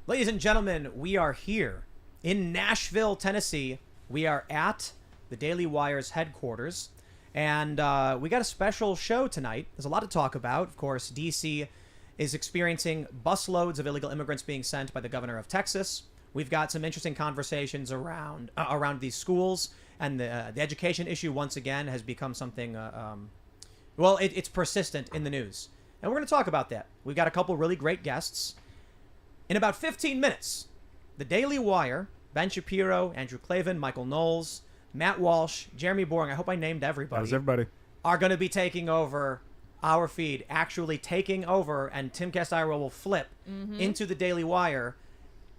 Ladies and gentlemen, we are here in Nashville, Tennessee. We are at the Daily Wire's headquarters, and we got a special show tonight. There's a lot to talk about. Of course, D.C. is experiencing busloads of illegal immigrants being sent by the governor of Texas. We've got some interesting conversations around these schools, and the education issue once again has become something. It's persistent in the news, and we're going to talk about that. We've got a couple really great guests. In about 15 minutes, the Daily Wire, Ben Shapiro, Andrew Clavin, Michael Knowles, Matt Walsh, Jeremy Boring, I hope I named everybody. That was everybody. Are going to be taking over our feed, actually taking over, and Timcast IRL will flip into the Daily Wire,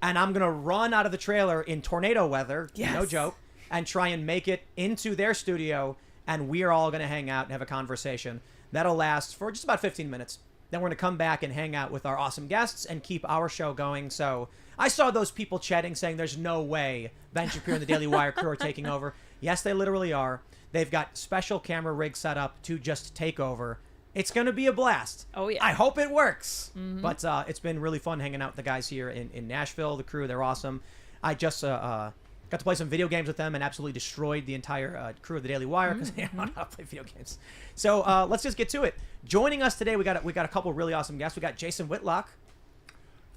and I'm going to run out of the trailer in tornado weather, no joke, and try and make it into their studio, and we are all going to hang out and have a conversation. That'll last for just about 15 minutes. Then we're going to come back and hang out with our awesome guests and keep our show going. So I saw those people chatting saying there's no way Ben Shapiro and the Daily Wire crew are taking over. Yes, they literally are. They've got special camera rigs set up to just take over. It's going to be a blast. Oh, yeah. I hope it works. But it's been really fun hanging out with the guys here in Nashville. The crew, they're awesome. I just got to play some video games with them and absolutely destroyed the entire crew of the Daily Wire because they don't know how to play video games. So let's just get to it. Joining us today, we got a couple really awesome guests. We got Jason Whitlock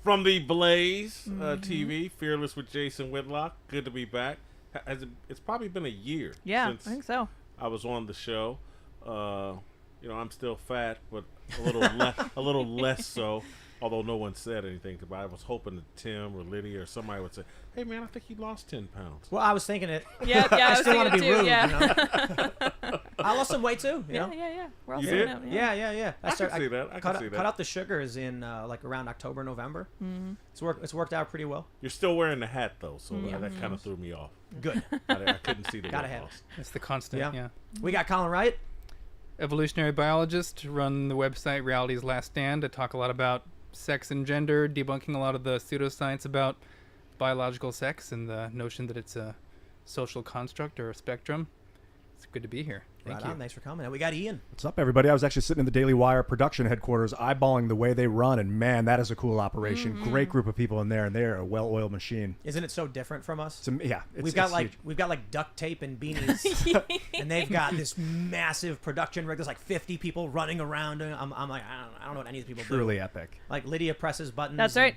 from the Blaze TV, Fearless with Jason Whitlock. Good to be back. It's probably been a year. Yeah, since I think so. I was on the show. I'm still fat, but a little less so. Although no one said anything about it. I was hoping that Tim or Lydia or somebody would say, "Hey, man, I think you lost 10 pounds." Well, I was thinking it. Yeah, I was still want to be thinking it rude. too, yeah. You know? I lost some weight too. You know? Yeah. We're all You figuring did? out, Yeah. I can see that. I can see that. Cut out the sugars in like around October, November. It's worked out pretty well. You're still wearing the hat though, so that kind of threw me off. Good. I couldn't see the Gotta weight have loss. That's the constant, yeah. We got Colin Wright. Evolutionary biologist, run the website Reality's Last Stand to talk a lot about sex and gender, debunking a lot of the pseudoscience about biological sex and the notion that it's a social construct or a spectrum. It's good to be here. Thank you. Thanks for coming. And we got Ian. What's up, everybody? I was actually sitting in the Daily Wire production headquarters eyeballing the way they run, and man, that is a cool operation. Great group of people in there, and they're a well-oiled machine. Isn't it so different from us? We've got like duct tape and beanies, and they've got this massive production rig. There's like 50 people running around. And I'm like, I don't know what any of these people do. Truly epic. Like Lydia presses buttons. That's right.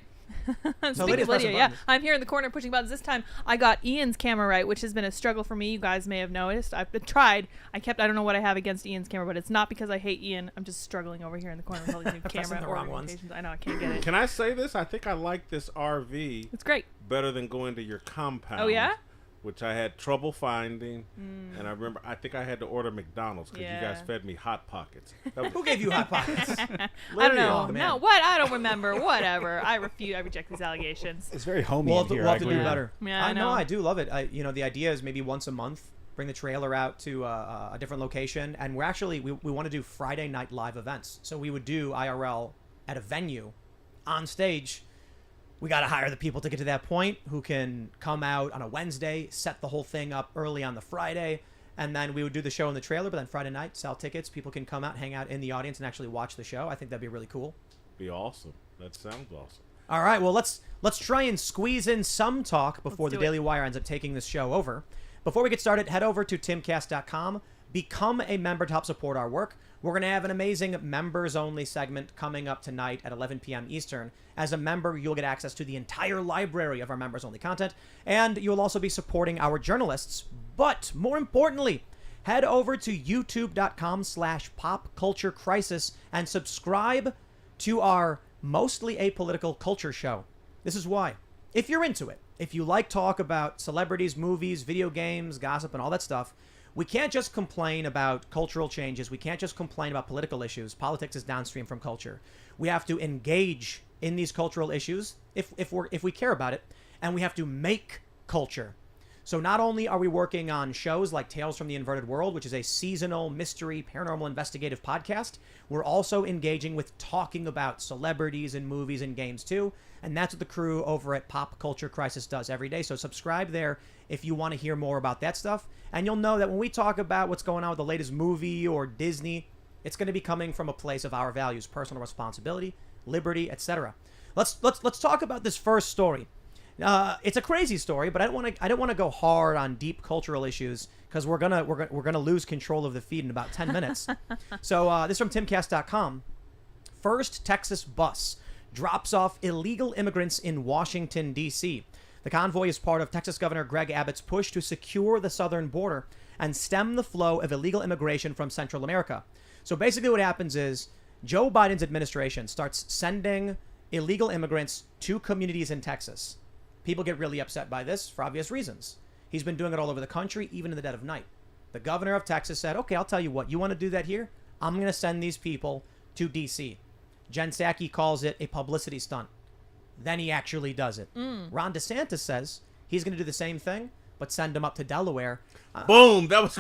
Speaking of Lydia, I'm here in the corner pushing buttons. This time I got Ian's camera right, which has been a struggle for me. You guys may have noticed. I've tried. I don't know what I have against Ian's camera, but it's not because I hate Ian. I'm just struggling over here in the corner with all these new camera orientations. I know, I can't get it. Can I say this? I think I like this RV. It's great. Better than going to your compound. Oh, yeah? Which I had trouble finding, and I think I had to order McDonald's because you guys fed me Hot Pockets. Who gave you Hot Pockets? I don't know. No, what? I don't remember. Whatever. I reject these allegations. It's very homey We'll in here. have to do better. Yeah, I know. I do love it. The idea is maybe once a month, bring the trailer out to a different location, and we're actually we want to do Friday night live events. So we would do IRL at a venue, on stage. We got to hire the people to get to that point who can come out on a Wednesday, set the whole thing up early on the Friday, and then we would do the show in the trailer, but then Friday night, sell tickets. People can come out, hang out in the audience, and actually watch the show. I think that'd be really cool. Be awesome. That sounds awesome. All right, well, let's try and squeeze in some talk before the Daily Wire ends up taking this show over. Before we get started, head over to timcast.com. Become a member to help support our work. We're going to have an amazing members-only segment coming up tonight at 11 p.m. Eastern. As a member, you'll get access to the entire library of our members-only content, and you'll also be supporting our journalists. But more importantly, head over to youtube.com/popculturecrisis and subscribe to our mostly apolitical culture show. This is why. If you're into it, if you like talk about celebrities, movies, video games, gossip, and all that stuff, we can't just complain about cultural changes. We can't just complain about political issues. Politics is downstream from culture. We have to engage in these cultural issues if we care about it, and we have to make culture. So not only are we working on shows like Tales from the Inverted World, which is a seasonal mystery paranormal investigative podcast, we're also engaging with talking about celebrities and movies and games too. And that's what the crew over at Pop Culture Crisis does every day. So subscribe there if you want to hear more about that stuff. And you'll know that when we talk about what's going on with the latest movie or Disney, it's going to be coming from a place of our values, personal responsibility, liberty, etc. Let's talk about this first story. It's a crazy story, but I don't want to go hard on deep cultural issues because we're gonna lose control of the feed in about 10 minutes. So this is from Timcast.com. First Texas bus drops off illegal immigrants in Washington, D.C. The convoy is part of Texas Governor Greg Abbott's push to secure the southern border and stem the flow of illegal immigration from Central America. So basically what happens is Joe Biden's administration starts sending illegal immigrants to communities in Texas. People get really upset by this for obvious reasons. He's been doing it all over the country, even in the dead of night. The governor of Texas said, okay, I'll tell you what, you want to do that here? I'm going to send these people to D.C. Jen Psaki calls it a publicity stunt. Then he actually does it. Ron DeSantis says he's going to do the same thing, but send them up to Delaware. Boom! That's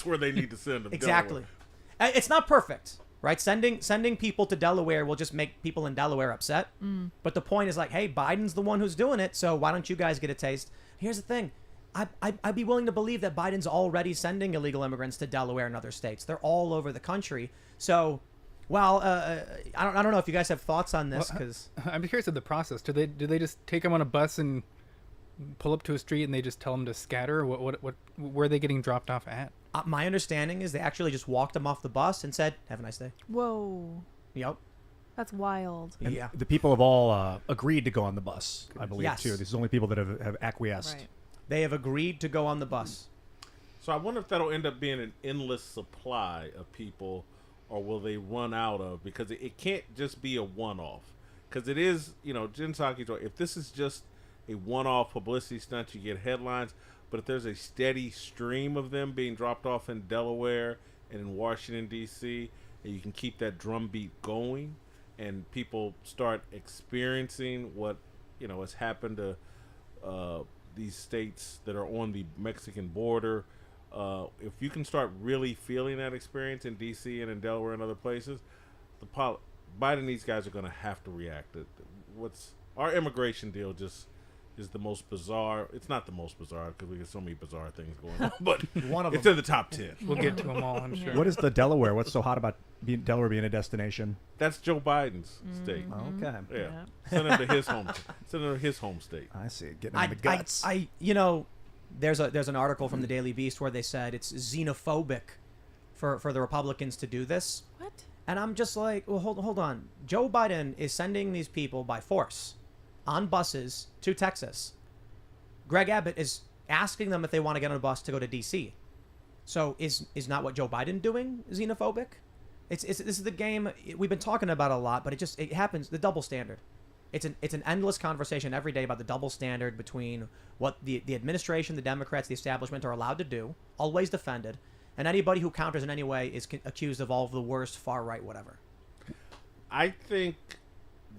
where they need to send them. Exactly. It's not perfect, right? Sending people to Delaware will just make people in Delaware upset. But the point is like, hey, Biden's the one who's doing it, so why don't you guys get a taste? Here's the thing. I'd be willing to believe that Biden's already sending illegal immigrants to Delaware and other states. They're all over the country. So, well, I don't know if you guys have thoughts on this because I'm curious of the process. Do they just take them on a bus and pull up to a street and they just tell them to scatter? Where are they getting dropped off at? My understanding is they actually just walked them off the bus and said, "Have a nice day." Whoa. Yep. That's wild. And Yeah. the people have all agreed to go on the bus, I believe, Yes. too. These are the only people that have acquiesced. Right. They have agreed to go on the bus. So I wonder if that'll end up being an endless supply of people, or will they run out of? Because it can't just be a one-off. Because it is, Jen Psaki's right. If this is just a one-off publicity stunt, you get headlines. But if there's a steady stream of them being dropped off in Delaware and in Washington, D.C., and you can keep that drumbeat going, and people start experiencing what, has happened to these states that are on the Mexican border, if you can start really feeling that experience in D.C. and in Delaware and other places, Biden and these guys are going to have to react. Our immigration deal just is the most bizarre. It's not the most bizarre because we get so many bizarre things going on, but One of it's them. in the top 10. We'll get to them all, I'm sure. What is the Delaware? What's so hot about Delaware being a destination? That's Joe Biden's state. Okay. Yeah. Send him to his home. Send him to his home state. I see. Getting in the guts. There's an article from the Daily Beast where they said it's xenophobic for the Republicans to do this. What? And I'm just like, well, hold on. Joe Biden is sending these people by force on buses to Texas. Greg Abbott is asking them if they want to get on a bus to go to D.C. So is not what Joe Biden doing xenophobic? This is the game we've been talking about a lot, but it happens, the double standard. It's an endless conversation every day about the double standard between what the administration, the Democrats, the establishment are allowed to do, always defended, and anybody who counters in any way is accused of all of the worst, far right, whatever. I think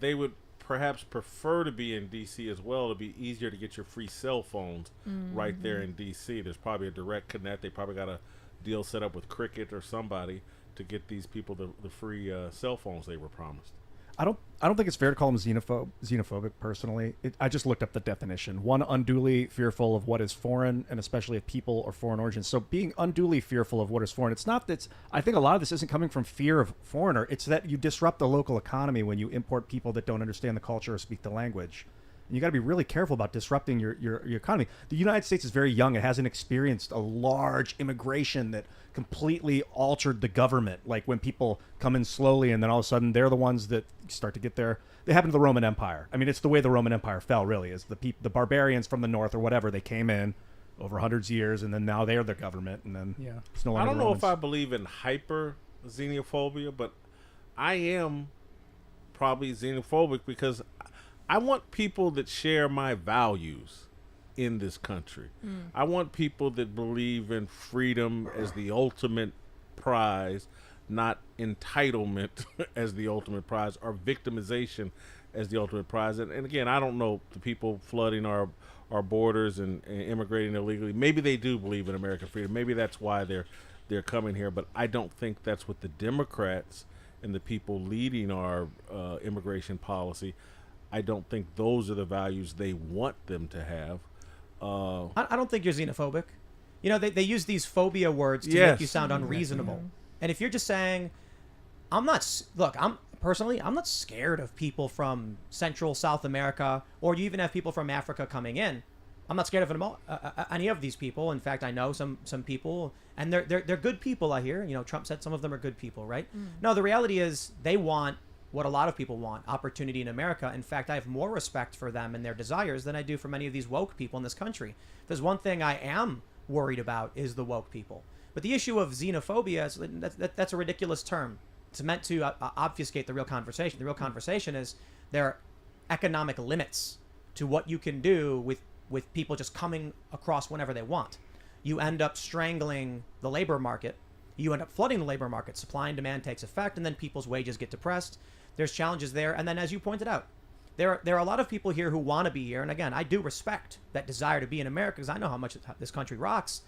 they would perhaps prefer to be in D.C. as well. It'd be easier to get your free cell phones right there in D.C. There's probably a direct connect. They probably got a deal set up with Cricket or somebody to get these people the free cell phones they were promised. I don't think it's fair to call them xenophobic personally. I just looked up the definition. One, unduly fearful of what is foreign, and especially of people or foreign origins. So being unduly fearful of what is foreign, it's not that I think a lot of this isn't coming from fear of foreigner. It's that you disrupt the local economy when you import people that don't understand the culture or speak the language. And you got to be really careful about disrupting your economy. The United States is very young. It hasn't experienced a large immigration that completely altered the government. Like when people come in slowly and then all of a sudden they're the ones that start to get there. They happened to the Roman Empire. I mean, it's the way the Roman Empire fell, really, is the barbarians from the north or whatever, they came in over hundreds of years and then now they're the government and then it's no longer I don't know Romans. if I believe in hyper xenophobia, but I am probably xenophobic because I want people that share my values in this country. I want people that believe in freedom as the ultimate prize, not entitlement as the ultimate prize, or victimization as the ultimate prize. And again, I don't know the people flooding our borders and immigrating illegally. Maybe they do believe in American freedom. Maybe that's why they're coming here. But I don't think that's what the Democrats and the people leading our immigration policy, I don't think those are the values they want them to have. I don't think you're xenophobic. They use these phobia words to Yes. make you sound unreasonable. And if you're just saying, I'm personally, I'm not scared of people from Central South America, or you even have people from Africa coming in. I'm not scared of them all, any of these people. In fact, I know some people, and they're good people. I hear, Trump said some of them are good people, right? No, the reality is they want what a lot of people want: opportunity in America. In fact, I have more respect for them and their desires than I do for many of these woke people in this country. If there's one thing I am worried about is the woke people. But the issue of xenophobia, that's a ridiculous term. It's meant to obfuscate the real conversation. The real conversation is there are economic limits to what you can do with people just coming across whenever they want. You end up strangling the labor market. You end up flooding the labor market. Supply and demand takes effect, and then people's wages get depressed. There's challenges there. And then, as you pointed out, there are a lot of people here who want to be here. And again, I do respect that desire to be in America because I know how much this country rocks.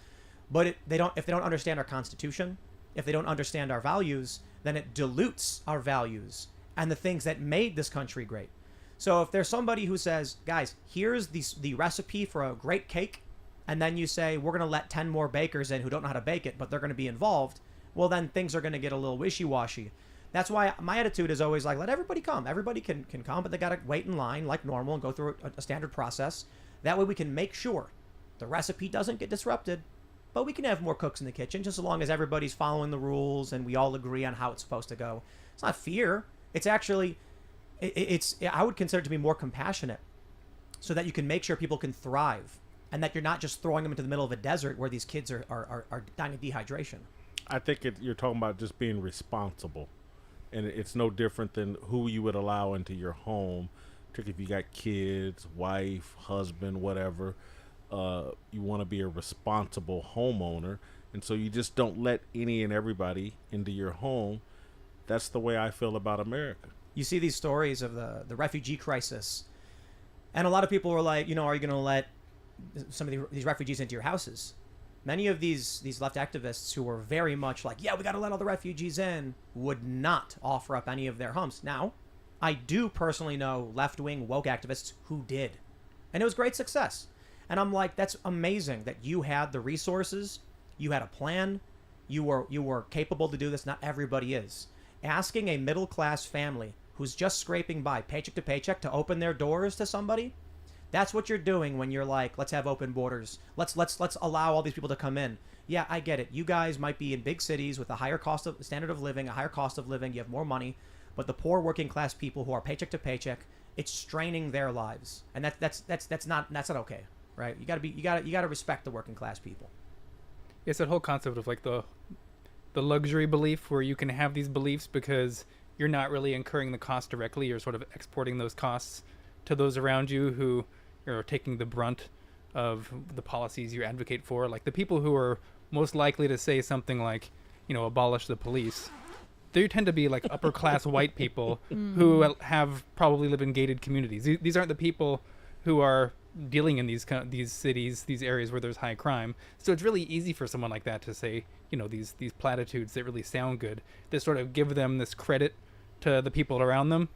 But if they don't understand our Constitution, if they don't understand our values, then it dilutes our values and the things that made this country great. So if there's somebody who says, guys, here's the recipe for a great cake, and then you say, we're going to let 10 more bakers in who don't know how to bake it, but they're going to be involved, well, then things are going to get a little wishy-washy. That's why my attitude is always like, let everybody come. Everybody can come, but they got to wait in line like normal and go through a standard process. That way we can make sure the recipe doesn't get disrupted, but we can have more cooks in the kitchen just as long as everybody's following the rules and we all agree on how it's supposed to go. It's not fear. It's actually, I would consider it to be more compassionate so that you can make sure people can thrive and that you're not just throwing them into the middle of a desert where these kids are dying of dehydration. I think you're talking about just being responsible. And it's no different than who you would allow into your home, particularly if you got kids, wife, husband, whatever. You want to be a responsible homeowner, and so you just don't let any and everybody into your home. That's the way I feel about America. You see these stories of the refugee crisis, and a lot of people were like, are you going to let some of these refugees into your houses? Many of these left activists who were very much like, yeah, we got to let all the refugees in, would not offer up any of their homes. Now, I do personally know left-wing woke activists who did, and it was great success. And I'm like, that's amazing that you had the resources, you had a plan, you were capable to do this. Not everybody is. Asking a middle-class family who's just scraping by paycheck to paycheck to open their doors to somebody, that's what you're doing when you're like, let's have open borders. Let's allow all these people to come in. Yeah, I get it. You guys might be in big cities with a higher standard of living, a higher cost of living. You have more money, but the poor working class people who are paycheck to paycheck, it's straining their lives, and that's not okay, right? You gotta respect the working class people. It's that whole concept of like the luxury belief where you can have these beliefs because you're not really incurring the cost directly. You're sort of exporting those costs to those around you who are taking the brunt of the policies you advocate for. Like the people who are most likely to say something like, abolish the police, they tend to be like upper class white people who have probably live in gated communities. These aren't the people who are dealing in these cities, these areas where there's high crime. So it's really easy for someone like that to say, these platitudes that really sound good, to sort of give them this credit to the people around them.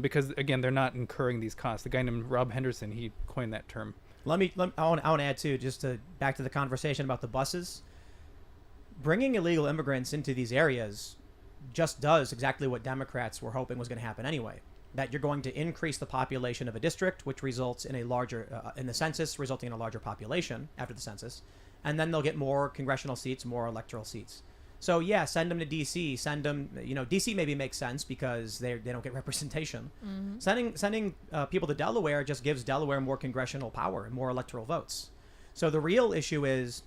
Because again, they're not incurring these costs. The guy named Rob Henderson, he coined that term. I want to add too, back to the conversation about the buses. Bringing illegal immigrants into these areas just does exactly what Democrats were hoping was going to happen anyway. That you're going to increase the population of a district, which results in a larger, in the census, resulting in a larger population after the census, and then they'll get more congressional seats, more electoral seats. So yeah, send them to D.C. Send them, D.C. maybe makes sense because they don't get representation. Mm-hmm. Sending people to Delaware just gives Delaware more congressional power and more electoral votes. So the real issue is,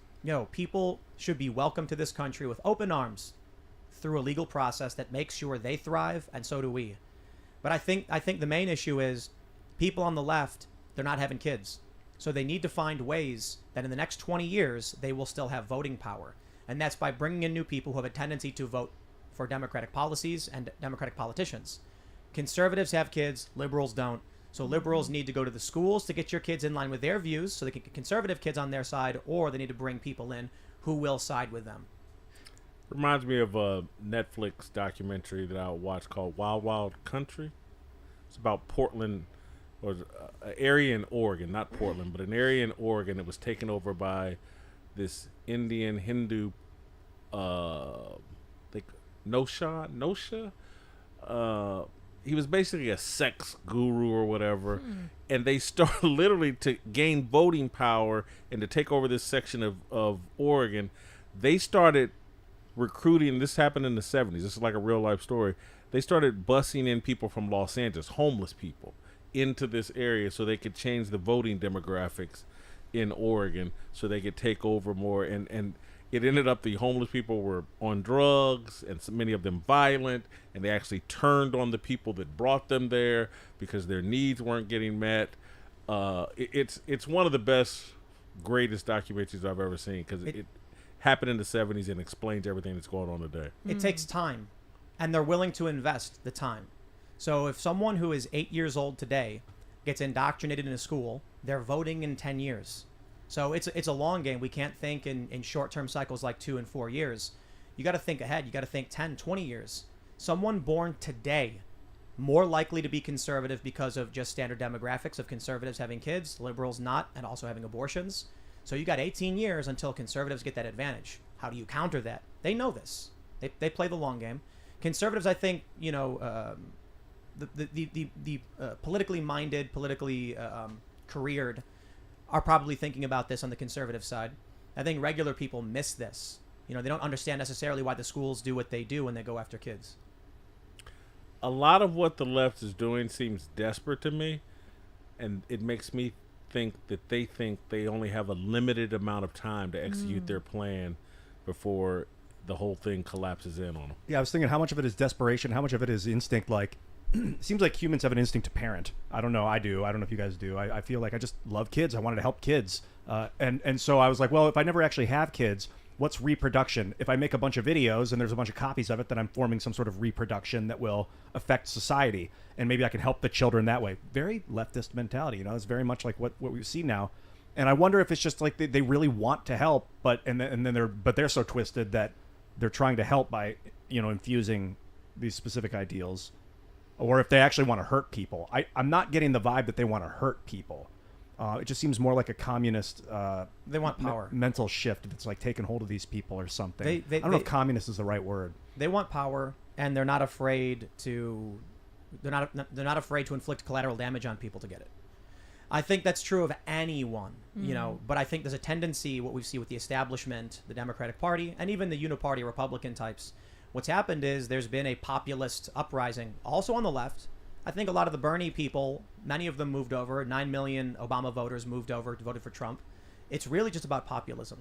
people should be welcomed to this country with open arms through a legal process that makes sure they thrive, and so do we. But I think the main issue is people on the left, they're not having kids. So they need to find ways that in the next 20 years, they will still have voting power. And that's by bringing in new people who have a tendency to vote for Democratic policies and Democratic politicians. Conservatives have kids, liberals don't. So liberals need to go to the schools to get your kids in line with their views so they can get conservative kids on their side, or they need to bring people in who will side with them. Reminds me of a Netflix documentary that I watched called Wild Wild Country. It's about Portland, or an area in Oregon, not Portland, but an area in Oregon that was taken over by this Indian Hindu, Nosha, he was basically a sex guru or whatever, and they started literally to gain voting power and to take over this section of Oregon. They started recruiting. This happened in the 70s. This is like a real life story. They started busing in people from Los Angeles, homeless people, into this area so they could change the voting demographics in Oregon so they could take over more. And it ended up the homeless people were on drugs, and so many of them violent, and they actually turned on the people that brought them there because their needs weren't getting met. It's one of the best, greatest documentaries I've ever seen because it happened in the 70s and explains everything that's going on today. It takes time, and they're willing to invest the time. So if someone who is 8 years old today gets indoctrinated in a school, they're voting in 10 years. So it's a long game. We can't think in short-term cycles like 2 and 4 years. You got to think ahead. You got to think 10, 20 years. Someone born today, more likely to be conservative because of just standard demographics of conservatives having kids, liberals not, and also having abortions. So you got 18 years until conservatives get that advantage. How do you counter that? They know this. They play the long game. Conservatives, I think, the politically minded, politically careered are probably thinking about this on the conservative side. I think regular people miss this. They don't understand necessarily why the schools do what they do when they go after kids. A lot of what the left is doing seems desperate to me, and it makes me think that they only have a limited amount of time to execute their plan before the whole thing collapses in on them. Yeah, I was thinking how much of it is desperation, how much of it is instinct. Like, it seems like humans have an instinct to parent. I don't know. I do. I don't know if you guys do. I feel like I just love kids. I wanted to help kids. And so I was like, well, if I never actually have kids, what's reproduction? If I make a bunch of videos and there's a bunch of copies of it, then I'm forming some sort of reproduction that will affect society. And maybe I can help the children that way. Very leftist mentality. It's very much like what we see now. And I wonder if it's just like they really want to help, but they're so twisted that they're trying to help by, infusing these specific ideals. Or if they actually want to hurt people. I'm not getting the vibe that they want to hurt people. It just seems more like a communist they want power. Mental shift that's like taking hold of these people or something. I don't know if communist is the right word. They want power, and they're not afraid to inflict collateral damage on people to get it. I think that's true of anyone, but I think there's a tendency, what we see with the establishment, the Democratic Party, and even the uniparty Republican types. What's happened is there's been a populist uprising, also on the left. I think a lot of the Bernie people, many of them moved over. 9 million Obama voters moved over to vote for Trump. It's really just about populism.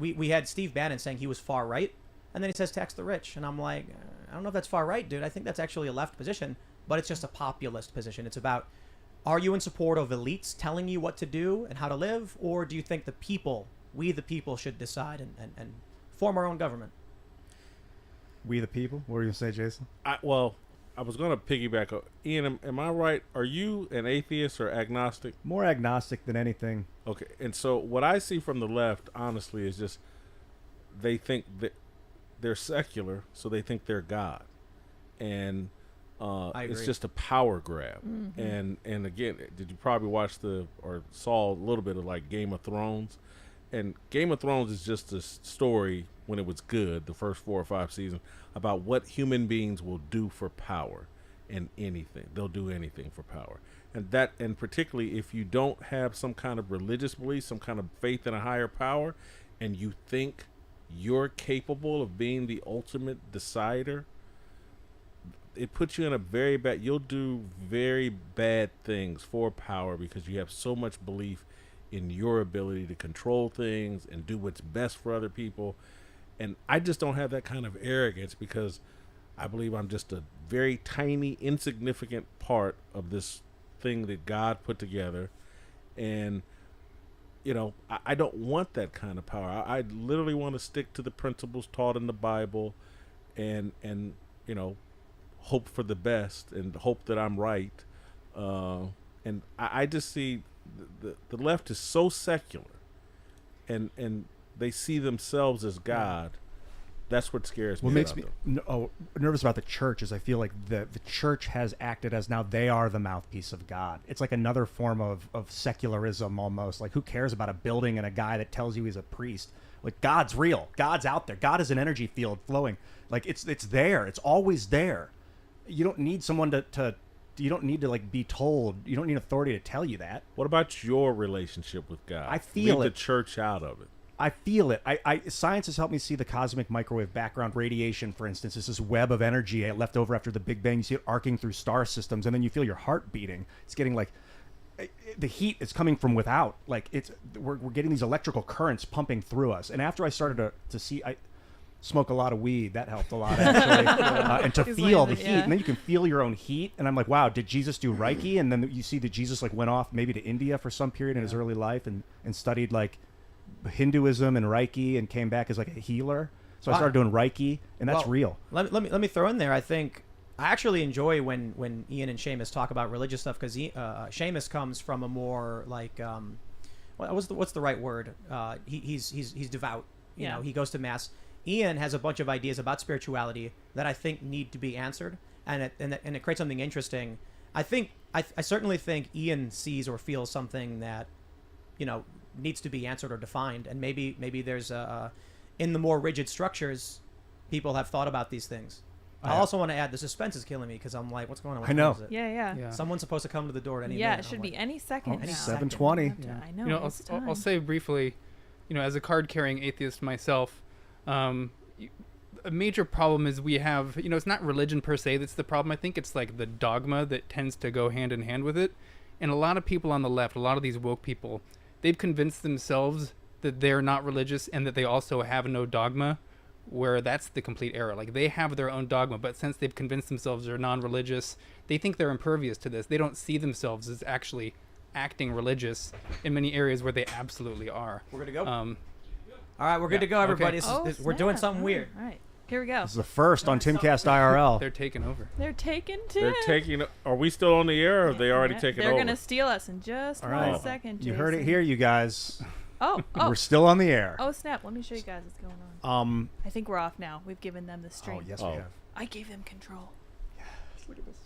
We had Steve Bannon saying he was far right, and then he says tax the rich. And I'm like, I don't know if that's far right, dude. I think that's actually a left position, but it's just a populist position. It's about, are you in support of elites telling you what to do and how to live, or do you think we the people should decide and form our own government? We the people? What were you going to say, Jason? I was going to piggyback. Ian, am I right? Are you an atheist or agnostic? More agnostic than anything. Okay. And so what I see from the left, honestly, is just they think that they're secular, so they think they're God. And it's just a power grab. Mm-hmm. And again, did you probably watch or saw a little bit of like Game of Thrones? And Game of Thrones is just a story when it was good, the first 4 or 5 seasons, about what human beings will do for power and anything. They'll do anything for power. And particularly if you don't have some kind of religious belief, some kind of faith in a higher power, and you think you're capable of being the ultimate decider, it puts you in a very bad, you'll do very bad things for power because you have so much belief in your ability to control things and do what's best for other people. And I just don't have that kind of arrogance because I believe I'm just a very tiny, insignificant part of this thing that God put together. And, I don't want that kind of power. I literally want to stick to the principles taught in the Bible and hope for the best and hope that I'm right. And I just see the left is so secular and they see themselves as God. That's what scares me. What makes me nervous about the church is I feel like the church has acted as now they are the mouthpiece of God. It's like another form of secularism almost. Like, who cares about a building and a guy that tells you he's a priest? Like, God's real. God's out there. God is an energy field flowing. Like, it's there. It's always there. you don't need someone to you don't need to like be told. You don't need authority to tell you that. What about your relationship with God? I feel Leave it. the church out of it. I feel it. Science has helped me see the cosmic microwave background radiation, for instance. It's this web of energy left over after the Big Bang. You see it arcing through star systems, and then you feel your heart beating. It's getting like the heat is coming from without. Like we're getting these electrical currents pumping through us. And after I started to see, I smoke a lot of weed. That helped a lot actually, and to He's feel like, the yeah. heat. And then you can feel your own heat. And I'm like, wow, did Jesus do Reiki? And then you see that Jesus like went off maybe to India for some period in his early life and studied like Hinduism and Reiki and came back as like a healer. So I started doing Reiki, and that's Well, real. Let me throw in there. I think I actually enjoy when Ian and Seamus talk about religious stuff because Seamus comes from a more like what's the right word? He's devout. You Yeah. know, he goes to mass. Ian has a bunch of ideas about spirituality that I think need to be answered, and it creates something interesting. I certainly think Ian sees or feels something that, you know, needs to be answered or defined, and maybe there's in the more rigid structures, people have thought about these things. I also want to add the suspense is killing me because I'm like, what's going on? What I know. time is it? Yeah. Yeah. Someo's supposed to come to the door at any Yeah, minute. it should I'm be like, any second any now. second. 7:20. I know. You know, it's I'll time. say briefly, you know, as a card-carrying atheist myself, a major problem is we have, you know, it's not religion per se that's the problem. I think it's like the dogma that tends to go hand in hand with it. And a lot of people on the left, a lot of these woke people, they've convinced themselves that they're not religious and that they also have no dogma, where that's the complete error. Like, they have their own dogma, but since they've convinced themselves they're non-religious, they think they're impervious to this. They don't see themselves as actually acting religious in many areas where they absolutely are. We're good to go. Um, All right, we're good to go, okay. everybody. Oh, We're doing snap. something weird. All right, here we go. This is the first on Timcast IRL. they're taking over. They're taking Tim. They're taking. Are we still on the air, or have they already taken They're over? gonna steal us in just All 1 right. second. You heard it Jason. here, you guys. Oh, We're still on the air. oh, snap! Let me show you guys what's going on. I think we're off now. We've given them the Oh stream. yes, Oh. we have. I gave them control. Look at this.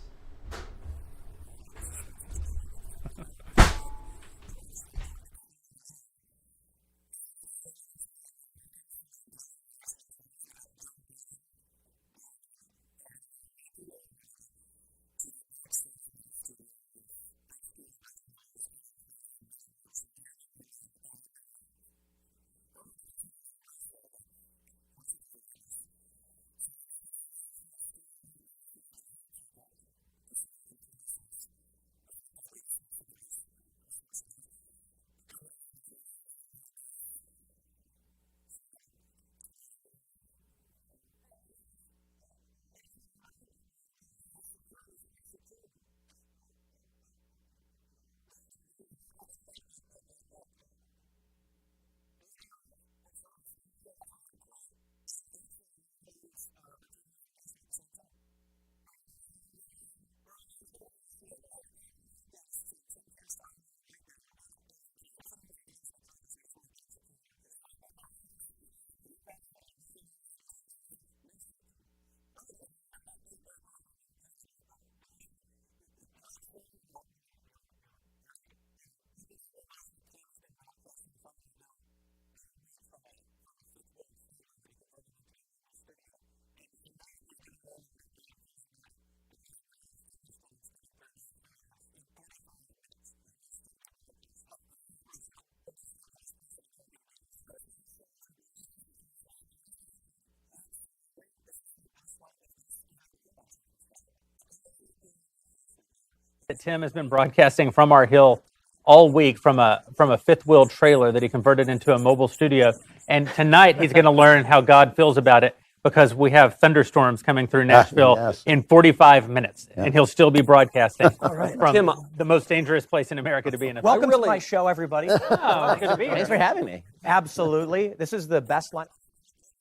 That Tim has been broadcasting from our hill all week from a fifth wheel trailer that he converted into a mobile studio. And tonight he's going to learn how God feels about it because we have thunderstorms coming through Nashville yes. in 45 minutes, and he'll still be broadcasting right. from Tim, the most dangerous place in America to be in. welcome Really- to my show, everybody. Oh, good to be here. Thanks for having me. Absolutely. This is the best line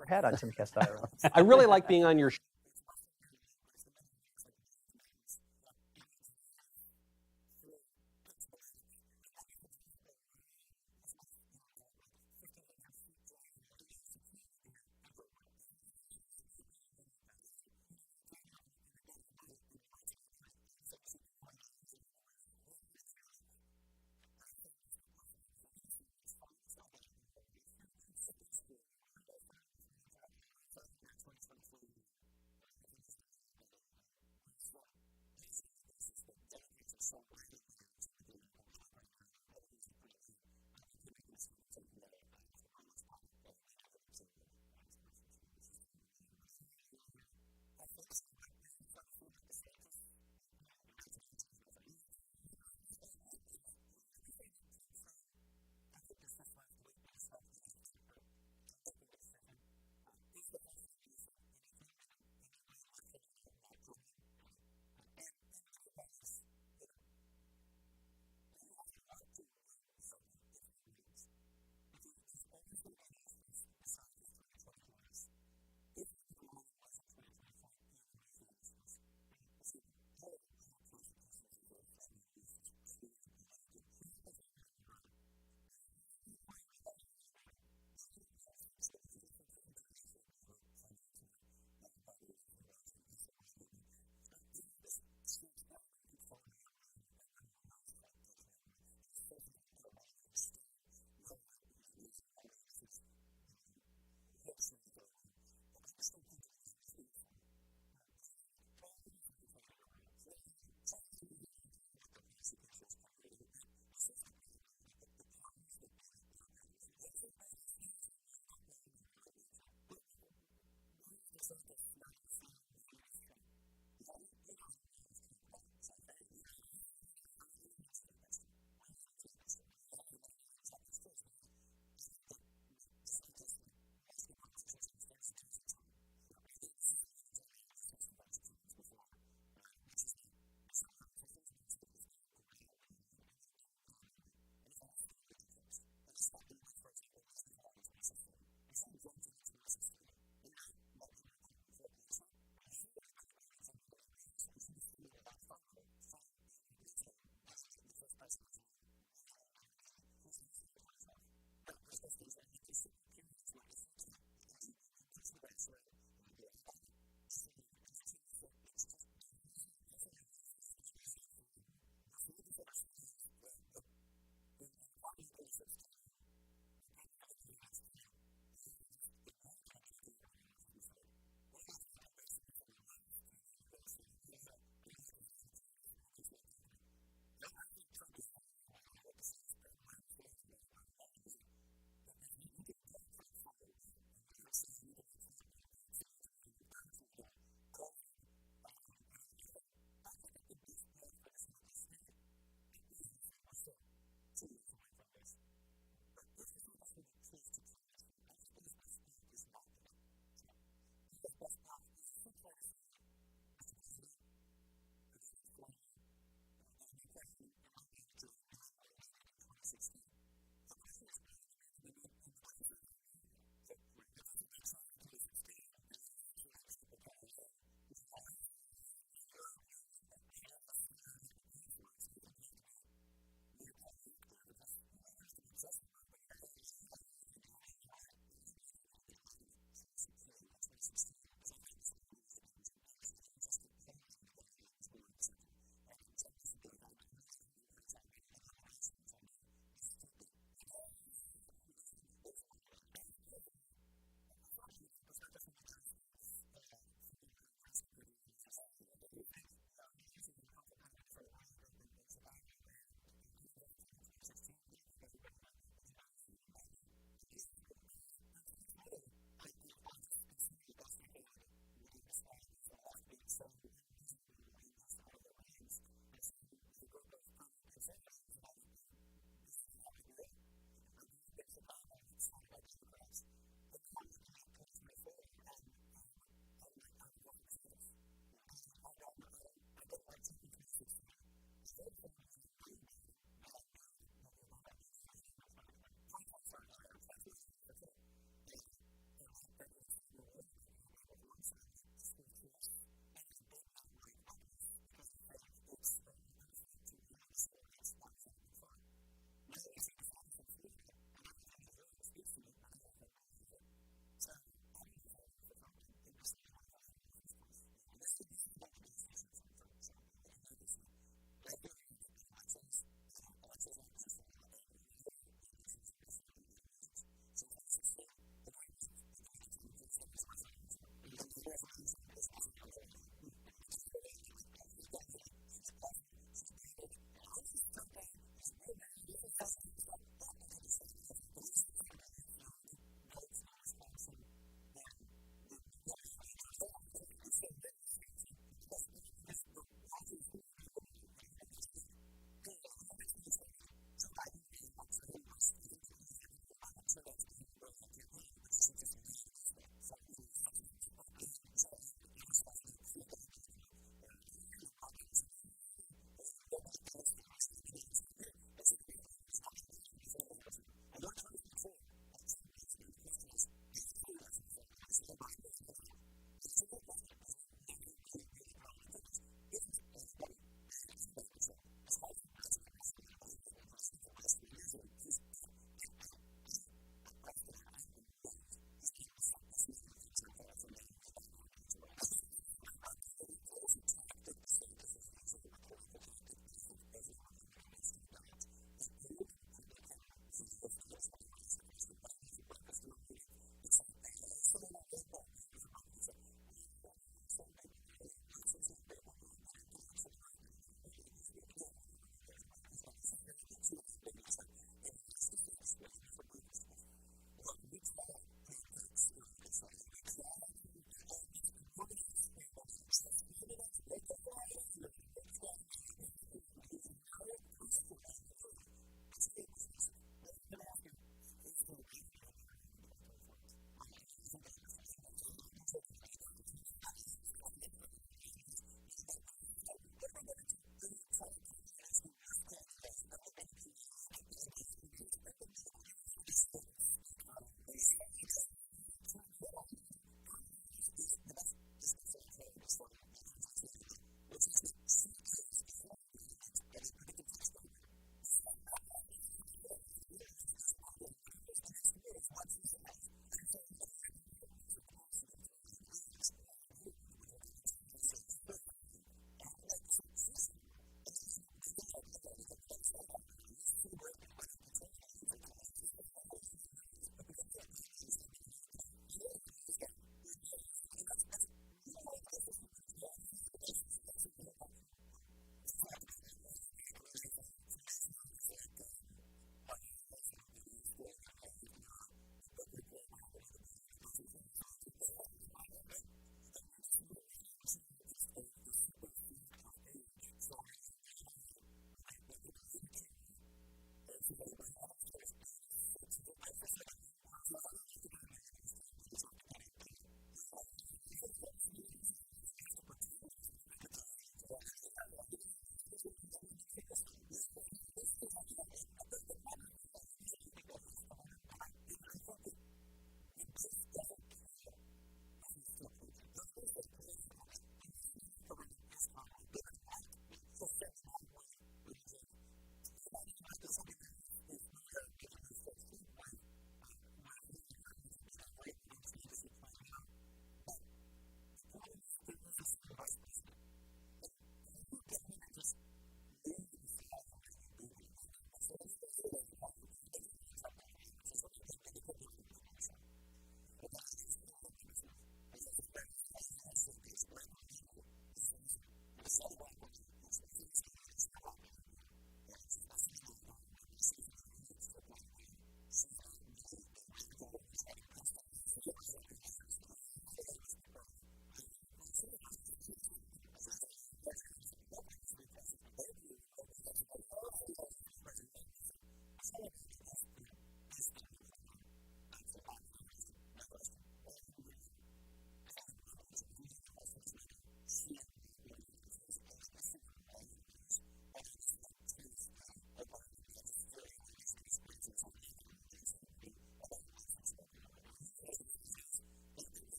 I've ever had on Timcast IRL. I really like being on your show.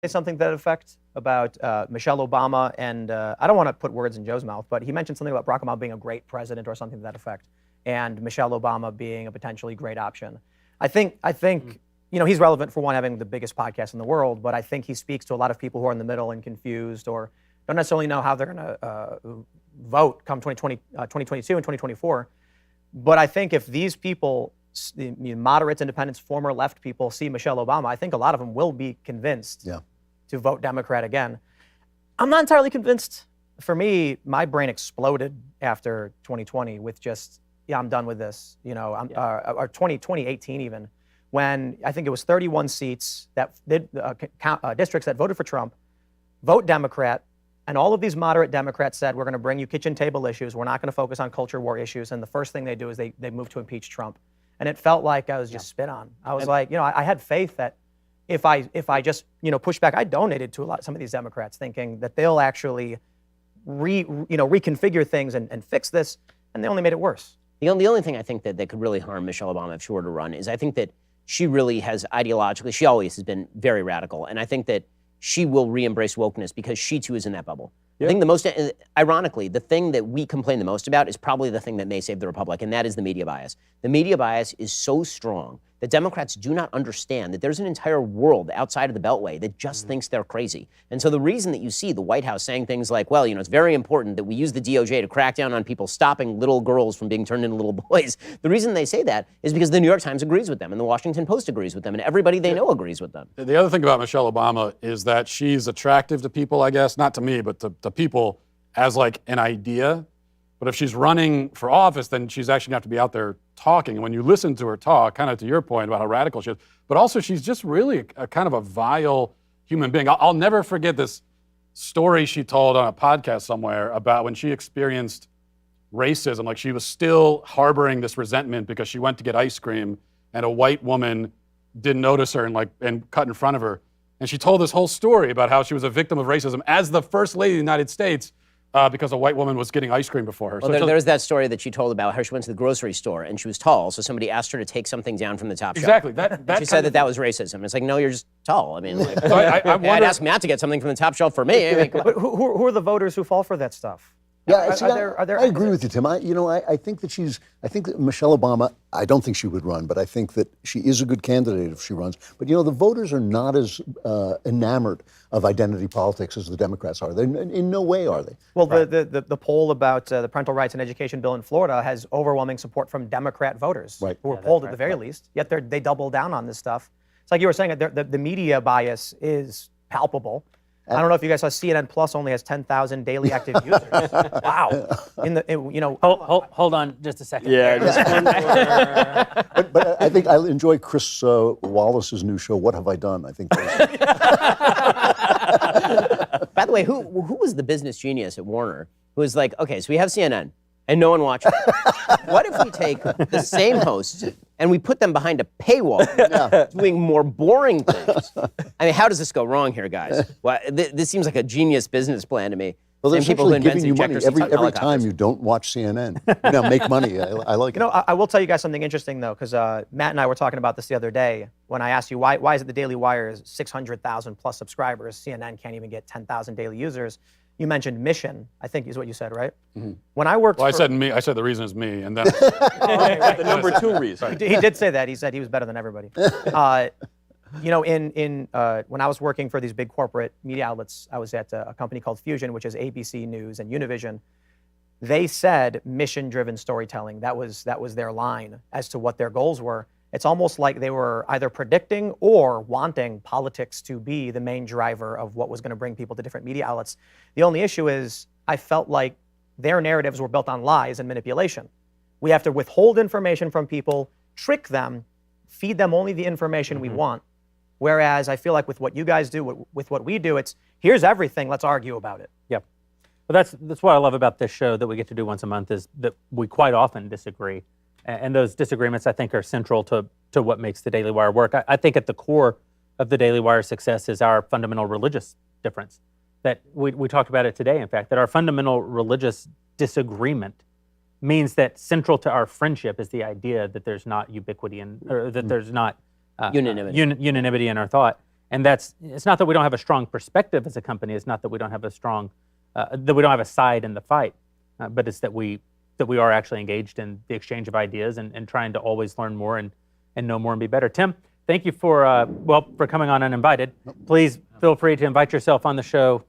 say something to that effect about Michelle Obama, and I don't want to put words in Joe's mouth, but he mentioned something about Barack Obama being a great president or something to that effect, and Michelle Obama being a potentially great option. I think he's relevant for one, having the biggest podcast in the world, but I think he speaks to a lot of people who are in the middle and confused or don't necessarily know how they're going to vote come 2022 and 2024. But I think if these people, the moderates, independents, former left people, see Michelle Obama, I think a lot of them will be convinced to vote Democrat again. I'm not entirely convinced. For me, my brain exploded after 2020 with just, I'm done with this. Or 2018 even, when I think it was 31 seats that districts that voted for Trump, vote Democrat. And all of these moderate Democrats said, we're going to bring you kitchen table issues. We're not going to focus on culture war issues. And the first thing they do is they move to impeach Trump. And it felt like I was just spit on. I was I had faith that if I just, push back, I donated to some of these Democrats thinking that they'll actually reconfigure things and fix this. And they only made it worse. The only thing I think that could really harm Michelle Obama if she were to run is I think that she really has ideologically, she always has been very radical. And I think that she will re-embrace wokeness because she too is in that bubble. I think the most, ironically, the thing that we complain the most about is probably the thing that may save the republic, and that is the media bias. The media bias is so strong that Democrats do not understand that there's an entire world outside of the Beltway that just thinks they're crazy. And so the reason that you see the White House saying things like, well, it's very important that we use the DOJ to crack down on people stopping little girls from being turned into little boys, the reason they say that is because the New York Times agrees with them, and the Washington Post agrees with them, and everybody they know agrees with them. The other thing about Michelle Obama is that she's attractive to people, I guess, not to me, but to people as like an idea. But if she's running for office, then she's actually going to have to be out there talking. And when you listen to her talk, kind of to your point about how radical she is, but also she's just really a kind of a vile human being. I'll never forget this story she told on a podcast somewhere about when she experienced racism. Like she was still harboring this resentment because she went to get ice cream and a white woman didn't notice her and cut in front of her. And she told this whole story about how she was a victim of racism as the First Lady of the United States because a white woman was getting ice cream before her. Well, there's that story that she told about how she went to the grocery store and she was tall, so somebody asked her to take something down from the top shelf. Exactly. She said that was racism. It's like, no, you're just tall. I mean, So I wonder, I'd ask Matt to get something from the top shelf for me. I mean, But who are the voters who fall for that stuff? Yeah, Are I agree with you, Tim. I think that Michelle Obama, I don't think she would run, but I think that she is a good candidate if she runs. But the voters are not as enamored of identity politics as the Democrats are. They're in no way are they. Well, the poll about the parental rights and education bill in Florida has overwhelming support from Democrat voters who were polled at the very least. Yet they double down on this stuff. It's like you were saying, the media bias is palpable. I don't know if you guys saw CNN Plus only has 10,000 daily active users. Wow. Hold on just a second. Yeah. But I think I enjoy Chris Wallace's new show, What Have I Done? I think. By the way, who was the business genius at Warner who was like, okay, so we have CNN and no one watches it. What if we take the same hosts and we put them behind a paywall doing more boring things? I mean, how does this go wrong here, guys? Well, this seems like a genious business plan to me. Well, they're Same people who essentially giving invented you money injectors and every time helicopters. you don't watch CNN. Make money. I like it. I will tell you guys something interesting, though, because Matt and I were talking about this the other day when I asked you, why is it the Daily Wire is 600,000 plus subscribers? CNN can't even get 10,000 daily users. You mentioned mission, I think is what you said, right? Mm-hmm. When I worked I said me. I said the reason is me, and then The number two reason. He did say that. He said he was better than everybody. When I was working for these big corporate media outlets, I was at a company called Fusion, which is ABC News and Univision. They said mission-driven storytelling. That was their line as to what their goals were. It's almost like they were either predicting or wanting politics to be the main driver of what was going to bring people to different media outlets. The only issue is I felt like their narratives were built on lies and manipulation. We have to withhold information from people, trick them, feed them only the information we want. Whereas I feel like with what you guys do, with what we do, it's here's everything, let's argue about it. Yep. Well, that's what I love about this show that we get to do once a month is that we quite often disagree. And those disagreements, I think, are central to what makes the Daily Wire work. I think at the core of the Daily Wire's success is our fundamental religious difference. That we talked about it today, in fact, that our fundamental religious disagreement means that central to our friendship is the idea that there's not ubiquity or that there's not Unanimity. Unanimity in our thought. And it's not that we don't have a strong perspective as a company. It's not that we don't have a strong, that we don't have a side in the fight, but it's that we are actually engaged in the exchange of ideas and trying to always learn more and know more and be better. Tim, thank you for coming on uninvited. Please feel free to invite yourself on the show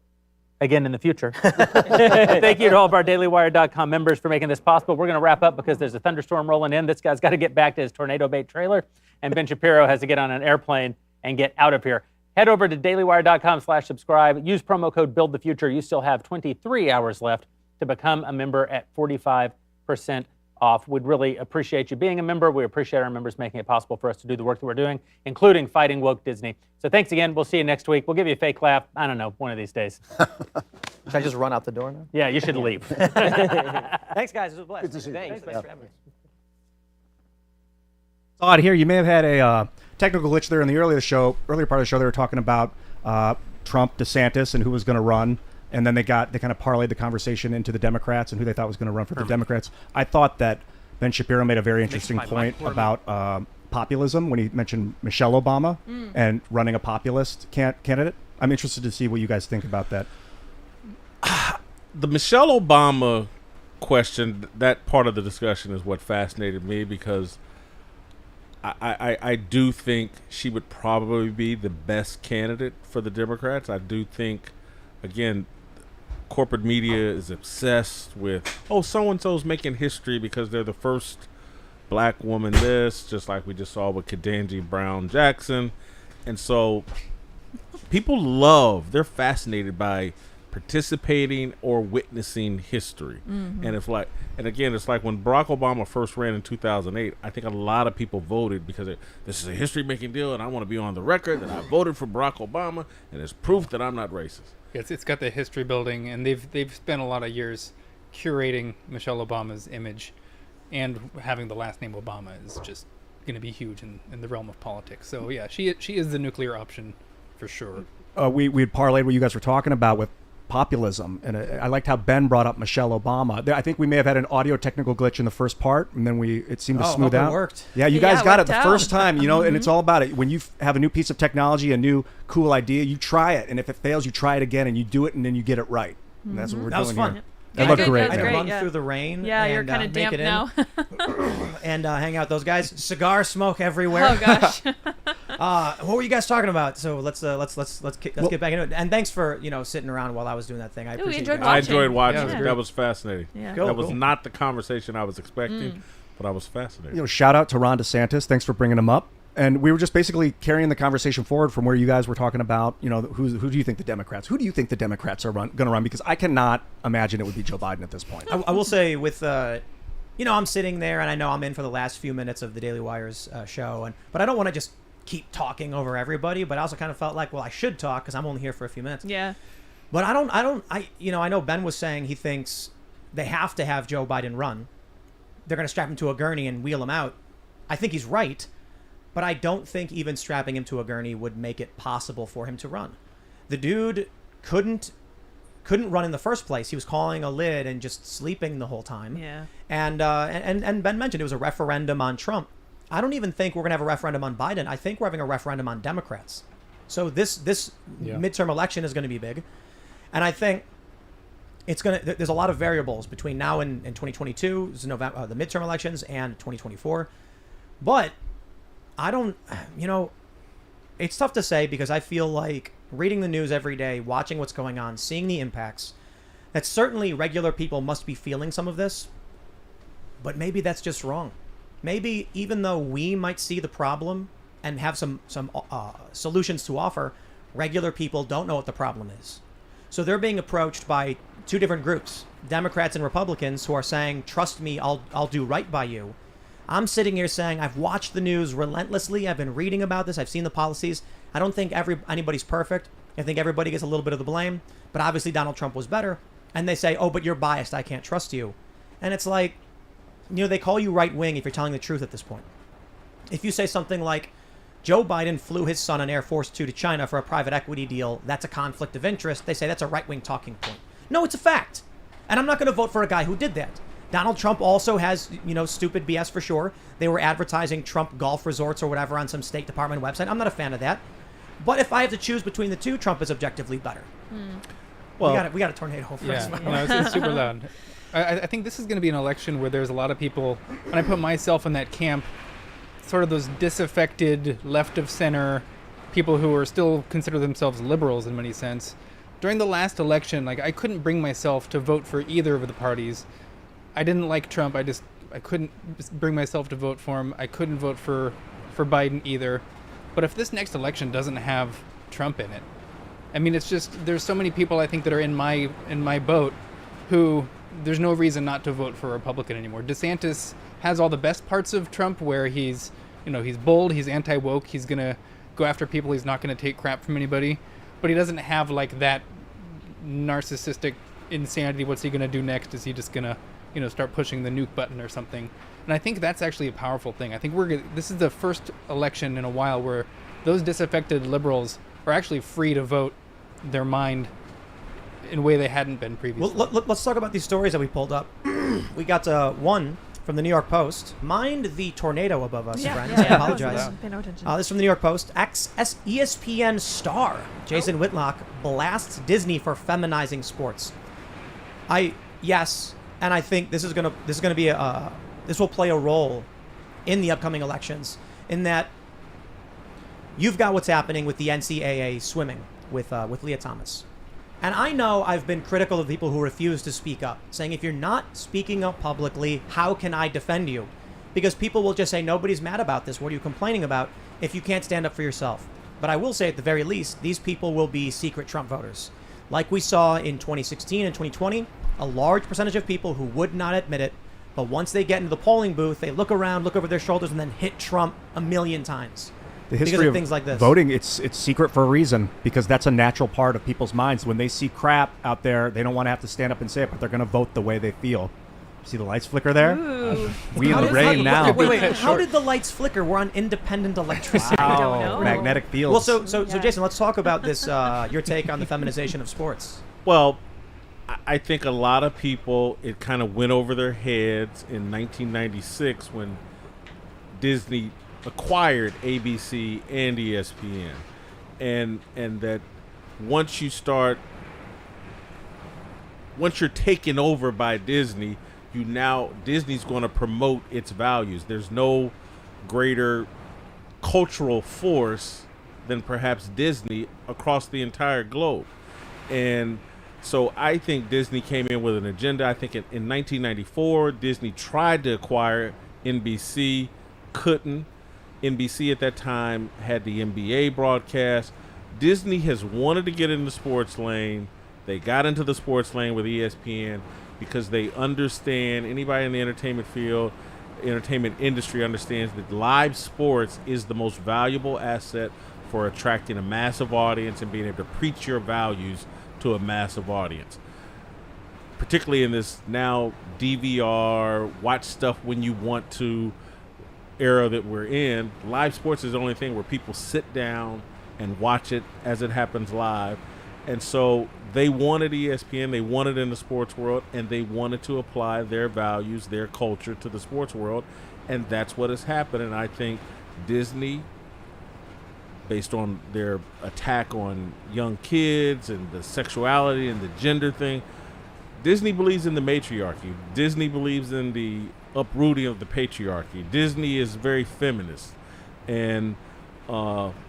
again in the future. Thank you to all of our DailyWire.com members for making this possible. We're going to wrap up because there's a thunderstorm rolling in. This guy's got to get back to his tornado bait trailer, and Ben Shapiro has to get on an airplane and get out of here. Head over to dailywire.com/subscribe. Use promo code BuildTheFuture. You still have 23 hours left to become a member at 45% off. We'd really appreciate you being a member. We appreciate our members making it possible for us to do the work that we're doing, including fighting woke Disney. So thanks again. We'll see you next week. We'll give you a fake laugh. I don't know, one of these days. Should I just run out the door now? Yeah, you should leave. Thanks, guys. It was a blast. Good to see you. Thanks for having me. Odd here. You may have had a technical glitch there in the earlier part of the show. They were talking about Trump, DeSantis, and who was going to run, and then they kind of parlayed the conversation into the Democrats and who they thought was going to run for the Democrats. I thought that Ben Shapiro made a very interesting point about populism when he mentioned Michelle Obama and running a populist candidate. I'm interested to see what you guys think about that. The Michelle Obama question, that part of the discussion is what fascinated me, because I do think she would probably be the best candidate for the Democrats. I do think, again, corporate media is obsessed with, so-and-so's making history because they're the first black woman this, just like we just saw with Ketanji Brown Jackson. And so people they're fascinated by participating or witnessing history. And it's like when Barack Obama first ran in 2008, I think a lot of people voted because this is a history-making deal, and I want to be on the record that I voted for Barack Obama, and it's proof that I'm not racist. It's got the history building, and they've spent a lot of years curating Michelle Obama's image, and having the last name Obama is just going to be huge in the realm of politics. So yeah, she is the nuclear option for sure. We had parlayed what you guys were talking about with populism, and I liked how Ben brought up Michelle Obama. I think we may have had an audio technical glitch in the first part, and then it seemed to smooth out. It worked. Yeah, you guys got it the out. first time, and it's all about it. When you have a new piece of technology, a new cool idea, you try it, and if it fails, you try it again, and you do it, and then you get it right. And that's what we're doing That was fun. here. Yeah, That looked good, great. that's I great. could run yeah. through the rain. Yeah, you're and, kind of make damp it in now. and hang out with those guys. Cigar smoke everywhere. Oh gosh. What were you guys talking about? So let's get back into it. And thanks for sitting around while I was doing that thing. I we appreciate enjoyed it. I watching. enjoyed watching Yeah, it was it. great. That was fascinating. Yeah. Cool. That was not the conversation I was expecting, but I was fascinated. Shout out to Ron DeSantis. Thanks for bringing him up. And we were just basically carrying the conversation forward from where you guys were talking about, who do you think the Democrats are going to run? Because I cannot imagine it would be Joe Biden at this point. I will say with, I'm sitting there and I know I'm in for the last few minutes of the Daily Wire's show, but I don't want to just keep talking over everybody. But I also kind of felt like, well, I should talk because I'm only here for a few minutes. Yeah. But I know Ben was saying he thinks they have to have Joe Biden run. They're going to strap him to a gurney and wheel him out. I think he's right. But I don't think even strapping him to a gurney would make it possible for him to run. The dude couldn't run in the first place. He was calling a lid and just sleeping the whole time. Yeah. And Ben mentioned it was a referendum on Trump. I don't even think we're going to have a referendum on Biden. I think we're having a referendum on Democrats. So this midterm election is going to be big. And I think there's a lot of variables between now and 2022, the midterm elections, and 2024. But it's tough to say because I feel like reading the news every day, watching what's going on, seeing the impacts, that certainly regular people must be feeling some of this, but maybe that's just wrong. Maybe even though we might see the problem and have some solutions to offer, regular people don't know what the problem is. So they're being approached by two different groups, Democrats and Republicans, who are saying, trust me, I'll do right by you. I'm sitting here saying I've watched the news relentlessly. I've been reading about this. I've seen the policies. I don't think anybody's perfect. I think everybody gets a little bit of the blame. But obviously Donald Trump was better. And they say, oh, but you're biased. I can't trust you. And it's like, they call you right wing if you're telling the truth at this point. If you say something like, Joe Biden flew his son on Air Force 2 to China for a private equity deal, that's a conflict of interest. They say that's a right wing talking point. No, it's a fact. And I'm not going to vote for a guy who did that. Donald Trump also has, stupid BS for sure. They were advertising Trump golf resorts or whatever on some State Department website. I'm not a fan of that. But if I have to choose between the two, Trump is objectively better. Well, we got a tornado first. Yeah, no, it's super loud. I think this is going to be an election where there's a lot of people, and I put myself in that camp, sort of those disaffected left of center people who are still consider themselves liberals in many sense. During the last election, like I couldn't bring myself to vote for either of the parties. I didn't like Trump. I couldn't bring myself to vote for him. I couldn't vote for Biden either. But if this next election doesn't have Trump in it, I mean, it's just there's so many people I think that are in my boat who there's no reason not to vote for a Republican anymore. DeSantis has all the best parts of Trump, where he's bold, he's anti-woke, he's gonna go after people, he's not gonna take crap from anybody, but he doesn't have like that narcissistic insanity. What's he gonna do next? Is he just gonna start pushing the nuke button or something? And I think that's actually a powerful thing. I think this is the first election in a while where those disaffected liberals are actually free to vote their mind in a way they hadn't been previously. Well, let's talk about these stories that we pulled up. We got one from the New York Post. Mind the tornado above us, friends. I apologize. Pay no attention. This is from the New York Post. ESPN star Jason Whitlock blasts Disney for feminizing sports. Yes, and I think this will play a role in the upcoming elections, in that you've got what's happening with the NCAA swimming with Leah Thomas. And I know I've been critical of people who refuse to speak up, saying if you're not speaking up publicly, how can I defend you? Because people will just say, nobody's mad about this. What are you complaining about if you can't stand up for yourself? But I will say, at the very least, these people will be secret Trump voters. Like we saw in 2016 and 2020, a large percentage of people who would not admit it, but once they get into the polling booth, they look around, look over their shoulders, and then hit Trump a million times. The history because of of things like this. Voting, it's secret for a reason, because that's a natural part of people's minds. When they see crap out there, they don't want to have to stand up and say it, but they're going to vote the way they feel. See the lights flicker there? Ooh. We in the rain now. Wait, how did the lights flicker? We're on independent electricity. I don't know. Magnetic fields. Well, so Jason, let's talk about this. Your take on the feminization of sports. Well, I think a lot of people, it kind of went over their heads in 1996 when Disney acquired ABC and ESPN, and that once you're taken over by Disney, Disney's going to promote its values. There's no greater cultural force than perhaps Disney across the entire globe. And so I think Disney came in with an agenda. I think in 1994, Disney tried to acquire NBC, couldn't. NBC at that time had the NBA broadcast. Disney has wanted to get in the sports lane. They got into the sports lane with ESPN because they understand, anybody in the entertainment industry understands that live sports is the most valuable asset for attracting a massive audience and being able to preach your values to a massive audience. Particularly in this now DVR, watch stuff when you want to era that we're in, live sports is the only thing where people sit down and watch it as it happens live. And so they wanted ESPN, they wanted in the sports world, and they wanted to apply their values, their culture to the sports world, and that's what has happened. And I think Disney, based on their attack on young kids and the sexuality and the gender thing, Disney believes in the matriarchy. Disney believes in the uprooting of the patriarchy. Disney is very feminist, and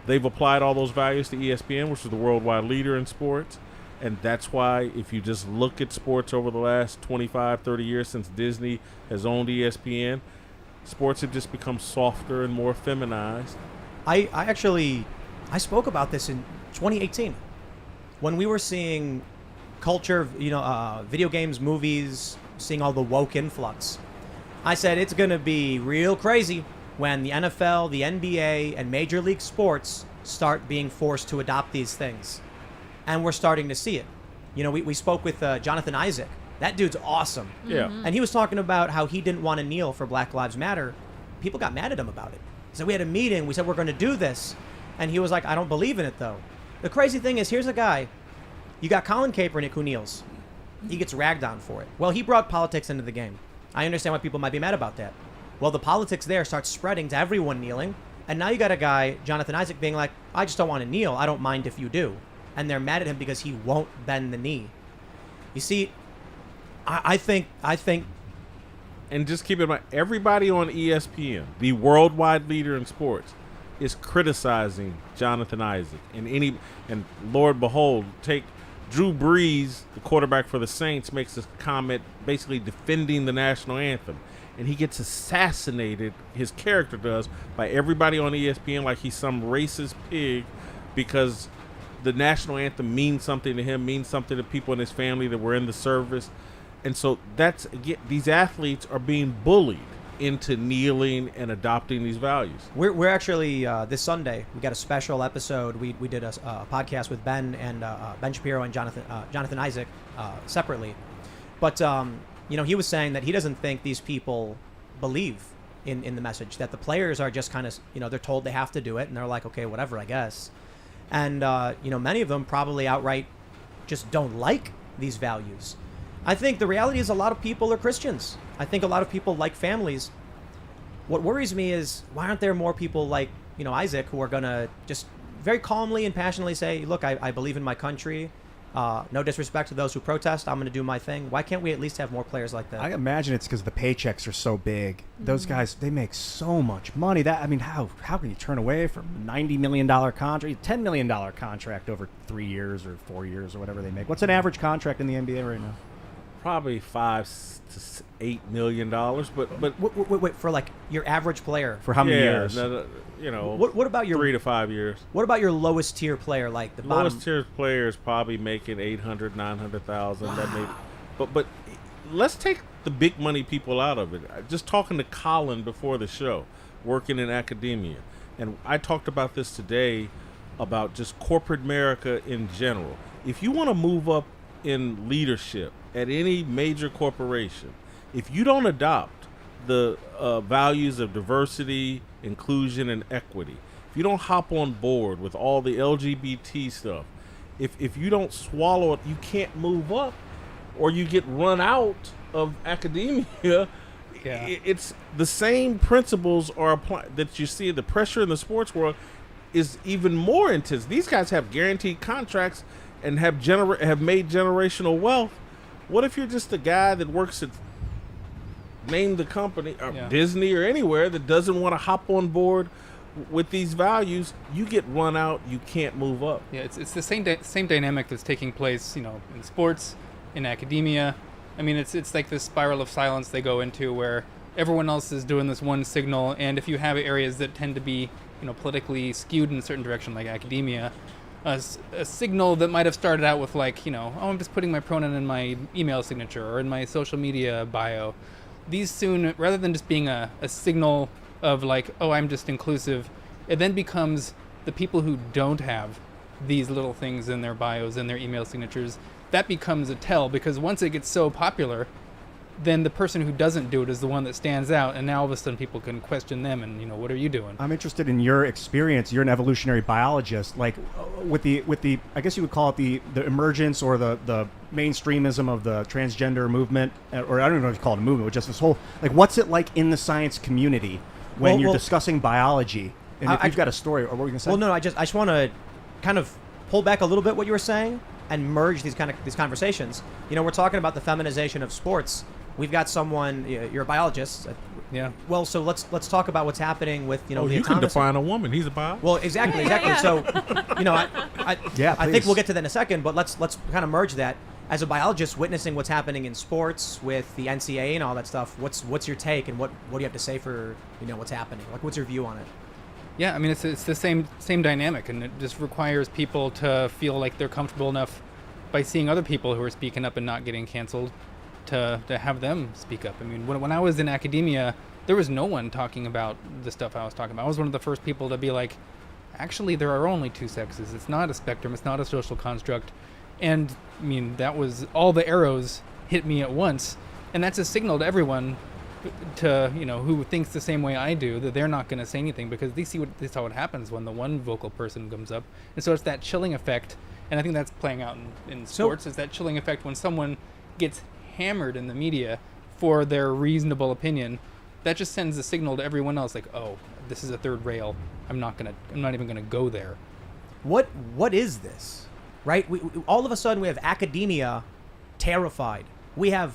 they've applied all those values to ESPN, which is the worldwide leader in sports. And that's why if you just look at sports over the last 25, 30 years since Disney has owned ESPN, sports have just become softer and more feminized. I spoke about this in 2018 when we were seeing culture, video games, movies, seeing all the woke influx. I said it's going to be real crazy when the NFL, the NBA, and Major League Sports start being forced to adopt these things. And we're starting to see it. We spoke with Jonathan Isaac. That dude's awesome. Yeah. And he was talking about how he didn't want to kneel for Black Lives Matter. People got mad at him about it. So we had a meeting. We said, we're going to do this. And he was like, I don't believe in it, though. The crazy thing is, here's a guy. You got Colin Kaepernick who kneels. He gets ragged on for it. Well, he brought politics into the game. I understand why people might be mad about that. Well, the politics there starts spreading to everyone kneeling, And now you got a guy, Jonathan Isaac, being like, I just don't want to kneel. I don't mind if you do. And they're mad at him because he won't bend the knee. You see, I think, and just keep in mind, everybody on ESPN, the worldwide leader in sports, is criticizing Jonathan Isaac. And Lord behold, take Drew Brees, the quarterback for the Saints, makes this comment basically defending the national anthem. And he gets assassinated, his character does, by everybody on ESPN like he's some racist pig because the national anthem means something to him, means something to people in his family that were in the service. And so that's, again, these athletes are being bullied into kneeling and adopting these values. We're actually, this Sunday, we got a special episode. We did a podcast with Ben and Ben Shapiro and Jonathan Isaac separately. But, he was saying that he doesn't think these people believe in the message, that the players are just kind of, they're told they have to do it, and they're like, okay, whatever, I guess. And, many of them probably outright just don't like these values. I think the reality is a lot of people are Christians. I think a lot of people like families. What worries me is, why aren't there more people like, Isaac, who are going to just very calmly and passionately say, look, I believe in my country. No disrespect to those who protest. I'm going to do my thing. Why can't we at least have more players like that? I imagine it's because the paychecks are so big. Those guys, they make so much money. How can you turn away from a $90 million contract, $10 million contract over 3 years or 4 years or whatever they make? What's an average contract in the NBA right now? Probably $5 to $8 million, but wait, for like your average player. For how many years? What about your 3 to 5 years? What about your lowest tier player, like the lowest tier player is probably making $800,000, $900,000. Wow. That may, but let's take the big money people out of it. Just talking to Colin before the show, working in academia, and I talked about this today about just corporate America in general. If you want to move up in leadership at any major corporation, if you don't adopt the values of diversity, inclusion, and equity, if you don't hop on board with all the LGBT stuff, if you don't swallow it, you can't move up, or you get run out of academia. Yeah. It's the same principles are applied that you see. The pressure in the sports world is even more intense. These guys have guaranteed contracts and have made generational wealth. What if you're just a guy that works at, name the company, or Disney or anywhere, that doesn't want to hop on board with these values? You get run out. You can't move up. Yeah, it's the same dynamic that's taking place, in sports, in academia. I mean, it's like this spiral of silence they go into where everyone else is doing this one signal, and if you have areas that tend to be, politically skewed in a certain direction, like academia, a signal that might have started out with like, I'm just putting my pronoun in my email signature or in my social media bio. These soon, rather than just being a signal of like, oh, I'm just inclusive, it then becomes the people who don't have these little things in their bios and their email signatures. That becomes a tell, because once it gets so popular, then the person who doesn't do it is the one that stands out, and now all of a sudden people can question them and, what are you doing? I'm interested in your experience. You're an evolutionary biologist. Like with the I guess you would call it the emergence or the mainstreamism of the transgender movement, or I don't even know if you call it a movement, but just this whole, like, what's it like in the science community when you're discussing biology? And if you've got a story, or what were you going to say? Well, no, I just want to kind of pull back a little bit what you were saying and merge these conversations. We're talking about the feminization of sports. We've got someone, you're a biologist. Yeah. Well, so let's talk about what's happening with, the you can define a woman. He's a biologist. Well, exactly. Yeah. So, I think we'll get to that in a second, but let's kind of merge that. As a biologist witnessing what's happening in sports with the NCAA and all that stuff, what's your take, and what do you have to say for, what's happening? Like, what's your view on it? Yeah, I mean, it's the same dynamic, and it just requires people to feel like they're comfortable enough by seeing other people who are speaking up and not getting canceled to have them speak up. I mean, when I was in academia, there was no one talking about the stuff I was talking about. I was one of the first people to be like, actually, there are only two sexes. It's not a spectrum. It's not a social construct. And, I mean, that was all the arrows hit me at once. And that's a signal to everyone to, who thinks the same way I do, that they're not going to say anything because they see how it happens when the one vocal person comes up. And so it's that chilling effect. And I think that's playing out in sports. It's that chilling effect when someone gets hammered in the media for their reasonable opinion. That just sends a signal to everyone else like, oh, this is a third rail. I'm not even gonna go there. What is this, right? We all of a sudden we have academia terrified. We have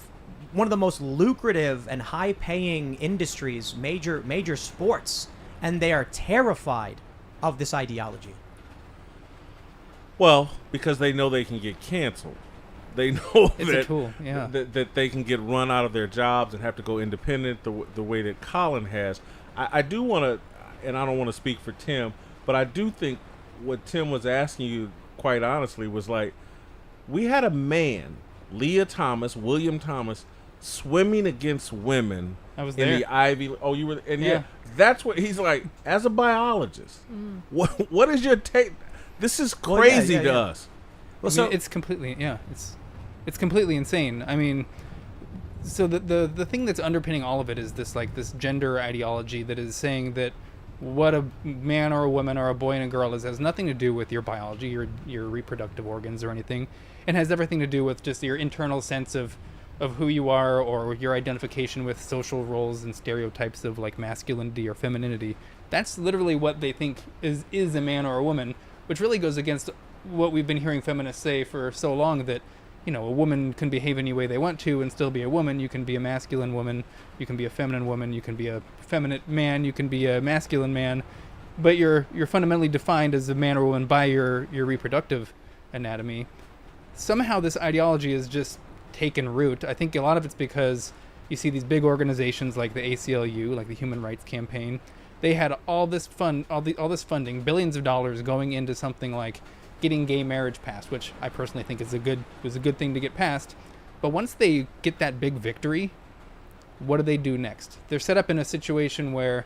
one of the most lucrative and high-paying industries, major sports, and they are terrified of this ideology. Well, because they know they can get canceled. They know It's a tool, yeah. that they can get run out of their jobs and have to go independent the way that Colin has. I do want to, and I don't want to speak for Tim, but I do think what Tim was asking you, quite honestly, was like, we had a man, William Thomas, swimming against women I was in there. the Ivy. Oh, you were, and Yeah. that's what he's like. As a biologist, what is your take? This is Well, yeah, crazy yeah, to yeah. us. Well, I mean, it's completely it's completely insane. I mean, so the thing that's underpinning all of it is this gender ideology that is saying that what a man or a woman or a boy and a girl is has nothing to do with your biology, your reproductive organs or anything, and has everything to do with just your internal sense of who you are or your identification with social roles and stereotypes of like masculinity or femininity. That's literally what they think is a man or a woman, which really goes against what we've been hearing feminists say for so long, that a woman can behave any way they want to and still be a woman. You can be a masculine woman, you can be a feminine woman, you can be a feminine man, you can be a masculine man, but you're fundamentally defined as a man or woman by your reproductive anatomy. Somehow this ideology is just taken root. I think a lot of it's because you see these big organizations like the ACLU, like the Human Rights Campaign. They had all this funding, billions of dollars going into something like getting gay marriage passed, which I personally think was a good thing to get passed. But once they get that big victory, what do they do next? They're set up in a situation where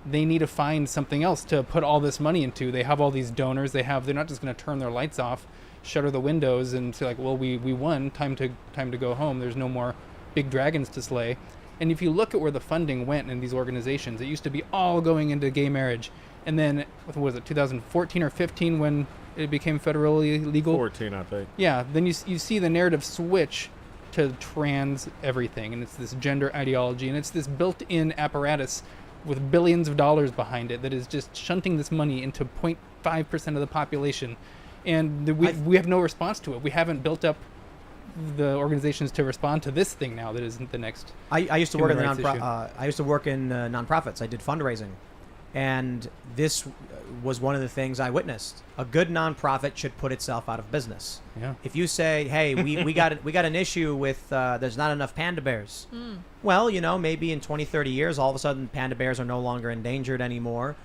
they need to find something else to put all this money into. They have all these donors. They're not just going to turn their lights off, shutter the windows, and say like, well, we won. Time to go home. There's no more big dragons to slay. And if you look at where the funding went in these organizations, it used to be all going into gay marriage. And then, what was it, 2014 or 15 when it became federally legal? 14, I think. Yeah, then you see the narrative switch to trans everything, and it's this gender ideology, and it's this built-in apparatus with billions of dollars behind it that is just shunting this money into 0.5% of the population. And we have no response to it. We haven't built up the organizations to respond to this thing now that isn't the next. I used to work in human rights issue. I used to work in nonprofits. I did fundraising, and this was one of the things I witnessed. A good nonprofit should put itself out of business. Yeah. If you say, "Hey, we got an issue with there's not enough panda bears," well, maybe in 20, 30 years, all of a sudden panda bears are no longer endangered anymore.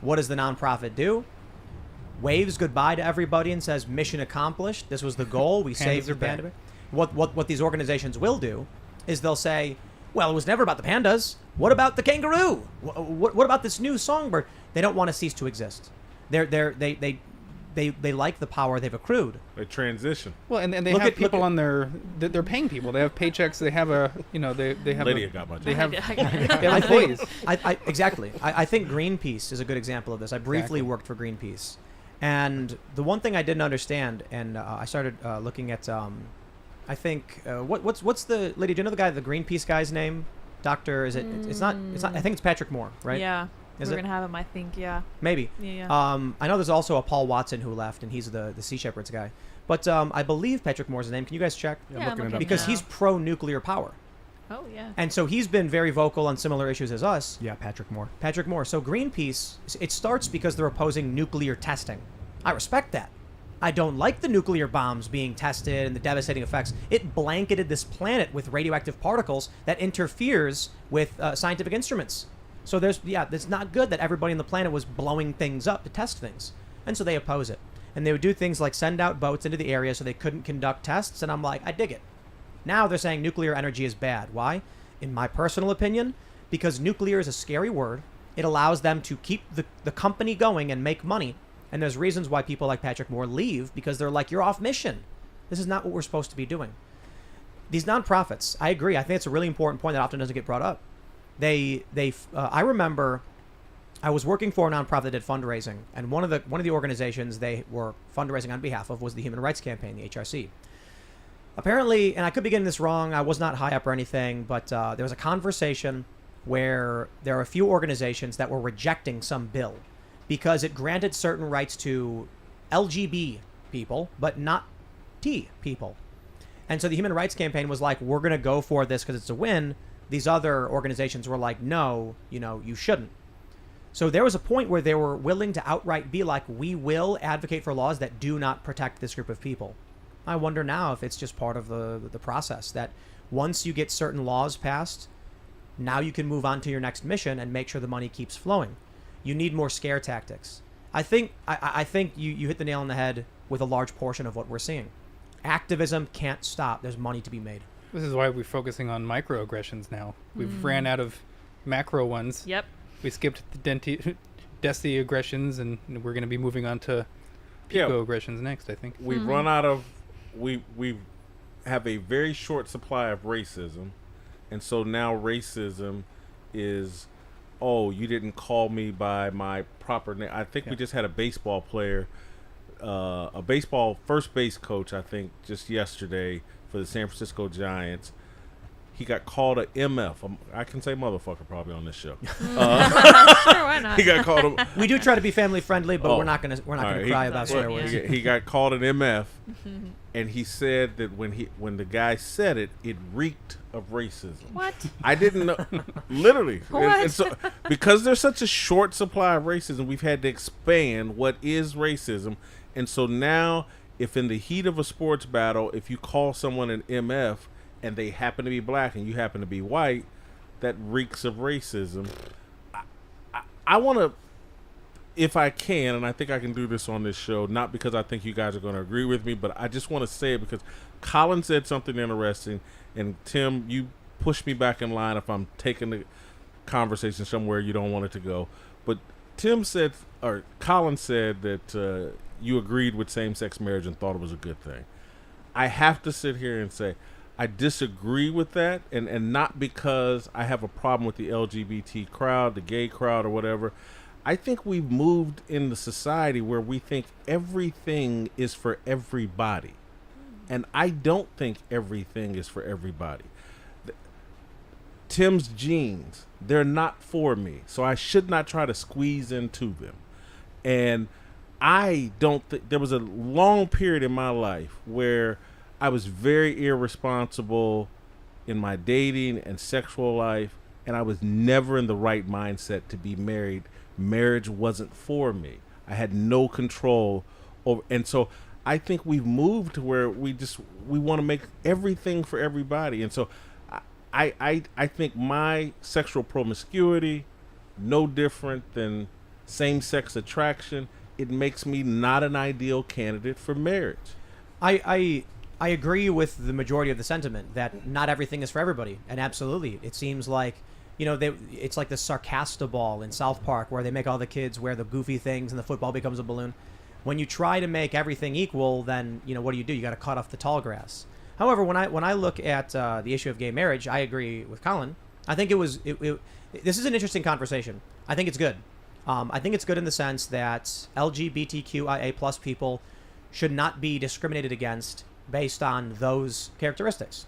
What does the nonprofit do? Waves goodbye to everybody and says, "Mission accomplished. This was the goal. We saved the panda bear." What these organizations will do is they'll say, well, it was never about the pandas. What about the kangaroo? What about this new songbird? They don't want to cease to exist. They like the power they've accrued. They transition. Well, and they have people on they're paying people. They have paychecks. They have they have Lydia got my job. They have I employees. Exactly. I think Greenpeace is a good example of this. I briefly worked for Greenpeace, and the one thing I didn't understand, and I started looking at, I think what's the lady? Do you know the Greenpeace guy's name? Doctor? Is it? It's not. I think it's Patrick Moore, right? Yeah. Is We're it? gonna have him, I think. Yeah. Maybe. Yeah. I know there's also a Paul Watson who left, and he's the Sea Shepherds guy. But I believe Patrick Moore's the name. Can you guys check? Yeah, I'm looking Because now. he's pro-nuclear power. Oh yeah. And so he's been very vocal on similar issues as us. Yeah, Patrick Moore. Patrick Moore. So Greenpeace, it starts because they're opposing nuclear testing. I respect that. I don't like the nuclear bombs being tested and the devastating effects. It blanketed this planet with radioactive particles that interferes with scientific instruments. So it's not good that everybody on the planet was blowing things up to test things. And so they oppose it. And they would do things like send out boats into the area so they couldn't conduct tests. And I'm like, I dig it. Now they're saying nuclear energy is bad. Why? In my personal opinion, because nuclear is a scary word. It allows them to keep the company going and make money. And there's reasons why people like Patrick Moore leave, because they're like, you're off mission. This is not what we're supposed to be doing. These nonprofits, I agree. I think it's a really important point that often doesn't get brought up. I remember I was working for a nonprofit that did fundraising, and one of the organizations they were fundraising on behalf of was the Human Rights Campaign, the HRC. Apparently, and I could be getting this wrong, I was not high up or anything, but there was a conversation where there are a few organizations that were rejecting some bill because it granted certain rights to LGB people, but not T people. And so the Human Rights Campaign was like, we're going to go for this because it's a win. These other organizations were like, no, you shouldn't. So there was a point where they were willing to outright be like, we will advocate for laws that do not protect this group of people. I wonder now if it's just part of the process that once you get certain laws passed, now you can move on to your next mission and make sure the money keeps flowing. You need more scare tactics. I think you hit the nail on the head with a large portion of what we're seeing. Activism can't stop. There's money to be made. This is why we're focusing on microaggressions now. We've ran out of macro ones. Yep. We skipped the desi aggressions, and we're going to be moving on to pico aggressions next, I think. We've run out of... We have a very short supply of racism, and so now racism is, oh, you didn't call me by my proper name. I think we just had a baseball player, a baseball first base coach, I think, just yesterday for the San Francisco Giants. He got called a MF. I can say motherfucker probably on this show. Sure, why not? He got called a... We do try to be family friendly, but we're not gonna cry about swear words. He got called an MF, and he said that when the guy said it, it reeked of racism. What? I didn't know. Literally. What? And so, because there's such a short supply of racism, we've had to expand what is racism. And so now, if in the heat of a sports battle, if you call someone an MF and they happen to be black and you happen to be white, that reeks of racism. I want to, if I can, and I think I can do this on this show, not because I think you guys are going to agree with me, but I just want to say it because Colin said something interesting, and Tim, you push me back in line if I'm taking the conversation somewhere you don't want it to go. But Colin said that you agreed with same-sex marriage and thought it was a good thing. I have to sit here and say, I disagree with that, and not because I have a problem with the LGBT crowd, the gay crowd, or whatever. I think we've moved in the society where we think everything is for everybody. And I don't think everything is for everybody. Tim's jeans, they're not for me, so I should not try to squeeze into them. And I don't think there was a long period in my life where I was very irresponsible in my dating and sexual life, and I was never in the right mindset to be married. Marriage wasn't for me. I had no control over, and so I think we've moved to where we want to make everything for everybody. And so I think my sexual promiscuity, no different than same-sex attraction, it makes me not an ideal candidate for marriage. I agree with the majority of the sentiment that not everything is for everybody, and absolutely, it seems like, it's like the Sarcasta ball in South Park where they make all the kids wear the goofy things and the football becomes a balloon. When you try to make everything equal, then what do? You got to cut off the tall grass. However, when I look at the issue of gay marriage, I agree with Colin. I think this is an interesting conversation. I think it's good. I think it's good in the sense that LGBTQIA plus people should not be discriminated against based on those characteristics.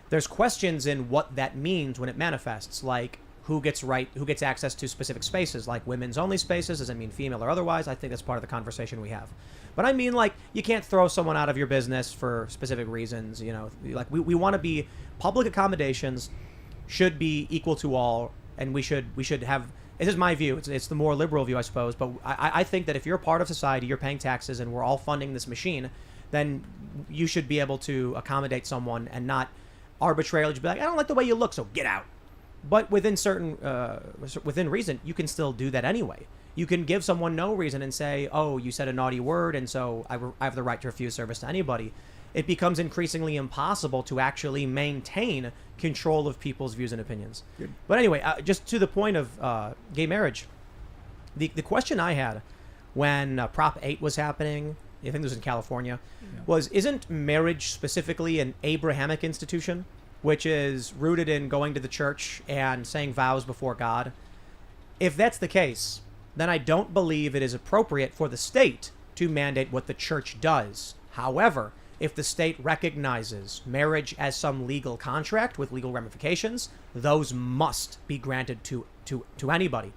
There's questions in what that means when it manifests, like who gets access to specific spaces, like women's only spaces. Does it mean female or otherwise? I think that's part of the conversation we have. But I mean, like, you can't throw someone out of your business for specific reasons. Like we want to be, public accommodations should be equal to all, and we should have. This is my view. It's the more liberal view, I suppose. But I think that if you're a part of society, you're paying taxes, and we're all funding this machine, then you should be able to accommodate someone and not arbitrarily just be like, I don't like the way you look, so get out. But within reason, you can still do that anyway. You can give someone no reason and say, oh, you said a naughty word, and so I have the right to refuse service to anybody. It becomes increasingly impossible to actually maintain control of people's views and opinions. Good. But anyway, just to the point of gay marriage, the question I had when Prop 8 was happening, I think this was in California, was, isn't marriage specifically an Abrahamic institution, which is rooted in going to the church and saying vows before God? If that's the case, then I don't believe it is appropriate for the state to mandate what the church does. However, if the state recognizes marriage as some legal contract with legal ramifications, those must be granted to anybody.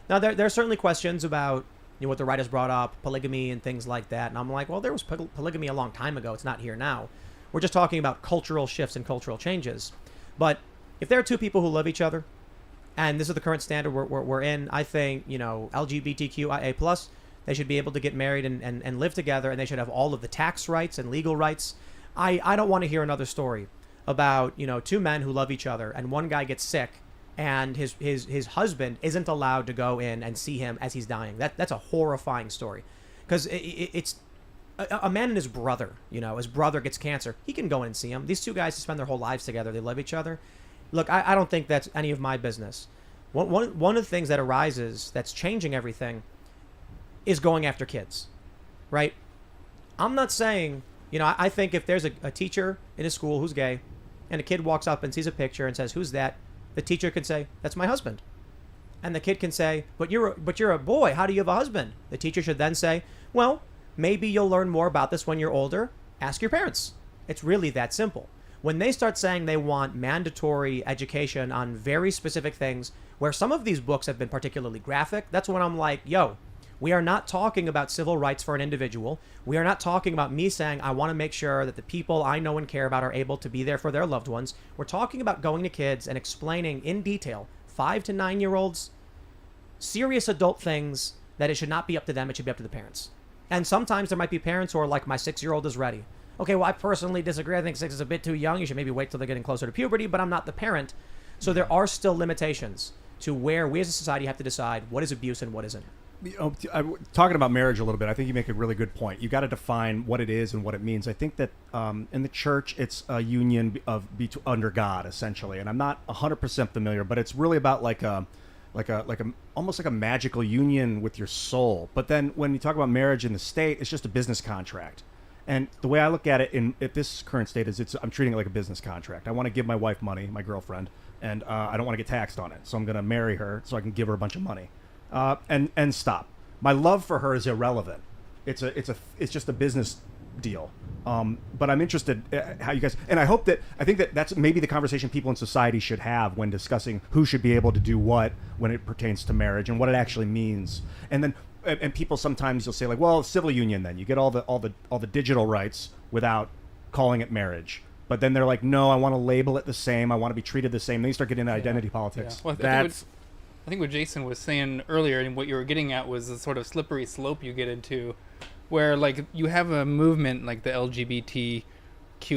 Now, there are certainly questions about what the right has brought up, polygamy and things like that. And I'm like, well, there was polygamy a long time ago. It's not here now. We're just talking about cultural shifts and cultural changes. But if there are two people who love each other, and this is the current standard we're in, I think, LGBTQIA+, they should be able to get married and live together, and they should have all of the tax rights and legal rights. I don't want to hear another story about, two men who love each other, and one guy gets sick, and his husband isn't allowed to go in and see him as he's dying. That's a horrifying story. Because it's a man and his brother, his brother gets cancer. He can go in and see him. These two guys spend their whole lives together. They love each other. Look, I don't think that's any of my business. One of the things that arises that's changing everything is going after kids, right? I'm not saying, I think if there's a teacher in a school who's gay and a kid walks up and sees a picture and says, "Who's that?" The teacher can say, "That's my husband." And the kid can say, but you're a boy. How do you have a husband?" The teacher should then say, "Well, maybe you'll learn more about this when you're older. Ask your parents." It's really that simple. When they start saying they want mandatory education on very specific things, where some of these books have been particularly graphic, that's when I'm like, yo, we are not talking about civil rights for an individual. We are not talking about me saying I want to make sure that the people I know and care about are able to be there for their loved ones. We're talking about going to kids and explaining in detail, 5 to 9-year-olds, serious adult things that it should not be up to them. It should be up to the parents. And sometimes there might be parents who are like, my 6-year-old is ready. Okay, well, I personally disagree. I think 6 is a bit too young. You should maybe wait till they're getting closer to puberty, but I'm not the parent. So there are still limitations to where we as a society have to decide what is abuse and what isn't. Talking about marriage a little bit, I think you make a really good point. You got to define what it is and what it means. I think that in the church, it's a union under God, essentially. And I'm not 100% familiar, but it's really about like almost like a magical union with your soul. But then when you talk about marriage in the state, it's just a business contract. And the way I look at it at this current state is I'm treating it like a business contract. I want to give my wife money, my girlfriend, and I don't want to get taxed on it. So I'm going to marry her so I can give her a bunch of money. And stop. My love for her is irrelevant. It's just a business deal. But I'm interested how you guys, and I think that that's maybe the conversation people in society should have when discussing who should be able to do what when it pertains to marriage and what it actually means. And then and people sometimes you'll say like, well, civil union, then you get all the digital rights without calling it marriage. But then they're like, no, I want to label it the same. I want to be treated the same. Then you start getting into identity politics. Yeah. Well, I think what Jason was saying earlier and what you were getting at was the sort of slippery slope you get into where like you have a movement like the LGBTQ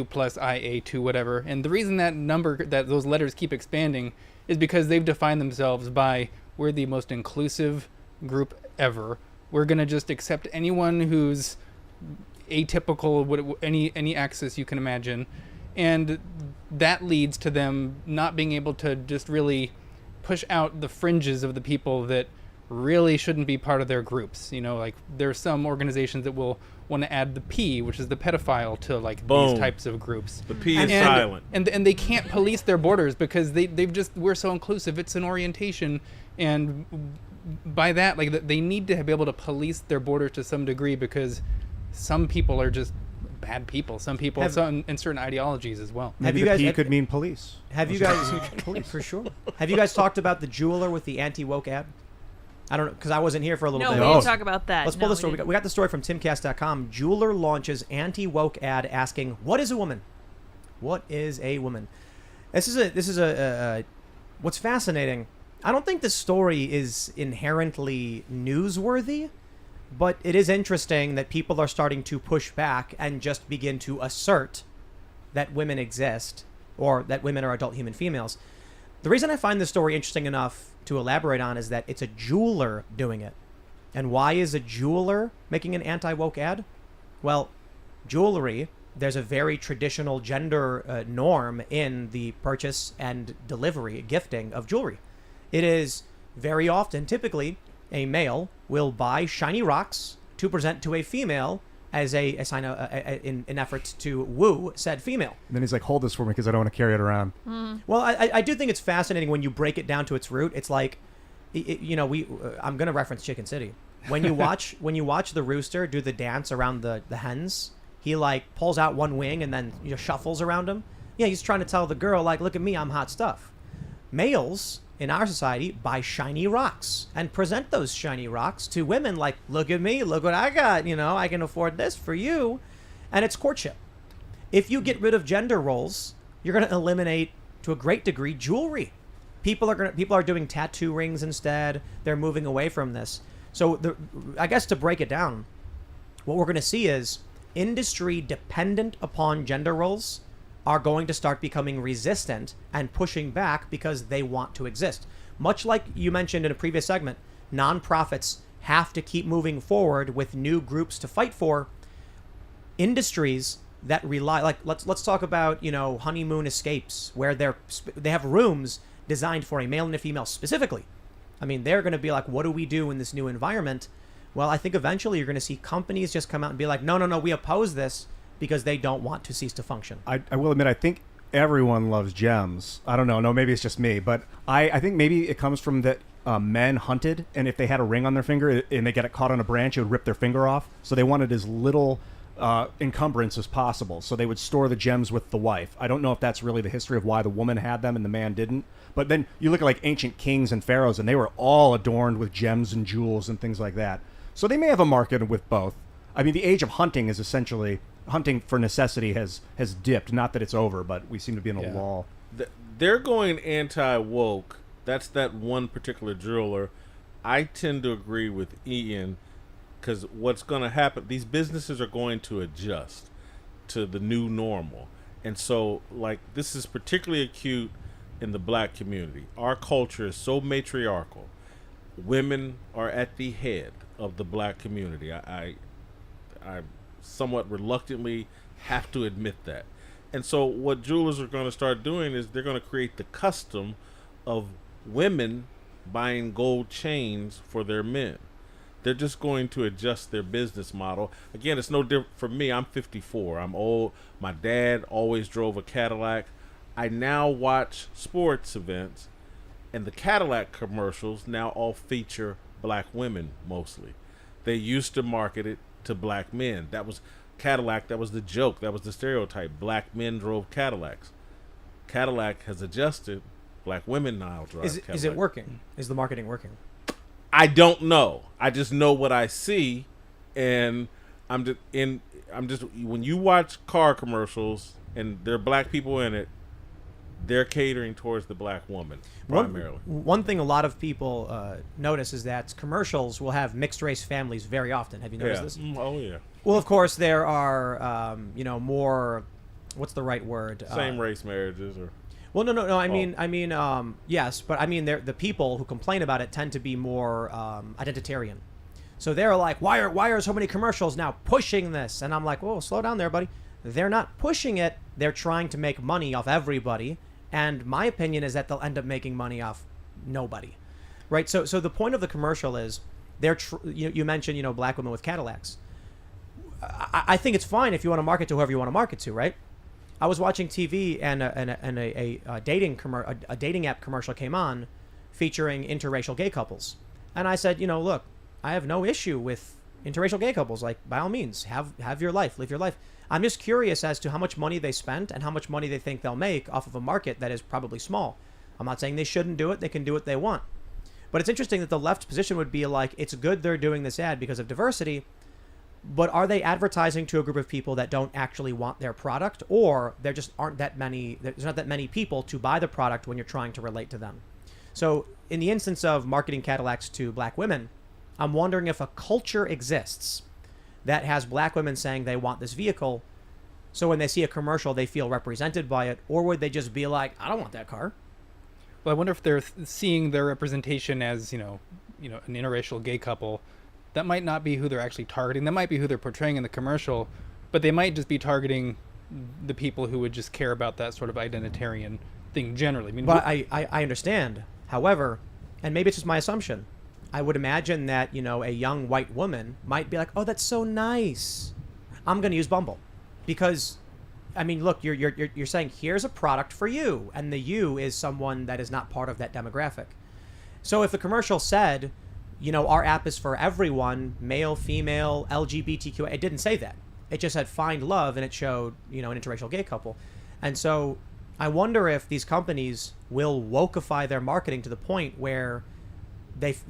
plus IA2 whatever. And the reason that those letters keep expanding is because they've defined themselves by we're the most inclusive group ever. We're going to just accept anyone who's atypical, any access you can imagine. And that leads to them not being able to just really push out the fringes of the people that really shouldn't be part of their groups. Like there are some organizations that will want to add the P, which is the pedophile, to like these types of groups. The P is silent. And they can't police their borders because we're so inclusive. It's an orientation. And by that, like they need to be able to police their borders to some degree because some people are just bad people. Some people in certain ideologies as well. Maybe the P could mean police. Have you guys police for sure? Have you guys talked about the jeweler with the anti-woke ad? I don't know because I wasn't here for a little bit. No, we didn't talk about that. Let's pull the story. We got the story from Timcast.com. Jeweler launches anti-woke ad asking, "What is a woman? What is a woman?" This is a what's fascinating. I don't think this story is inherently newsworthy, but it is interesting that people are starting to push back and just begin to assert that women exist or that women are adult human females. The reason I find this story interesting enough to elaborate on is that it's a jeweler doing it. And why is a jeweler making an anti-woke ad? Well, jewelry, there's a very traditional gender norm in the purchase and delivery, gifting of jewelry. It is very often, typically, a male will buy shiny rocks to present to a female as a sign of, in an effort to woo said female. And then he's like, hold this for me because I don't want to carry it around. Well, I do think it's fascinating when you break it down to its root. It's like, I'm going to reference Chicken City. When you watch the rooster do the dance around the hens, he like pulls out one wing and then shuffles around him. Yeah, he's trying to tell the girl, like, look at me, I'm hot stuff. Males in our society buy shiny rocks and present those shiny rocks to women like, look at me, look what I got, I can afford this for you. And it's courtship. If you get rid of gender roles, you're going to eliminate, to a great degree, jewelry. People are doing tattoo rings instead. They're moving away from this. So I guess to break it down, what we're going to see is industry dependent upon gender roles are going to start becoming resistant and pushing back because they want to exist. Much like you mentioned in a previous segment, nonprofits have to keep moving forward with new groups to fight for. Industries that rely, like let's talk about honeymoon escapes, where they have rooms designed for a male and a female specifically. I mean, they're going to be like, what do we do in this new environment? Well, I think eventually you're going to see companies just come out and be like, no, we oppose this, because they don't want to cease to function. I will admit, I think everyone loves gems. I don't know. No, maybe it's just me. But I think maybe it comes from that men hunted, and if they had a ring on their finger and they get it caught on a branch, it would rip their finger off. So they wanted as little encumbrance as possible. So they would store the gems with the wife. I don't know if that's really the history of why the woman had them and the man didn't. But then you look at like ancient kings and pharaohs, and they were all adorned with gems and jewels and things like that. So they may have a market with both. I mean, the age of hunting is essentially... hunting for necessity has dipped. Not that it's over, but we seem to be in a lull. They're going anti-woke. That's that one particular jeweler. I tend to agree with Ian, because what's going to happen, these businesses are going to adjust to the new normal. And so, like, this is particularly acute in the black community. Our culture is so matriarchal. Women are at the head of the black community. I somewhat reluctantly have to admit that. And so what jewelers are going to start doing is they're going to create the custom of women buying gold chains for their men. They're just going to adjust their business model. Again, it's no different for me. I'm 54. I'm old. My dad always drove a Cadillac. I now watch sports events, and the Cadillac commercials now all feature black women mostly. They used to market it to black men. That was Cadillac. That was the joke. That was the stereotype. Black men drove Cadillacs. Cadillac has adjusted. Black women now drive Cadillac. Is it working? Is the marketing working? I don't know. I just know what I see, and I'm just when you watch car commercials and there are black people in it, they're catering towards the black woman primarily. One thing a lot of people notice is that commercials will have mixed race families very often. Have you noticed this? Oh yeah. Well, of course there are more. What's the right word? Same race marriages or. Well, no. I mean, yes, but I mean, the people who complain about it tend to be more identitarian. So they're like, why are so many commercials now pushing this? And I'm like, whoa, slow down there, buddy. They're not pushing it. They're trying to make money off everybody. And my opinion is that they'll end up making money off nobody, right? So the point of the commercial is you mentioned black women with Cadillacs. I think it's fine if you want to market to whoever you want to market to, right? I was watching TV and a dating app commercial came on featuring interracial gay couples, and I said, look, I have no issue with interracial gay couples. Like, by all means, have your life, live your life. I'm just curious as to how much money they spent and how much money they think they'll make off of a market that is probably small. I'm not saying they shouldn't do it. They can do what they want. But it's interesting that the left's position would be like, it's good they're doing this ad because of diversity, but are they advertising to a group of people that don't actually want their product, or there just aren't that many, there's not that many people to buy the product when you're trying to relate to them? So in the instance of marketing Cadillacs to black women, I'm wondering if a culture exists that has black women saying they want this vehicle, so when they see a commercial, they feel represented by it, or would they just be like, I don't want that car? Well, I wonder if they're seeing their representation as, an interracial gay couple. That might not be who they're actually targeting. That might be who they're portraying in the commercial, but they might just be targeting the people who would just care about that sort of identitarian thing generally. I mean, but I understand. However, and maybe it's just my assumption, I would imagine that, a young white woman might be like, oh, that's so nice. I'm going to use Bumble. Because, I mean, look, you're saying here's a product for you, and the you is someone that is not part of that demographic. So if the commercial said, our app is for everyone, male, female, LGBTQ, it didn't say that. It just said find love, and it showed, an interracial gay couple. And so I wonder if these companies will wokeify their marketing to the point where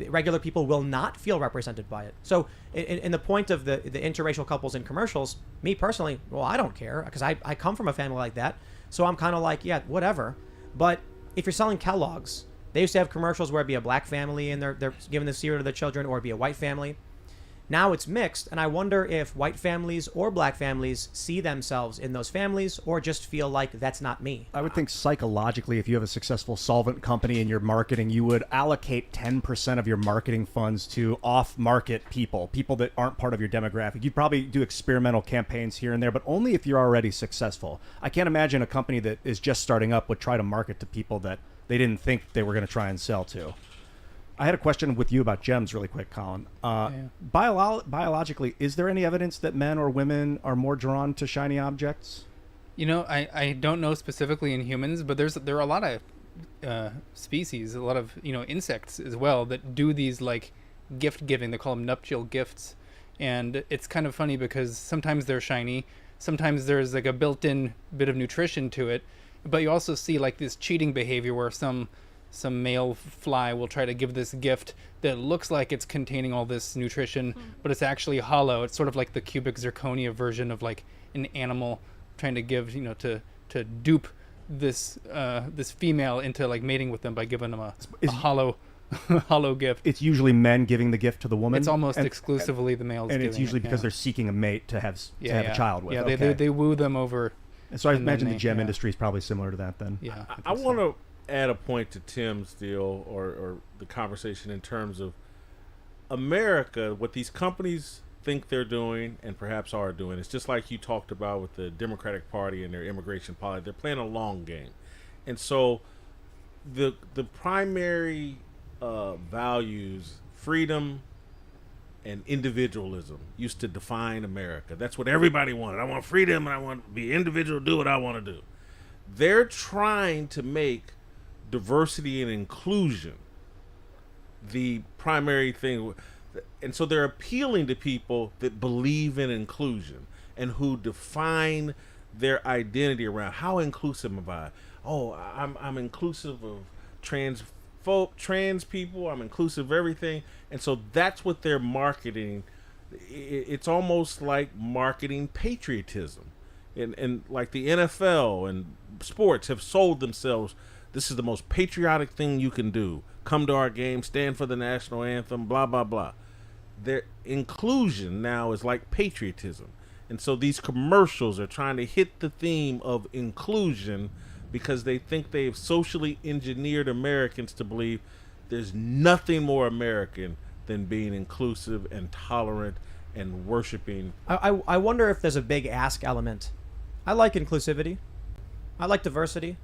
regular people will not feel represented by it. So in the point of the interracial couples in commercials, me personally, well, I don't care, because I come from a family like that. So I'm kind of like, yeah, whatever. But if you're selling Kellogg's, they used to have commercials where it'd be a black family and they're giving the cereal to their children, or it'd be a white family. Now it's mixed, and I wonder if white families or black families see themselves in those families or just feel like that's not me. I would think psychologically, if you have a successful solvent company in your marketing, you would allocate 10% of your marketing funds to off-market people that aren't part of your demographic. You'd probably do experimental campaigns here and there, but only if you're already successful. I can't imagine a company that is just starting up would try to market to people that they didn't think they were going to try and sell to. I had a question with you about gems really quick, Colin. Biologically, is there any evidence that men or women are more drawn to shiny objects? I don't know specifically in humans, but there are a lot of species, a lot of insects as well that do these like gift giving. They call them nuptial gifts, and it's kind of funny because sometimes they're shiny, sometimes there's like a built-in bit of nutrition to it, but you also see like this cheating behavior where some male fly will try to give this gift that looks like it's containing all this nutrition, but it's actually hollow. It's sort of like the cubic zirconia version of like an animal trying to give, to dupe this female into like mating with them by giving them a hollow hollow gift. It's usually men giving the gift to the woman. It's almost exclusively the males. And doing it's usually it, because they're seeking a mate to have a child with. Yeah, okay. they woo them over. And so I imagine the gem industry is probably similar to that then. Yeah, I want to add a point to Tim's deal or the conversation in terms of America, what these companies think they're doing and perhaps are doing. It's just like you talked about with the Democratic Party and their immigration policy. They're playing a long game. And so the primary values, freedom and individualism, used to define America. That's what everybody wanted. I want freedom and I want to be individual, do what I want to do. They're trying to make diversity and inclusion the primary thing, and so they're appealing to people that believe in inclusion and who define their identity around how inclusive am I. Oh, I'm inclusive of trans people. I'm inclusive of everything, and so that's what they're marketing. It's almost like marketing patriotism, and like the NFL and sports have sold themselves. This is the most patriotic thing you can do. Come to our game, stand for the national anthem, blah, blah, blah. Their inclusion now is like patriotism. And so these commercials are trying to hit the theme of inclusion because they think they've socially engineered Americans to believe there's nothing more American than being inclusive and tolerant and worshiping. I wonder if there's a big ask element. I like inclusivity. I like diversity.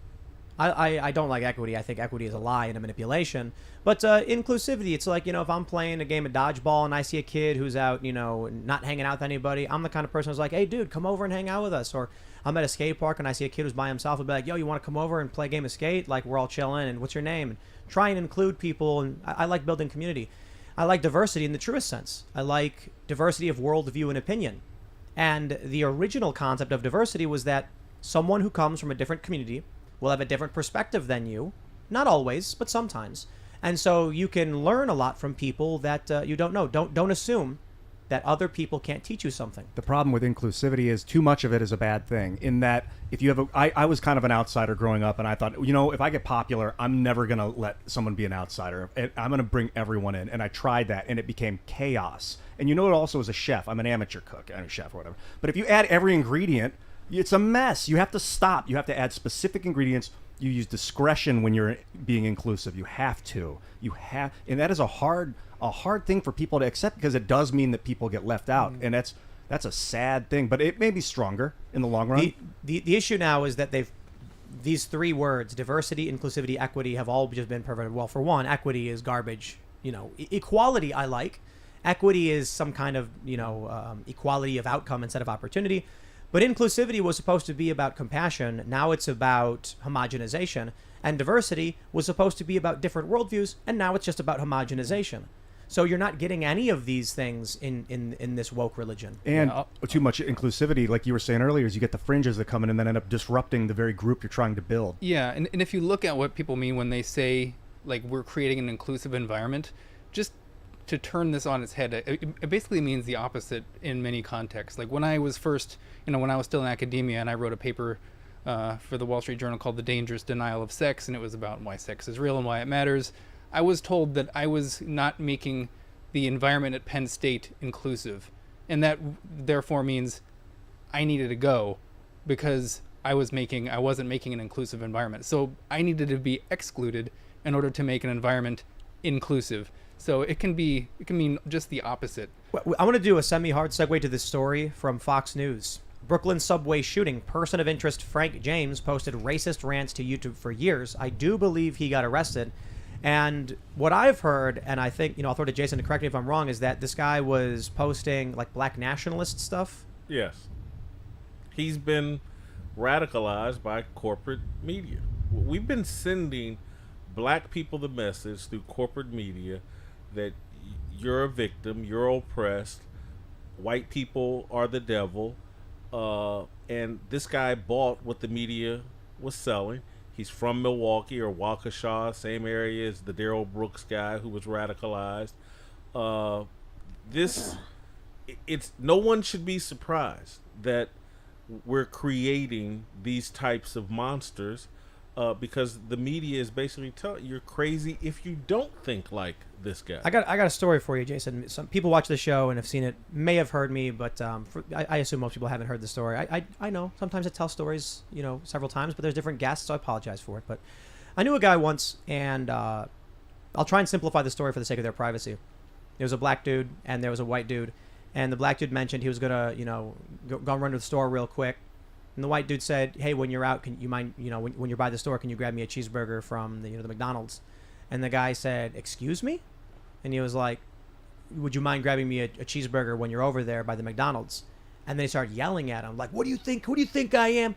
I don't like equity. I think equity is a lie and a manipulation. But inclusivity, it's like, if I'm playing a game of dodgeball and I see a kid who's out, not hanging out with anybody, I'm the kind of person who's like, hey, dude, come over and hang out with us. Or I'm at a skate park and I see a kid who's by himself and be like, yo, you want to come over and play a game of skate? Like, we're all chilling, and what's your name? And try and include people, and I like building community. I like diversity in the truest sense. I like diversity of worldview and opinion. And the original concept of diversity was that someone who comes from a different community will have a different perspective than you. Not always, but sometimes. And so you can learn a lot from people that you don't know. Don't assume that other people can't teach you something. The problem with inclusivity is too much of it is a bad thing. In that, if you have I was kind of an outsider growing up, and I thought, if I get popular, I'm never going to let someone be an outsider. I'm going to bring everyone in. And I tried that, and it became chaos. And it also as a chef, I'm an amateur cook, I'm a chef or whatever. But if you add every ingredient, it's a mess. You have to stop. You have to add specific ingredients. You use discretion when you're being inclusive. You have to. And that is a hard thing for people to accept, because it does mean that people get left out, and that's a sad thing. But it may be stronger in the long run. The issue now is that these three words, diversity, inclusivity, equity, have all just been perverted. Well, for one, equity is garbage. Equality I like. Equity is some kind of equality of outcome instead of opportunity. But inclusivity was supposed to be about compassion. Now it's about homogenization. And diversity was supposed to be about different worldviews, and now it's just about homogenization. So you're not getting any of these things in this woke religion. And too much inclusivity, like you were saying earlier, is you get the fringes that come in and then end up disrupting the very group you're trying to build. Yeah, and if you look at what people mean when they say, like, we're creating an inclusive environment, just to turn this on its head, it basically means the opposite in many contexts. Like when I was first, when I was still in academia and I wrote a paper for the Wall Street Journal called The Dangerous Denial of Sex, and it was about why sex is real and why it matters, I was told that I was not making the environment at Penn State inclusive. And that therefore means I needed to go because I wasn't making an inclusive environment. So I needed to be excluded in order to make an environment inclusive. So it can mean just the opposite. I want to do a semi-hard segue to this story from Fox News. Brooklyn subway shooting. Person of interest Frank James posted racist rants to YouTube for years. I do believe he got arrested. And what I've heard, and I think, I'll throw to Jason to correct me if I'm wrong, is that this guy was posting like black nationalist stuff. Yes. He's been radicalized by corporate media. We've been sending black people the message through corporate media that you're a victim, you're oppressed, white people are the devil, and this guy bought what the media was selling. He's from Milwaukee or Waukesha, same area as the Darrell Brooks guy who was radicalized. It's no one should be surprised that we're creating these types of monsters because the media is basically telling you're crazy if you don't think like this guy. I got a story for you, Jason. Some people watch the show and have seen it, may have heard me, but I assume most people haven't heard the story. I know sometimes I tell stories, several times, but there's different guests, so I apologize for it. But I knew a guy once, and I'll try and simplify the story for the sake of their privacy. There was a black dude and there was a white dude, and the black dude mentioned he was gonna, go run to the store real quick. And the white dude said, "Hey, when you're out, can you mind, when you're by the store, can you grab me a cheeseburger from the McDonald's?" And the guy said, "Excuse me?" And he was like, "Would you mind grabbing me a cheeseburger when you're over there by the McDonald's?" And then he started yelling at him, like, "What do you think? Who do you think I am?"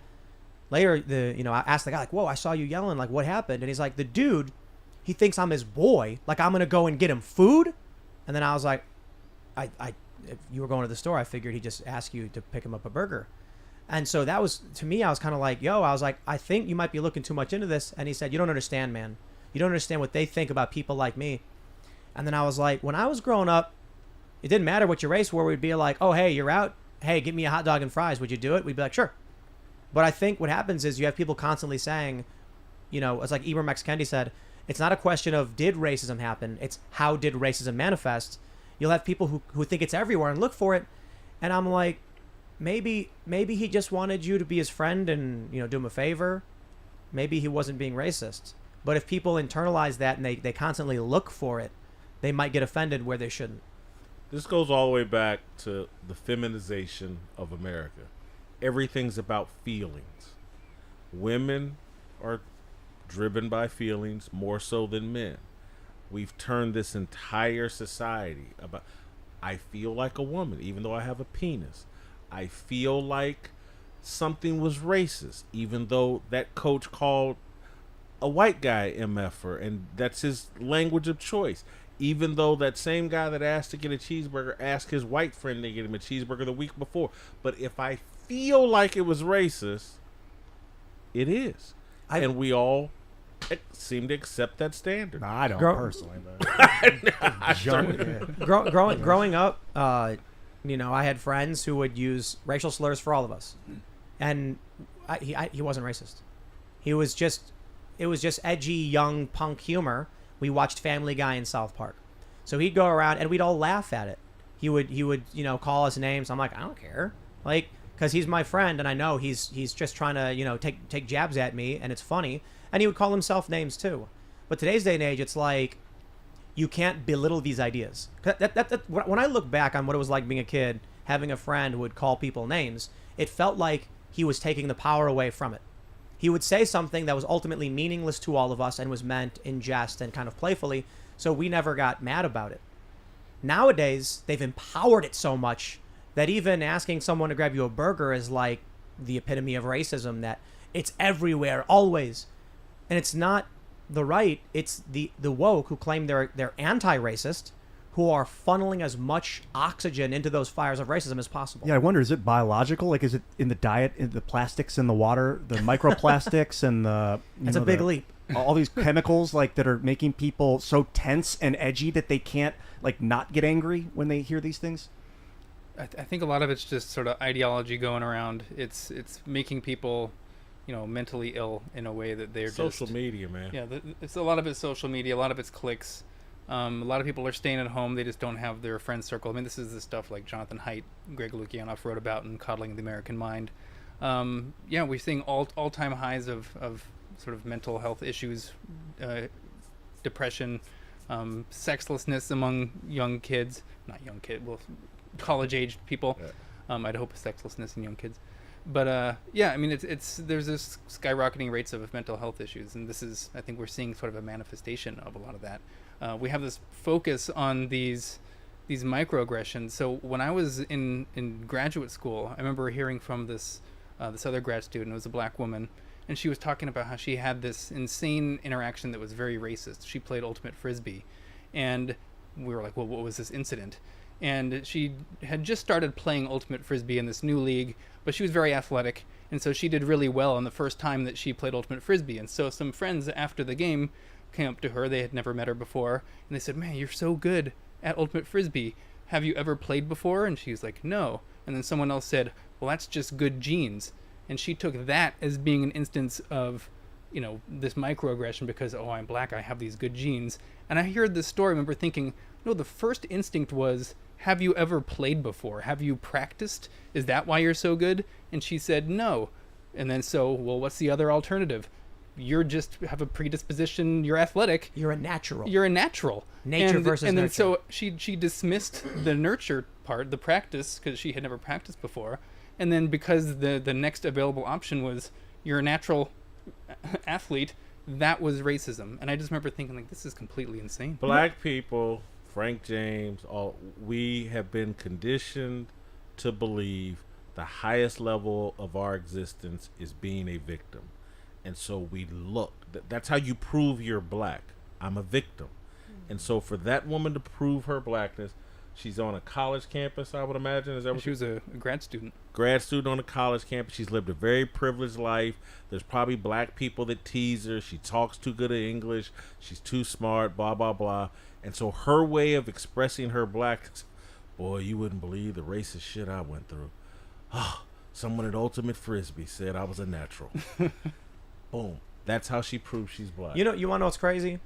Later, I asked the guy, like, "Whoa, I saw you yelling. Like, what happened?" And he's like, "The dude, he thinks I'm his boy. Like, I'm gonna go and get him food." And then I was like, if you were going to the store, I figured he'd just ask you to pick him up a burger. And so that was, to me, I was kind of like, I think you might be looking too much into this. And he said, "You don't understand, man. You don't understand what they think about people like me." And then I was like, when I was growing up, it didn't matter what your race were. We'd be like, "Oh, hey, you're out. Hey, give me a hot dog and fries. Would you do it?" We'd be like, "Sure." But I think what happens is you have people constantly saying, it's like Ibram X. Kendi said, it's not a question of did racism happen. It's how did racism manifest. You'll have people who think it's everywhere and look for it. And I'm like, maybe he just wanted you to be his friend and, do him a favor. Maybe he wasn't being racist. But if people internalize that and they constantly look for it, they might get offended where they shouldn't. This goes all the way back to the feminization of America. Everything's about feelings. Women are driven by feelings more so than men. We've turned this entire society about, I feel like a woman, even though I have a penis. I feel like something was racist, even though that coach called a white guy MFer, and that's his language of choice. Even though that same guy that asked to get a cheeseburger asked his white friend to get him a cheeseburger the week before. But if I feel like it was racist, it is. And we all seem to accept that standard. No, I don't personally. Growing up, I had friends who would use racial slurs for all of us, and he wasn't racist. It was just edgy young punk humor. We watched Family Guy and South Park, so he'd go around and we'd all laugh at it. He would call us names. I'm like, I don't care, because he's my friend and I know he's just trying to take jabs at me and it's funny. And he would call himself names too. But today's day and age, it's like you can't belittle these ideas. When I look back on what it was like being a kid, having a friend who would call people names, it felt like he was taking the power away from it. He would say something that was ultimately meaningless to all of us and was meant in jest and kind of playfully, so we never got mad about it. Nowadays, they've empowered it so much that even asking someone to grab you a burger is like the epitome of racism, that it's everywhere, always. And it's not the right, it's the woke who claim they're anti-racist, who are funneling as much oxygen into those fires of racism as possible. Yeah, I wonder, is it biological? Like, is it in the diet, in the plastics in the water, the microplastics and the... It's a big leap. All these chemicals, like, that are making people so tense and edgy that they can't, like, not get angry when they hear these things? I think a lot of it's just sort of ideology going around. It's making people, mentally ill in a way that they're Social media, man. Yeah, it's a lot of it's social media. A lot of it's clicks. A lot of people are staying at home. They just don't have their friend circle. I mean, this is the stuff like Jonathan Haidt, Greg Lukianoff wrote about in Coddling the American Mind. We're seeing all-time highs of sort of mental health issues, depression, sexlessness among young kids. Not young kids, well, college-aged people. Yeah. I'd hope sexlessness in young kids. But I mean, there's this skyrocketing rates of mental health issues, and this is, I think, we're seeing sort of a manifestation of a lot of that. We have this focus on these microaggressions. So when I was in graduate school, I remember hearing from this other grad student. It was a black woman, and she was talking about how she had this insane interaction that was very racist. She played ultimate frisbee, and we were like, well, what was this incident? And she had just started playing ultimate frisbee in this new league, but she was very athletic, and so she did really well on the first time that she played ultimate frisbee. And so some friends after the game came up to her. They had never met her before, and they said, man, you're so good at ultimate frisbee. Have you ever played before? And she was like, no. And then someone else said, well, that's just good genes. And she took that as being an instance of, this microaggression because, oh, I'm black, I have these good genes. And I heard this story, I remember thinking, no, the first instinct was, have you ever played before? Have you practiced? Is that why you're so good? And she said, no. And then well, what's the other alternative? You're just have a predisposition, you're athletic. You're a natural. Nature versus and then nurture. So she dismissed the nurture part, the practice, because she had never practiced before. And then because the next available option was you're a natural athlete, that was racism. And I just remember thinking, like, this is completely insane. Black people, Frank James, we have been conditioned to believe the highest level of our existence is being a victim. And so we look. That's how you prove you're black. I'm a victim. Mm-hmm. And so for that woman to prove her blackness, she's on a college campus, I would imagine. Is that what she was a grad student. Grad student on a college campus. She's lived a very privileged life. There's probably black people that tease her. She talks too good of English. She's too smart, blah, blah, blah. And so her way of expressing her blackness, boy, you wouldn't believe the racist shit I went through. Oh, someone at Ultimate Frisbee said I was a natural. Boom. That's how she proves she's black. You want to know what's crazy?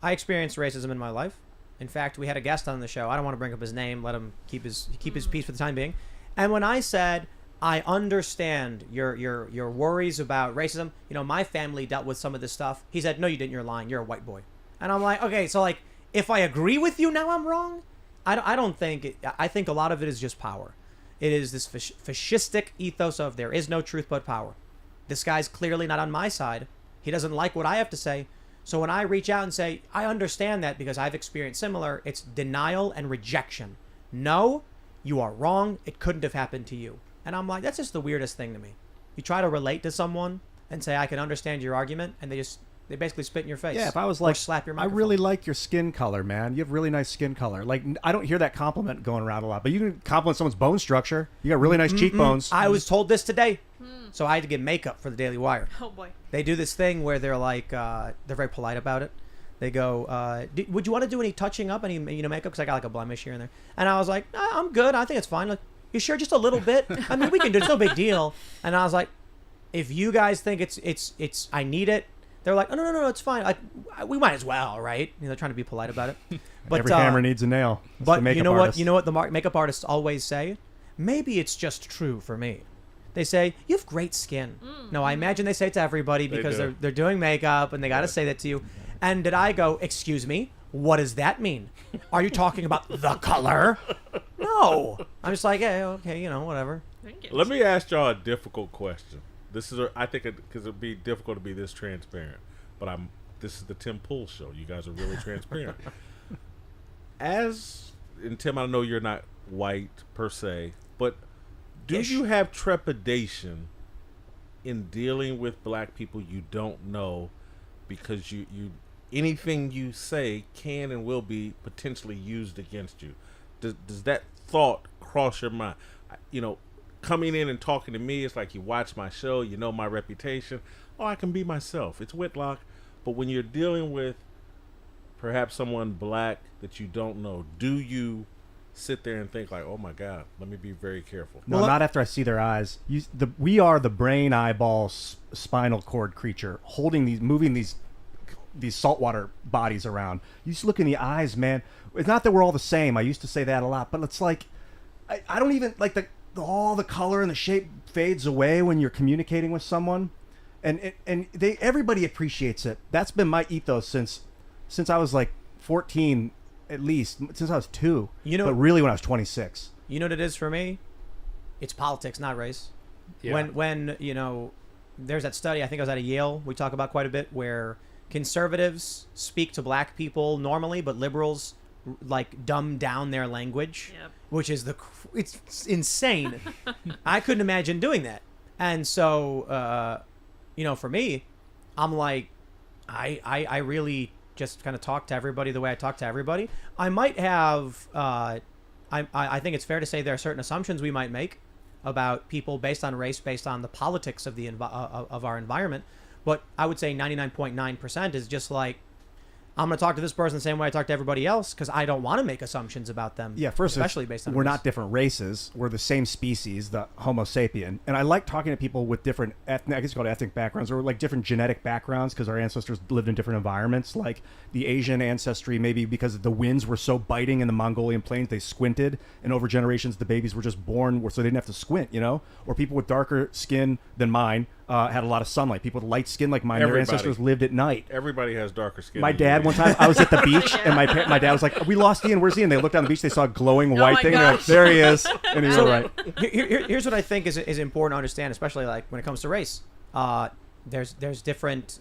I experienced racism in my life. In fact, we had a guest on the show. I don't want to bring up his name. Let him keep his peace for the time being. And when I said, I understand your worries about racism, my family dealt with some of this stuff. He said, no, you didn't. You're lying. You're a white boy. And I'm like, okay, so like, if I agree with you, now I'm wrong? I don't think I think a lot of it is just power. It is this fascistic ethos of there is no truth but power. This guy's clearly not on my side. He doesn't like what I have to say. So when I reach out and say, I understand that because I've experienced similar, it's denial and rejection. No, you are wrong. It couldn't have happened to you. And I'm like, that's just the weirdest thing to me. You try to relate to someone and say, I can understand your argument, and they basically spit in your face. Yeah, if I was or like, slap your I microphone. really like your skin color, man. You have really nice skin color. Like, I don't hear that compliment going around a lot, but you can compliment someone's bone structure. You got really nice cheekbones. I was told this today. So I had to get makeup for the Daily Wire. Oh boy. They do this thing where they're like, they're very polite about it. They go, would you want to do any touching up, any makeup? Because I got like a blemish here and there. And I was like, I'm good. I think it's fine. Like, you sure? Just a little bit? I mean, we can do it. It's no big deal. And I was like, if you guys think it's I need it, they're like, oh, no, it's fine. We might as well, right? They're trying to be polite about it. But every hammer needs a nail. That's but the makeup you know artist. what? You know what the makeup artists always say? Maybe it's just true for me. They say, you have great skin. No, I imagine they say it to everybody because they're doing makeup and they got to say that to you. And did I go, excuse me, what does that mean? Are you talking about the color? No. I'm just like, yeah, okay, whatever. Let me ask y'all a difficult question. I think because it'd be difficult to be this transparent, but this is the Tim Pool show. You guys are really transparent. And Tim, I know you're not white per se, but do you have trepidation in dealing with black people you don't know because you anything you say can and will be potentially used against you. Does that thought cross your mind? Coming in and talking to me, it's like you watch my show, you know my reputation. Oh, I can be myself. It's Whitlock. But when you're dealing with perhaps someone black that you don't know, do you sit there and think like, oh my God, let me be very careful? No, not after I see their eyes. We are the brain, eyeball, spinal cord creature moving these saltwater bodies around. You just look in the eyes, man. It's not that we're all the same. I used to say that a lot, but it's like I don't even like all the color and the shape fades away when you're communicating with someone, and everybody appreciates it. That's been my ethos since I was like 14, at least since I was 2. But really when I was 26. You know what it is for me? It's politics, not race. Yeah. When there's that study, I think I was at Yale, we talk about quite a bit, where conservatives speak to black people normally, but liberals like dumb down their language, which is it's insane. I couldn't imagine doing that. And so, for me, I'm like, I really just kind of talk to everybody the way I talk to everybody. I might have, I think it's fair to say there are certain assumptions we might make about people based on race, based on the politics of of our environment. But I would say 99.9% is just like, I'm going to talk to this person the same way I talk to everybody else because I don't want to make assumptions about them. Yeah, first, especially based on we're race. not different races. We're the same species, the Homo sapien. And I like talking to people with different, I guess it's called ethnic backgrounds, or like different genetic backgrounds because our ancestors lived in different environments. Like the Asian ancestry, maybe because the winds were so biting in the Mongolian plains, they squinted. And over generations, the babies were just born so they didn't have to squint, Or people with darker skin than mine had a lot of sunlight. People with light skin like mine, their ancestors lived at night. Everybody has darker skin. My dad, one time, I was at the beach, and my dad was like, "We lost Ian. Where's Ian?" They looked on the beach. They saw a glowing white thing. They're like, "There he is." And he was right. Here's what I think is important to understand, especially like when it comes to race. There's different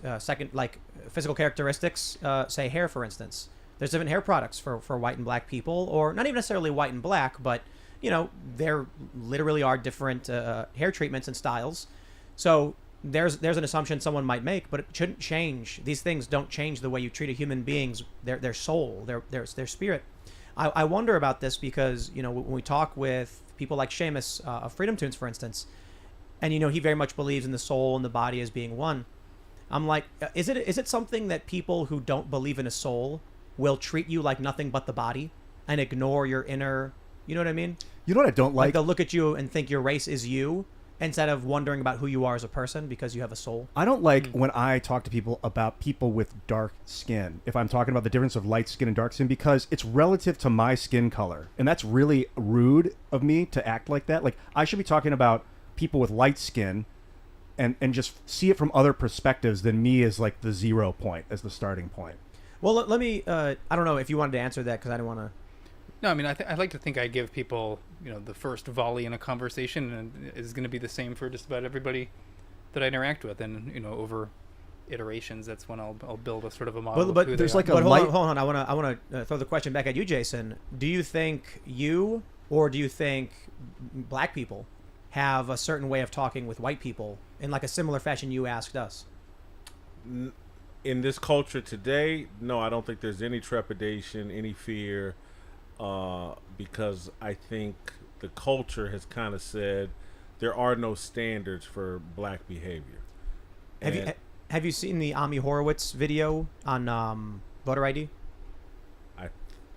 physical characteristics. Say hair, for instance. There's different hair products for white and black people, or not even necessarily white and black, but there literally are different hair treatments and styles. So there's an assumption someone might make, but it shouldn't change. These things don't change the way you treat a human being's their soul, their spirit. I wonder about this because when we talk with people like Seamus of Freedom Tunes, for instance, and he very much believes in the soul and the body as being one. I'm like, is it something that people who don't believe in a soul will treat you like nothing but the body and ignore your inner? You know what I mean? You know what I don't like? They'll look at you and think your race is you, instead of wondering about who you are as a person because you have a soul. I don't like when I talk to people about people with dark skin, if I'm talking about the difference of light skin and dark skin, because it's relative to my skin color. And that's really rude of me to act like that. Like, I should be talking about people with light skin and just see it from other perspectives than me as like the 0 point, as the starting point. Well, let me, I don't know if you wanted to answer that because I didn't want to. No, I mean, I like to think I give people, the first volley in a conversation, and it's going to be the same for just about everybody that I interact with. And, over iterations, that's when I'll build a sort of a model. But there's like a hold on. I want to throw the question back at you, Jason. Do you think you, or do you think black people have a certain way of talking with white people in like a similar fashion you asked us? In this culture today, no, I don't think there's any trepidation, any fear. Because I think the culture has kind of said there are no standards for black behavior. Have you seen the Ami Horowitz video on voter ID? I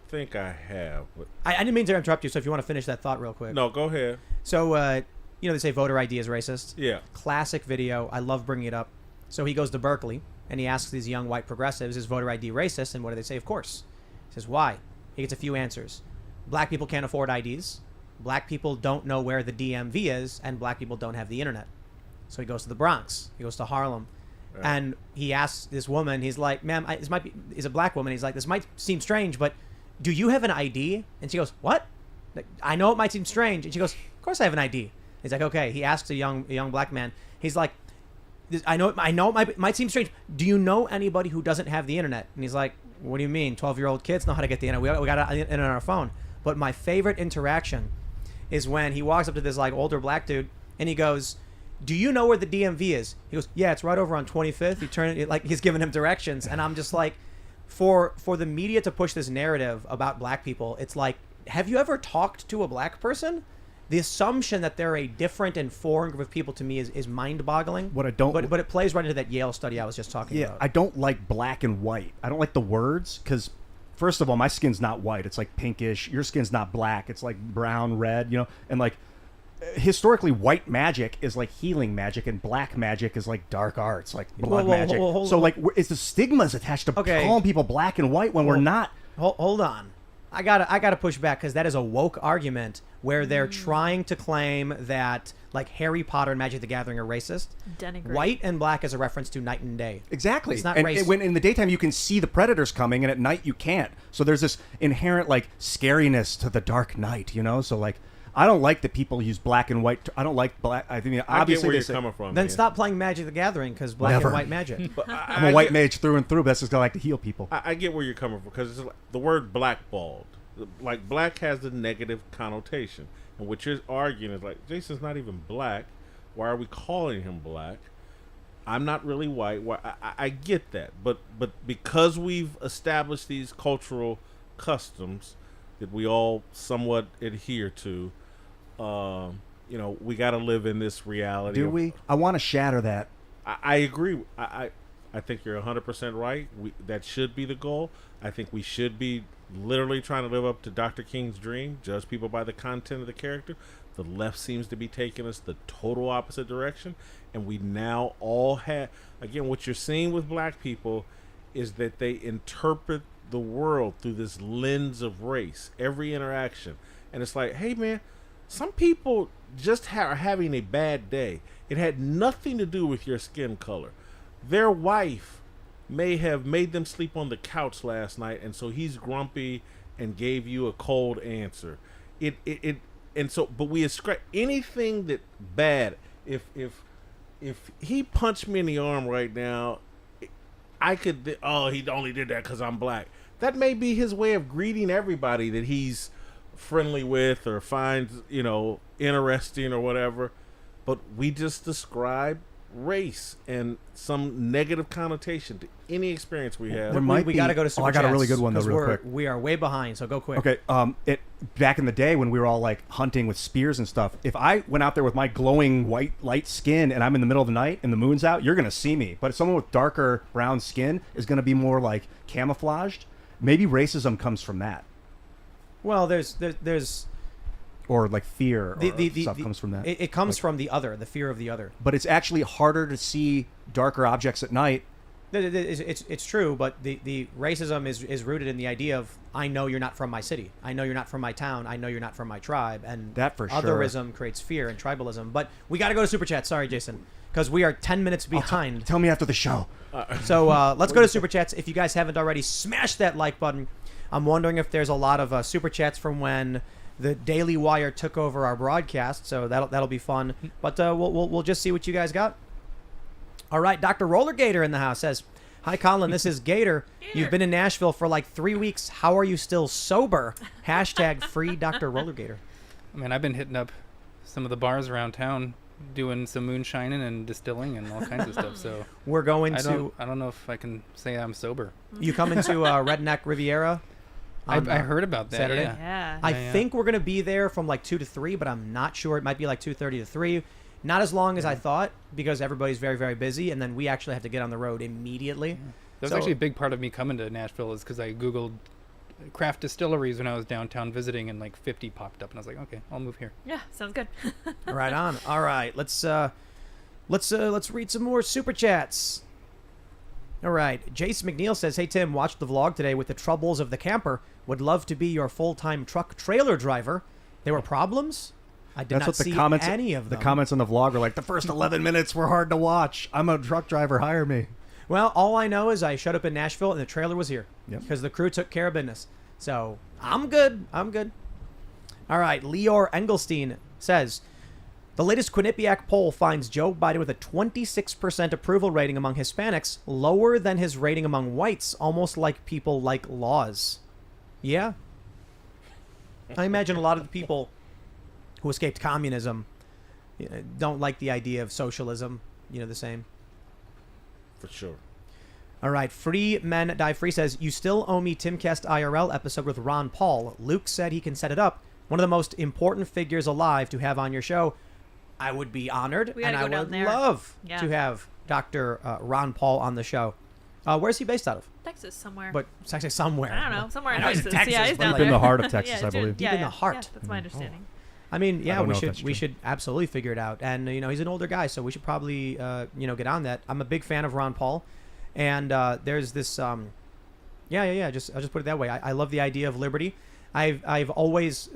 think I have. But I didn't mean to interrupt you, so if you want to finish that thought real quick. No, go ahead. So, they say voter ID is racist. Yeah. Classic video. I love bringing it up. So he goes to Berkeley, and he asks these young white progressives, is voter ID racist? And what do they say? Of course. He says, why? He gets a few answers. Black people can't afford IDs. Black people don't know where the DMV is, and black people don't have the internet. So he goes to the Bronx. He goes to Harlem. Right. And he asks this woman, he's like, ma'am, he's a black woman. He's like, this might seem strange, but do you have an ID? And she goes, what? I know it might seem strange. And she goes, of course I have an ID. He's like, okay. He asks a young black man. He's like, I know it might seem strange. Do you know anybody who doesn't have the internet? And he's like, what do you mean? 12-year-old kids know how to get the internet. We got it on our phone. But my favorite interaction is when he walks up to this like older black dude and he goes, do you know where the DMV is? He goes, yeah, it's right over on 25th. You turn it, like he's giving him directions. And I'm just like, for the media to push this narrative about black people, it's like, have you ever talked to a black person? The assumption that they're a different and foreign group of people to me is mind-boggling. What I don't, but it plays right into that Yale study I was just talking about. I don't like black and white. I don't like the words because, first of all, my skin's not white. It's like pinkish. Your skin's not black. It's like brown, red. And like historically, white magic is like healing magic, and black magic is like dark arts, like blood magic. So like, it's the stigmas attached to calling people black and white when we're not. Hold on. I gotta push back because that is a woke argument where they're trying to claim that like Harry Potter and Magic the Gathering are racist. Denigrate. White and black is a reference to night and day. Exactly. It's not and race. when in the daytime you can see the predators coming, and at night you can't. So there's this inherent like scariness to the dark night, So like, I don't like that people use black and white. I don't like black. I mean, I obviously get where they you're say, coming from. Then man. stop playing Magic the Gathering because black Never. and white magic. But I'm a white mage through and through, but that's just 'cause I like to heal people. I get where you're coming from because it's like the word blackballed. Like black has the negative connotation, and what you're arguing is like Jason's not even black. Why are we calling him black? I'm not really white. Why? I get that, but because we've established these cultural customs that we all somewhat adhere to, we got to live in this reality. Do we? I want to shatter that. I agree. I think you're 100% right. That should be the goal. I think we should be literally trying to live up to Dr. King's dream, judge people by the content of the character. The left seems to be taking us the total opposite direction, and we now all have, again, what you're seeing with black people is that they interpret the world through this lens of race, every interaction. And it's like, hey man, some people just are having a bad day. It had nothing to do with your skin color. Their wife may have made them sleep on the couch last night, and so he's grumpy and gave you a cold answer. But we ascribe anything that bad. If he punched me in the arm right now, I could. He only did that because I'm black. That may be his way of greeting everybody that he's friendly with or finds interesting or whatever. But we just describe race and some negative connotation to any experience we have. We got to go to super I got a really chats, good one though, 'cause real quick. We are way behind, so go quick. Okay, back in the day when we were all like hunting with spears and stuff, if I went out there with my glowing white light skin and I'm in the middle of the night and the moon's out, you're gonna see me. But someone with darker brown skin is gonna be more like camouflaged. Maybe racism comes from that, Well, there's or like fear or stuff comes from that. It comes from the other, the fear of the other. But it's actually harder to see darker objects at night. It's true, but the racism is rooted in the idea of, I know you're not from my city. I know you're not from my town. I know you're not from my tribe. And that for sure. Otherism creates fear and tribalism. But we got to go to Super Chat. Sorry, Jason, because we are 10 minutes behind. Tell me after the show. So let's go to Super Chats. If you guys haven't already, smash that like button. I'm wondering if there's a lot of Super Chats from when the Daily Wire took over our broadcast, so that'll be fun. But we'll just see what you guys got. All right, Dr. Roller Gator in the house says, "Hi Colin, this is Gator. You've been in Nashville for like 3 weeks. How are you still sober? # free Dr. Roller Gator." I mean, I've been hitting up some of the bars around town, doing some moonshining and distilling and all kinds of stuff. So we're going I don't know if I can say I'm sober. You come into Redneck Riviera. I heard about that. Saturday. Yeah. I think we're gonna be there from like 2 to 3, but I'm not sure. It might be like 2:30 to 3. Not as long as I thought, because everybody's very, very busy, and then we actually have to get on the road immediately. Yeah. That was actually a big part of me coming to Nashville, is because I Googled craft distilleries when I was downtown visiting, and like 50 popped up, and I was like, okay, I'll move here. Yeah, sounds good. Right on. All right, let's read some more super chats. All right, Jace McNeil says, "Hey Tim, watched the vlog today with the troubles of the camper. Would love to be your full-time truck trailer driver. There were problems? I did not see any of them." The comments on the vlog are like, "The first 11 minutes were hard to watch. I'm a truck driver. Hire me." Well, all I know is I showed up in Nashville and the trailer was here. Yep. Because the crew took care of business. So I'm good. All right, Leor Engelstein says, "The latest Quinnipiac poll finds Joe Biden with a 26% approval rating among Hispanics, lower than his rating among whites, almost like people like laws." Yeah. I imagine a lot of the people who escaped communism don't like the idea of socialism, the same. For sure. All right, Free Men Die Free says, you still owe me Timcast IRL episode with Ron Paul. Luke said he can set it up. One of the most important figures alive to have on your show. I would be honored, We and gotta I go down would there. love Yeah. to have Dr. Ron Paul on the show. Where's he based out of? Texas somewhere. But it's actually somewhere. I don't know, somewhere in I know he's in Texas. Yeah, Texas, he's but down like- there. in the heart of Yeah, Texas, it's I doing- believe. Deep in the heart. Yeah, that's my understanding. I mean, yeah, don't we know if should that's we true. should absolutely figure it out. And he's an older guy, so we should probably get on that. I'm a big fan of Ron Paul, and there's this I'll just put it that way. I love the idea of liberty. I've always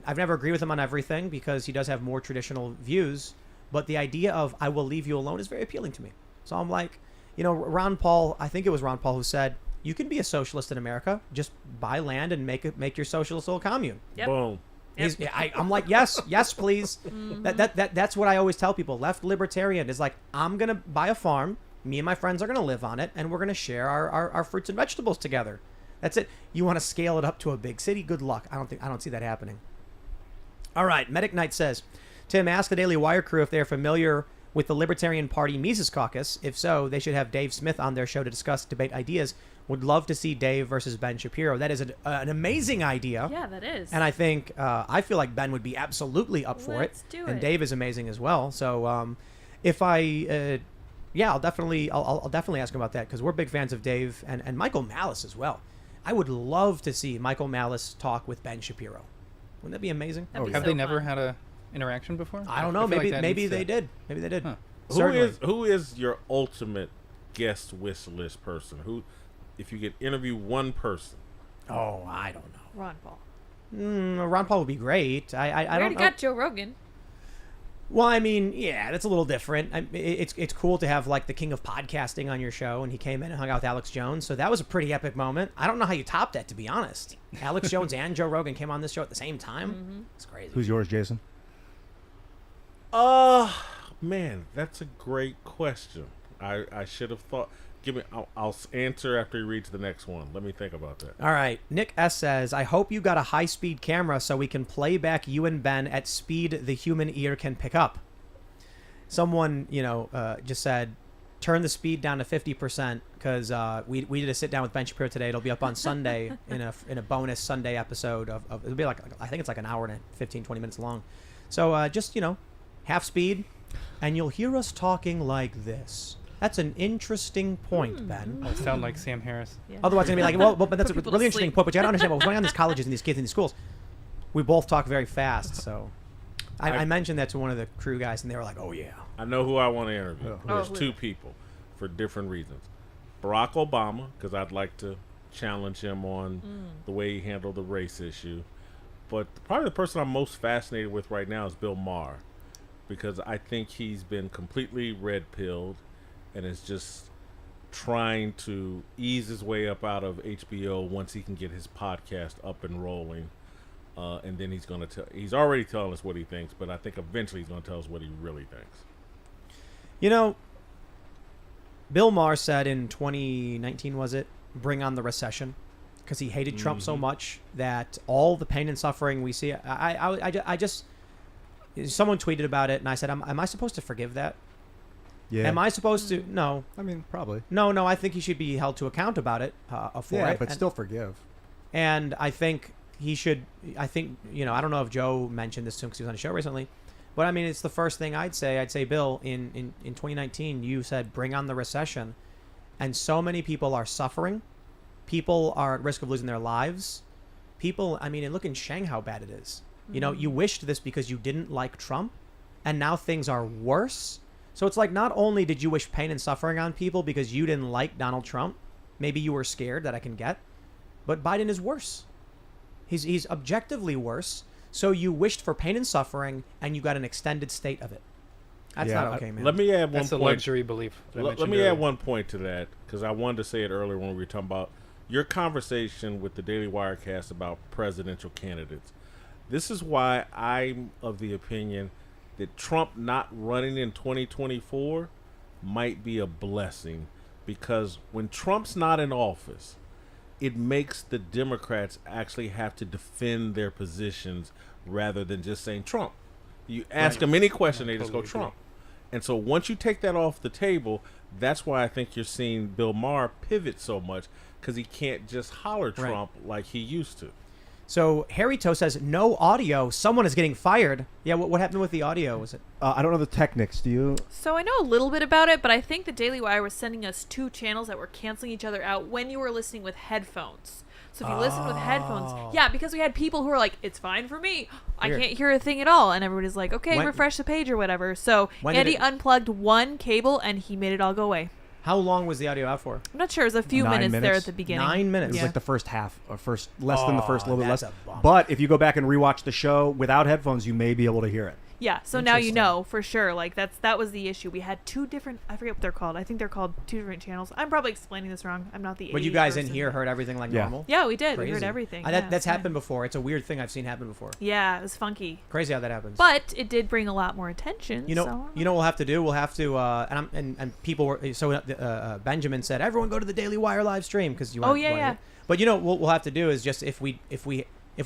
I've never agreed with him on everything because he does have more traditional views, but the idea of I will leave you alone is very appealing to me. So I'm like, Ron Paul, I think it was Ron Paul who said, you can be a socialist in America, just buy land and make your socialist little commune. Yep. Boom. I'm like, yes, please. That's what I always tell people. Left libertarian is like, I'm gonna buy a farm. Me and my friends are gonna live on it, and we're gonna share our fruits and vegetables together. That's it. You want to scale it up to a big city? Good luck. I don't see that happening. All right, Medic Knight says, Tim, ask the Daily Wire crew if they're familiar with the Libertarian Party Mises Caucus. If so, they should have Dave Smith on their show to discuss debate ideas. Would love to see Dave versus Ben Shapiro. That is an amazing idea. Yeah, that is. And I think I feel like Ben would be absolutely up for Let's it. do And it. Dave is amazing as well. So if I'll definitely ask him about that because we're big fans of Dave and Michael Malice as well. I would love to see Michael Malice talk with Ben Shapiro. Wouldn't that be amazing? That'd be Have so they never fun. had a interaction before? I don't know. feel like Maybe that maybe needs they to- did. Maybe they did. Huh. Certainly. Who is your ultimate guest wish list person? Who, if you could interview one person? Oh, I don't know. Ron Paul. Ron Paul would be great. I We don't already know. got Joe Rogan. Well, I mean, yeah, that's a little different. It's cool to have like the king of podcasting on your show, and he came in and hung out with Alex Jones, so that was a pretty epic moment. I don't know how you top that, to be honest. Alex Jones and Joe Rogan came on this show at the same time. It's crazy. Who's yours, Jason? Man, that's a great question. I should have thought. I'll answer after he reads the next one. Let me think about that. All right. Nick S says, I hope you got a high-speed camera so we can play back you and Ben at speed the human ear can pick up. Someone, just said, turn the speed down to 50% because we did a sit-down with Ben Shapiro today. It'll be up on Sunday in a bonus Sunday episode of it'll be like, I think it's like an hour and 15, 20 minutes long. So just, half speed, and you'll hear us talking like this. That's an interesting point, Ben. I'll sound like Sam Harris. Yeah. Otherwise, it's going to be like, well, but that's a Put people really to interesting sleep. point. But you got to understand what's going on in these colleges and these kids in these schools. We both talk very fast. So I mentioned that to one of the crew guys, and they were like, oh, yeah. I know who I want to interview. There's who is two it? people for different reasons. Barack Obama, because I'd like to challenge him on the way he handled the race issue. But probably the person I'm most fascinated with right now is Bill Maher, because I think he's been completely red-pilled and is just trying to ease his way up out of HBO once he can get his podcast up and rolling. And then he's already telling us what he thinks, but I think eventually he's going to tell us what he really thinks. Bill Maher said in 2019, was it, bring on the recession, because he hated Trump so much that all the pain and suffering we see. I just someone tweeted about it, and I said, am I supposed to forgive that? Yeah. Am I supposed to? No. I mean, probably. No, I think he should be held to account about it for Yeah, it. but and, still forgive. And I think he should. I think I don't know if Joe mentioned this to him because he was on a show recently, but I mean, it's the first thing I'd say. I'd say, Bill, in 2019, you said bring on the recession, and so many people are suffering. People are at risk of losing their lives. People, I mean, and look in Shanghai how bad it is. You wished this because you didn't like Trump, and now things are worse. So it's like not only did you wish pain and suffering on people because you didn't like Donald Trump, maybe you were scared, that I can get, but Biden is worse. He's objectively worse. So you wished for pain and suffering, and you got an extended state of it. That's Yeah, not okay, man. Let me add one That's a point. luxury belief. that I Let mentioned me earlier. add one point to that, because I wanted to say it earlier when we were talking about your conversation with the Daily Wirecast about presidential candidates. This is why I'm of the opinion that Trump not running in 2024 might be a blessing, because when Trump's not in office, it makes the Democrats actually have to defend their positions rather than just saying Trump. You ask them any question, they just go totally agree. Trump. And so once you take that off the table, that's why I think you're seeing Bill Maher pivot so much, because he can't just holler Trump like he used to. So Harry Toe says no audio. Someone is getting fired. Yeah, what happened with the audio? Was it? I don't know the techniques. Do you? So I know a little bit about it, but I think the Daily Wire was sending us 2 channels that were canceling each other out when you were listening with headphones. So if you listen with headphones, yeah, because we had people who were like, "It's fine for me. I Weird. can't hear a thing at all," and everybody's like, "Okay, When- refresh the page or whatever." So When did Andy it- unplugged one cable and he made it all go away. How long was the audio out for? I'm not sure. It was a few 9 minutes there minutes. at the beginning. 9 minutes. It was Yeah. like the first half, or less than the first, a little bit that's less. a bummer. But if you go back and rewatch the show without headphones, you may be able to hear it. Yeah, so now you Interesting. know for sure. Like that was the issue. We had 2 different. I forget what they're called. I think they're called 2 different channels. I'm probably explaining this wrong. I'm not the. But you 80 guys in person. here heard everything like Yeah. normal? Yeah, we did. We Crazy. heard everything. That, Yeah, that's yeah. happened before. It's a weird thing I've seen happen before. Yeah, it was funky, Crazy how that happens. but it did bring a lot more attention. You know, so. you know what we'll have to do? We'll have to, and people were, so Benjamin said, everyone go to the Daily Wire live stream because you Oh, want yeah, yeah. But you know what we'll have to do is just if we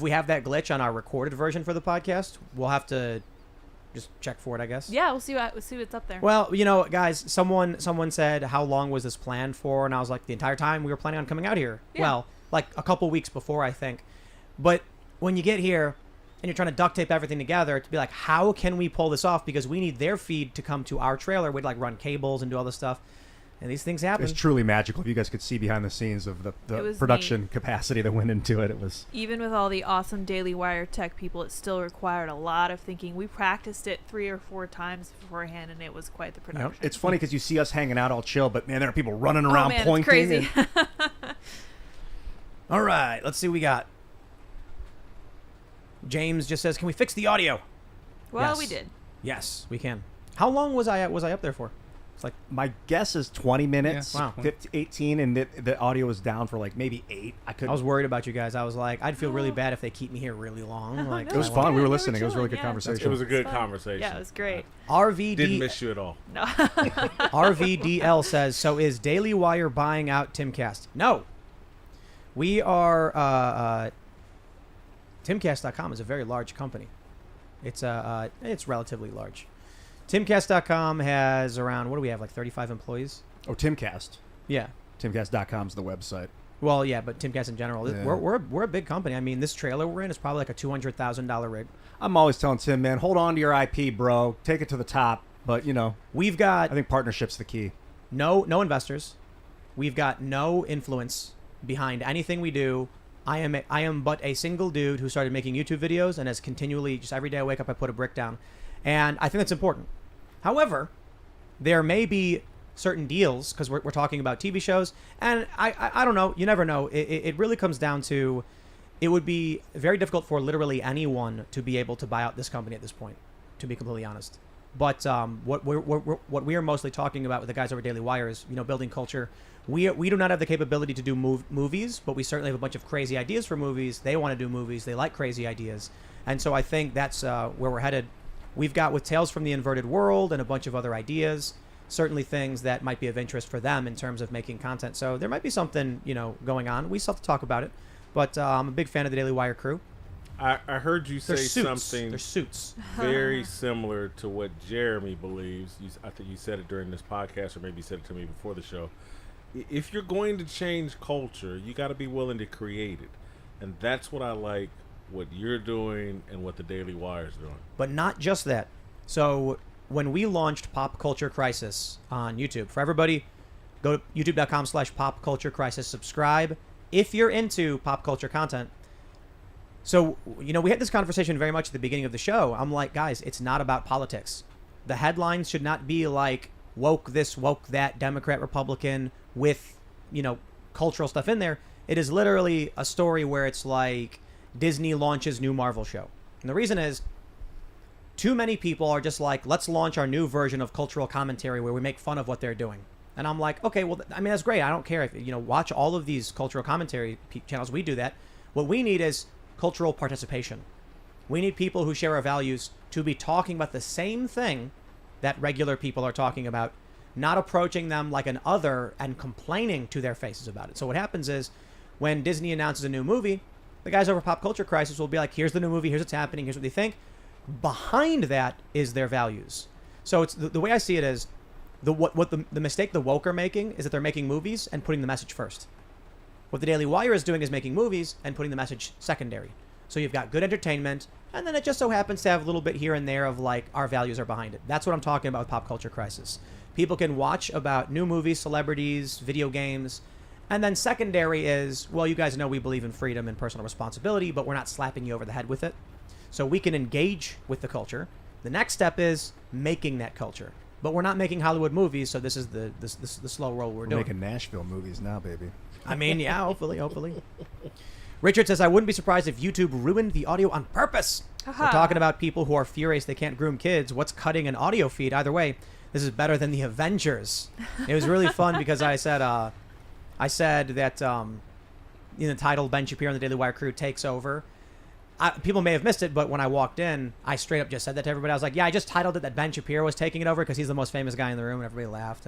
have that glitch on our recorded version for the podcast, we'll have to just check for it, I guess. Yeah, we'll see what's up there. Well, you know, guys, someone said, how long was this planned for? And I was like, the entire time we were planning on coming out here. Yeah. Well, like a couple weeks before, I think. But when you get here and you're trying to duct tape everything together, to be like, how can we pull this off? Because we need their feed to come to our trailer. We'd like run cables and do all this stuff. And these things happen. It's truly magical. If you guys could see behind the scenes of It the was production capacity that went into it, it was. Even with all the awesome Daily Wire tech people, it still required a lot of thinking. We practiced it 3 or 4 times beforehand, and it was quite the production. It's funny because you see us hanging out all chill, but man, there are people running Oh, around man, pointing. it's crazy. and- All right, let's see what we got. James just says, can we fix the audio? Well, Yes. we did. Yes, we can. How long was I up there for? It's like, My guess is 20 minutes. Yeah, wow. 15, 18, and the audio was down for like maybe 8. I couldn't. I was worried about you guys. I was like, I'd feel really bad if they keep me here really long. Like, It was I fun. want- We were Yeah, listening. It was a really chilling, good yeah. conversation. It was a good Fun. conversation. Yeah, it was great. RVD Didn't miss you at all. No. RVDL says, so is Daily Wire buying out Timcast? No. We are, Timcast.com is a very large company. It's relatively large. Timcast.com has around, what do we have, like 35 employees? Oh, Timcast. Yeah. Timcast.com is the website. Well, yeah, but Timcast in general. Yeah. We're a big company. I mean, this trailer we're in is probably like a $200,000 rig. I'm always telling Tim, man, hold on to your IP, bro. Take it to the top. But, you know, We've got I think partnership's the key. no investors. We've got no influence behind anything we do. I am but a single dude who started making YouTube videos and has continually, just every day I wake up, I put a brick down. And I think that's important. However, there may be certain deals, because we're talking about TV shows, and I don't know, you never know. It really comes down to, it would be very difficult for literally anyone to be able to buy out this company at this point, to be completely honest. But what we are mostly talking about with the guys over Daily Wire is, building culture. We do not have the capability to do movies, but we certainly have a bunch of crazy ideas for movies. They want to do movies. They like crazy ideas. And so I think that's where we're headed. We've got with Tales from the Inverted World and a bunch of other ideas, certainly things that might be of interest for them in terms of making content. So there might be something, going on. We still have to talk about it. But I'm a big fan of the Daily Wire crew. I heard you say They're suits. something They're suits. very similar to what Jeremy believes. I think you said it during this podcast, or maybe you said it to me before the show. If you're going to change culture, you got to be willing to create it. And that's what I like, what you're doing and what the Daily Wire is doing. But not just that. So when we launched Pop Culture Crisis on YouTube, for everybody, go to youtube.com/Pop Culture Crisis, subscribe if you're into pop culture content. So, we had this conversation very much at the beginning of the show. I'm like, guys, it's not about politics. The headlines should not be like woke this, woke that, Democrat, Republican, with, cultural stuff in there. It is literally a story where it's like Disney launches new Marvel show. And the reason is, too many people are just like, let's launch our new version of cultural commentary where we make fun of what they're doing. And I'm like, okay, well, I mean, that's great. I don't care if, watch all of these cultural commentary channels. We do that. What we need is cultural participation. We need people who share our values to be talking about the same thing that regular people are talking about, not approaching them like an other and complaining to their faces about it. So what happens is, when Disney announces a new movie, the guys over Pop Culture Crisis will be like, here's the new movie, here's what's happening, here's what they think. Behind that is their values. So it's the way I see it is, the mistake the woke are making is that they're making movies and putting the message first. What the Daily Wire is doing is making movies and putting the message secondary. So you've got good entertainment, and then it just so happens to have a little bit here and there of like our values are behind it. That's what I'm talking about with pop culture crisis. People can watch about new movies, celebrities, video games, and then secondary is, well, you guys know we believe in freedom and personal responsibility, but we're not slapping you over the head with it. So we can engage with the culture. The next step is making that culture. But we're not making Hollywood movies, so this is the slow roll we're doing. Making Nashville movies now, baby. I mean, yeah, hopefully. Richard says, I wouldn't be surprised if YouTube ruined the audio on purpose. We're talking about people who are furious they can't groom kids. What's cutting an audio feed? Either way, this is better than the Avengers. It was really fun because I said that in the title, Ben Shapiro and the Daily Wire crew takes over. People may have missed it, but when I walked in, I straight up just said that to everybody. I was like, yeah, I just titled it that Ben Shapiro was taking it over because he's the most famous guy in the room, and everybody laughed.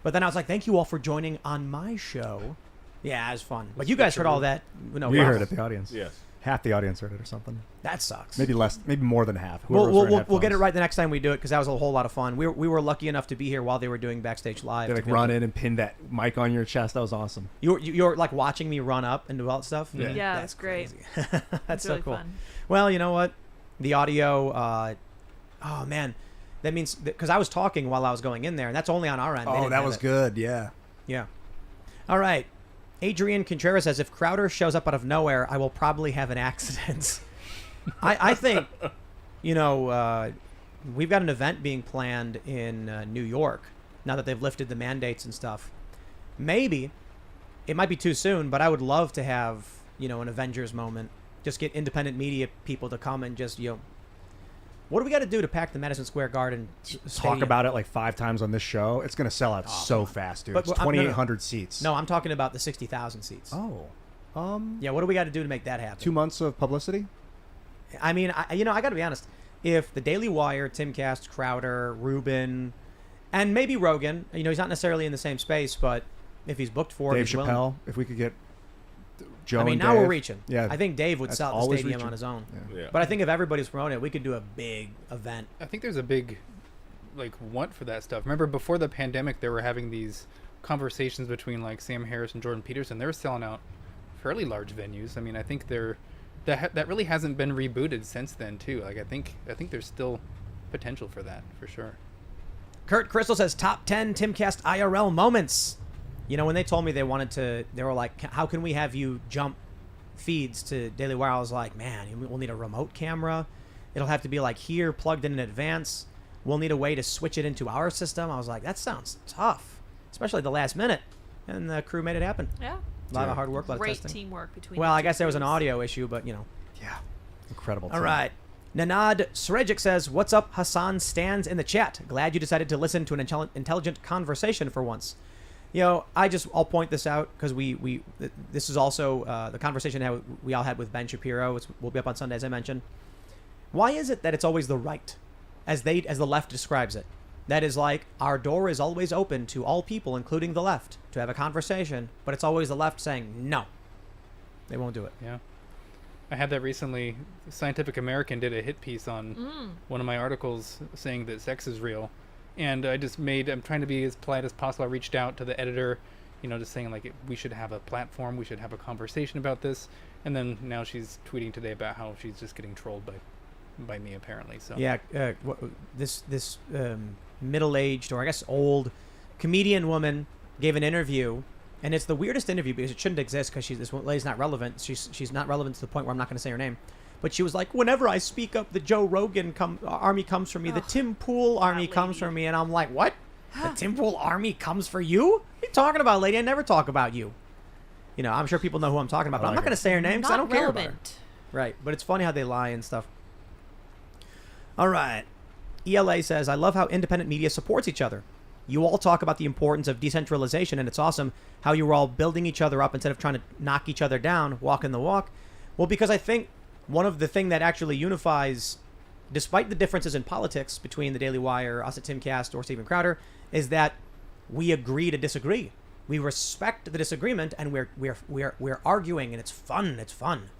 But then I was like, thank you all for joining on my show. Yeah, it was fun. But you guys heard all that. No, we heard it, the audience. Yes. Half the audience heard it or something. That sucks. Maybe less, maybe more than half. We'll get it right the next time we do it because that was a whole lot of fun. We were lucky enough to be here while they were doing Backstage Live. They run in and pin that mic on your chest. That was awesome. You're like watching me run up and do all that stuff? Yeah, that's great. That's so really cool. fun. Well, you know what? The audio, oh man. That means, because I was talking while I was going in there, and that's only on our end. Oh, that was good, yeah. Yeah. All right. Adrian Contreras says, if Crowder shows up out of nowhere, I will probably have an accident. I think, we've got an event being planned in New York now that they've lifted the mandates and stuff. Maybe, it might be too soon, but I would love to have, an Avengers moment. Just get independent media people to come and just, what do we got to do to pack the Madison Square Garden stadium? Talk about it like 5 times on this show. It's going to sell out so fast, dude. It's 2,800 seats. No, I'm talking about the 60,000 seats. Oh. Yeah, what do we got to do to make that happen? 2 months of publicity? I mean, I got to be honest. If the Daily Wire, Timcast, Crowder, Rubin, and maybe Rogan, he's not necessarily in the same space, but if he's booked for it, Dave he's Chappelle, willing. if we could get Joe I mean, and now Dave. we're reaching. Yeah, I think Dave would that's sell the always stadium reaching. on his own. Yeah. But I think if everybody's promoting it, we could do a big event. I think there's a big, want for that stuff. Remember, before the pandemic, they were having these conversations between, Sam Harris and Jordan Peterson. They were selling out fairly large venues. I mean, I think that really hasn't been rebooted since then, too. I think there's still potential for that, for sure. Kurt Crystal says, top 10 Timcast IRL moments. When they told me they were like, how can we have you jump feeds to Daily Wire? I was like, man, we'll need a remote camera. It'll have to be here, plugged in advance. We'll need a way to switch it into our system. I was like, that sounds tough, especially at the last minute. And the crew made it happen. Yeah. A lot of hard work, a lot of Great testing. teamwork between. Well, the I two guess there was an crews. audio issue, but Yeah. Incredible. All team. right. Nanad Srejic says, what's up, Hassan stands in the chat. Glad you decided to listen to an intelligent conversation for once. I'll point this out because this is also the conversation we all had with Ben Shapiro. We'll be up on Sunday, as I mentioned. Why is it that it's always the right, as the left describes it? That is our door is always open to all people, including the left, to have a conversation, but it's always the left saying no. They won't do it. Yeah. I had that recently. Scientific American did a hit piece on one of my articles saying that sex is real. And I'm trying to be as polite as possible. I reached out to the editor, just saying we should have a platform, we should have a conversation about this. And then now she's tweeting today about how she's just getting trolled by me apparently. So yeah, this middle-aged, or I guess old, comedian woman gave an interview, and it's the weirdest interview because it shouldn't exist because this lady's not relevant. She's not relevant to the point where I'm not going to say her name. But she was like, whenever I speak up, the Joe Rogan army comes for me. The Tim Pool army comes for me. And I'm like, what? The Tim Pool army comes for you? What are you talking about, lady? I never talk about you. I'm sure people know who I'm talking about, but I'm not going to say her name because I don't care about her. Right. But it's funny how they lie and stuff. All right. ELA says, I love how independent media supports each other. You all talk about the importance of decentralization, and it's awesome how you were all building each other up instead of trying to knock each other down, walking the walk. Well, because I think one of the thing that actually unifies, despite the differences in politics between the Daily Wire, us at Timcast, or Steven Crowder, is that we agree to disagree. We respect the disagreement, and we're arguing, and it's fun. It's fun.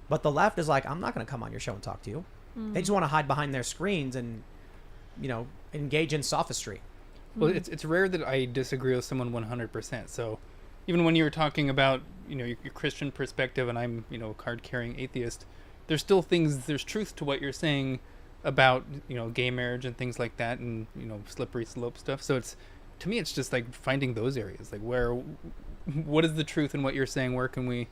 But the left is like, I'm not going to come on your show and talk to you. They just want to hide behind their screens and, engage in sophistry. Well, it's rare that I disagree with someone 100%. So even when you were talking about, your Christian perspective and I'm, a card-carrying atheist, there's truth to what you're saying about, gay marriage and things like that and, slippery slope stuff. So to me, it's just like finding those areas, like what is the truth in what you're saying? What can we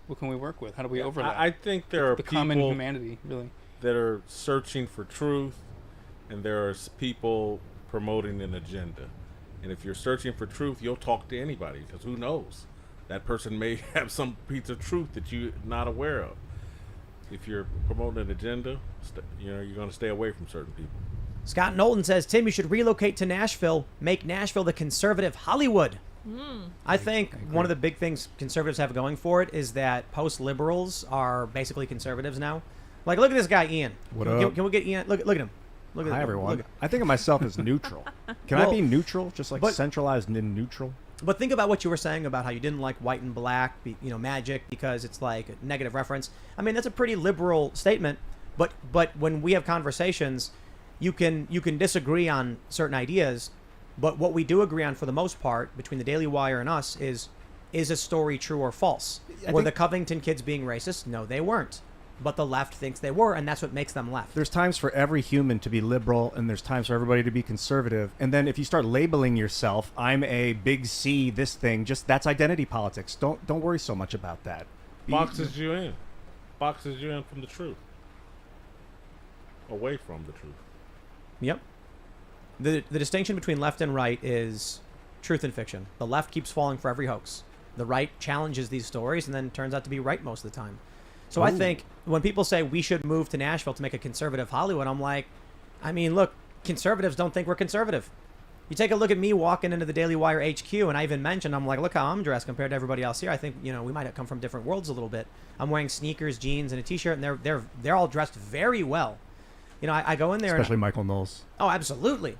work with? How do we overlap? I think there are the people common humanity, really, that are searching for truth, and there are people promoting an agenda. And if you're searching for truth, you'll talk to anybody, because who knows? That person may have some piece of truth that you're not aware of. If you're promoting an agenda, you're going to stay away from certain people. Scott Knowlton says, Tim, you should relocate to Nashville. Make Nashville the conservative Hollywood. I think one of the big things conservatives have going for it is that post-liberals are basically conservatives now. Like, look at this guy, Ian. What up? Can we get Ian? Look at him. Look at Hi, him. everyone. Look I think of myself as neutral. Can I be neutral? Just like centralized and neutral? But think about what you were saying about how you didn't like white and black, magic, because it's like a negative reference. I mean, that's a pretty liberal statement. But when we have conversations, you can disagree on certain ideas. But what we do agree on, for the most part, between the Daily Wire and us, is a story true or false? Were the Covington kids being racist? No, they weren't. But the left thinks they were, and that's what makes them left. There's times for every human to be liberal, and there's times for everybody to be conservative. And then if you start labeling yourself, I'm a big C, this thing, that's identity politics. Don't worry so much about that. Boxes you in from the truth. Away from the truth. Yep. The distinction between left and right is truth and fiction. The left keeps falling for every hoax. The right challenges these stories and then turns out to be right most of the time. So I think when people say we should move to Nashville to make a conservative Hollywood, I'm like, look, conservatives don't think we're conservative. You take a look at me walking into the Daily Wire HQ, and I even mentioned, I'm like, look how I'm dressed compared to everybody else here. I think, we might have come from different worlds a little bit. I'm wearing sneakers, jeans, and a T-shirt, and they're all dressed very well. I go in there, especially Michael Knowles. Oh, absolutely.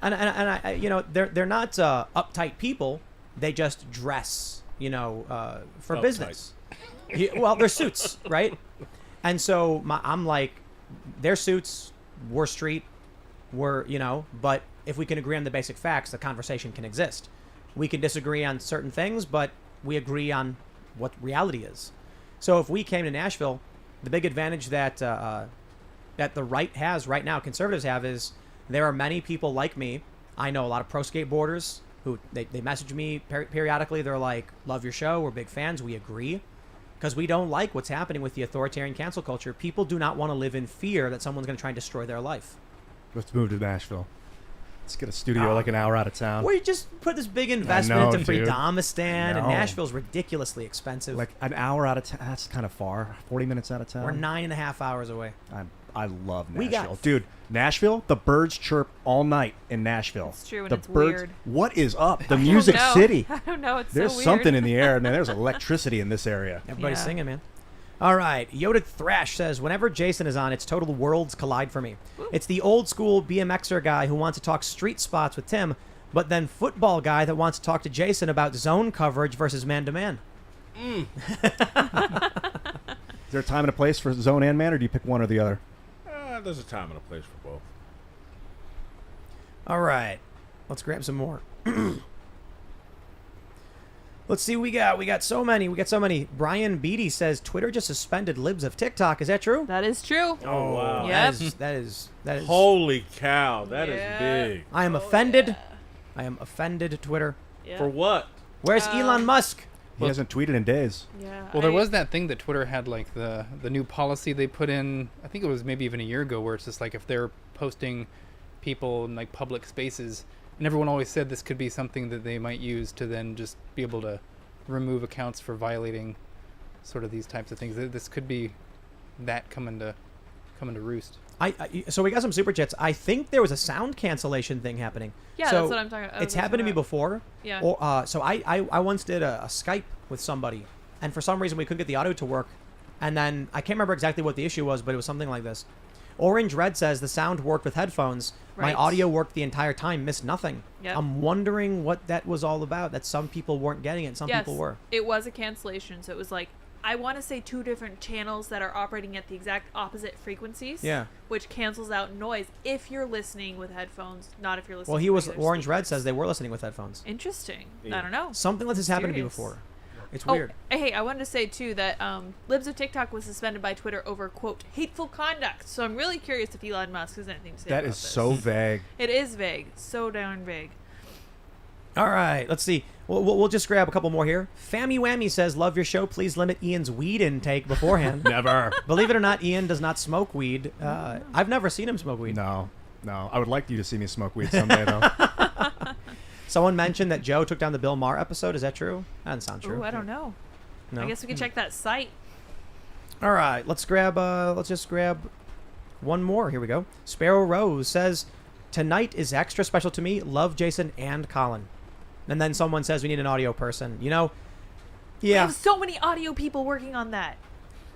and I, they're not uptight people. They just dress, for uptight business. Well, they're suits, right? And so I'm like, their suits, we're street, but if we can agree on the basic facts, the conversation can exist. We can disagree on certain things, but we agree on what reality is. So if we came to Nashville, the big advantage that the right has right now, conservatives have, is there are many people like me. I know a lot of pro skateboarders who they message me periodically. They're like, love your show. We're big fans. We agree. Because we don't like what's happening with the authoritarian cancel culture. People do not want to live in fear that someone's going to try and destroy their life. Let's move to Nashville. Let's get a studio like an hour out of town. We just put this big investment into dude. Freedomistan, and Nashville's ridiculously expensive. Like an hour out of town, that's kind of far. 40 minutes out of town. We're 9.5 hours away. I love Nashville. Dude, Nashville, the birds chirp all night in Nashville. It's true, and the it's birds, weird. What is up? The Music City. I don't know. It's There's so weird. something in the air, man. There's electricity in this area. Everybody's singing, man. All right. Yoda Thrash says, whenever Jason is on, it's total worlds collide for me. It's the old school BMXer guy who wants to talk street spots with Tim, but then football guy that wants to talk to Jason about zone coverage versus man-to-man. Is there a time and a place for zone and man, or do you pick one or the other? There's a time and a place for both. All right. Let's grab some more. Let's see, we got so many. Brian Beatty says Twitter just suspended libs of TikTok. Is that true? That is true. Oh wow. Yep. That is Holy cow, that is big. I am offended. I am offended, Twitter. Yeah. For what? Where's Elon Musk? He hasn't tweeted in days. Yeah. Well, there was that thing that Twitter had, like the new policy they put in. I think it was maybe even a year ago, where it's just like if they're posting people in like public spaces, and everyone always said this could be something that they might use to then just be able to remove accounts for violating sort of these types of things. This could be that coming to roost. So we got some super chats. I think there was a sound cancellation thing happening. Yeah, so that's what I'm talking about. It's happened to me before. Yeah. So I once did a Skype with somebody, and for some reason we couldn't get the audio to work. And then I can't remember exactly what the issue was, but it was something like this. Orange Red says the sound worked with headphones. Right. My audio worked the entire time, missed nothing. Yep. I'm wondering what that was all about, that some people weren't getting it, some people were. It was a cancellation, so it was like I want to say 2 different channels that are operating at the exact opposite frequencies. Yeah. Which cancels out noise if you're listening with headphones, not if you're listening. Well, with regular Orange Red speakers. says they were listening with headphones. Interesting. Yeah. I don't know. Something like this happened to me Mysterious. before. It's Oh, weird. hey, I wanted to say too that Libs of TikTok was suspended by Twitter over quote hateful conduct. So I'm really curious if Elon Musk has anything to say That about is this. so vague. It is vague, so darn vague. All right, let's see. We'll just grab a couple more here. Fammy Whammy says, love your show. Please limit Ian's weed intake beforehand. Never. Believe it or not, Ian does not smoke weed. I've never seen him smoke weed. No. I would like you to see me smoke weed someday, though. Someone mentioned that Joe took down the Bill Maher episode. Is that true? That doesn't sound true. Ooh, I don't know. No? I guess we can check that site. All right, let's just grab one more. Here we go. Sparrow Rose says, tonight is extra special to me. Love Jason and Colin. And then someone says we need an audio person. You know, We yeah, have so many audio people working on that.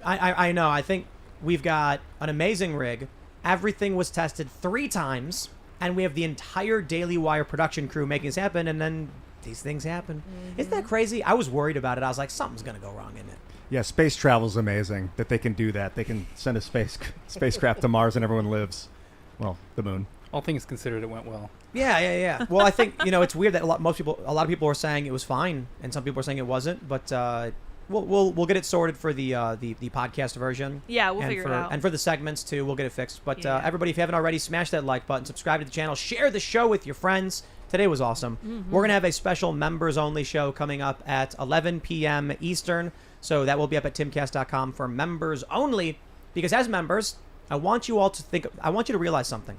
I know. I think we've got an amazing rig. Everything was tested 3 times, and we have the entire Daily Wire production crew making this happen, and then these things happen. Isn't that crazy? I was worried about it. I was like, something's going to go wrong in it. Yeah, space travel's amazing that they can do that. They can send a spacecraft to Mars and everyone lives. Well, the moon. All things considered, it went well. Yeah. Well, I think, it's weird that a lot of people are saying it was fine, and some people are saying it wasn't. But we'll get it sorted for the podcast version. Yeah, we'll and figure it for, out. And for the segments too, we'll get it fixed. But Yeah. everybody, if you haven't already, smash that like button, subscribe to the channel, share the show with your friends. Today was awesome. We're gonna have a special members only show coming up at 11 p.m. Eastern. So that will be up at timcast.com for members only. Because as members, I want you to realize something.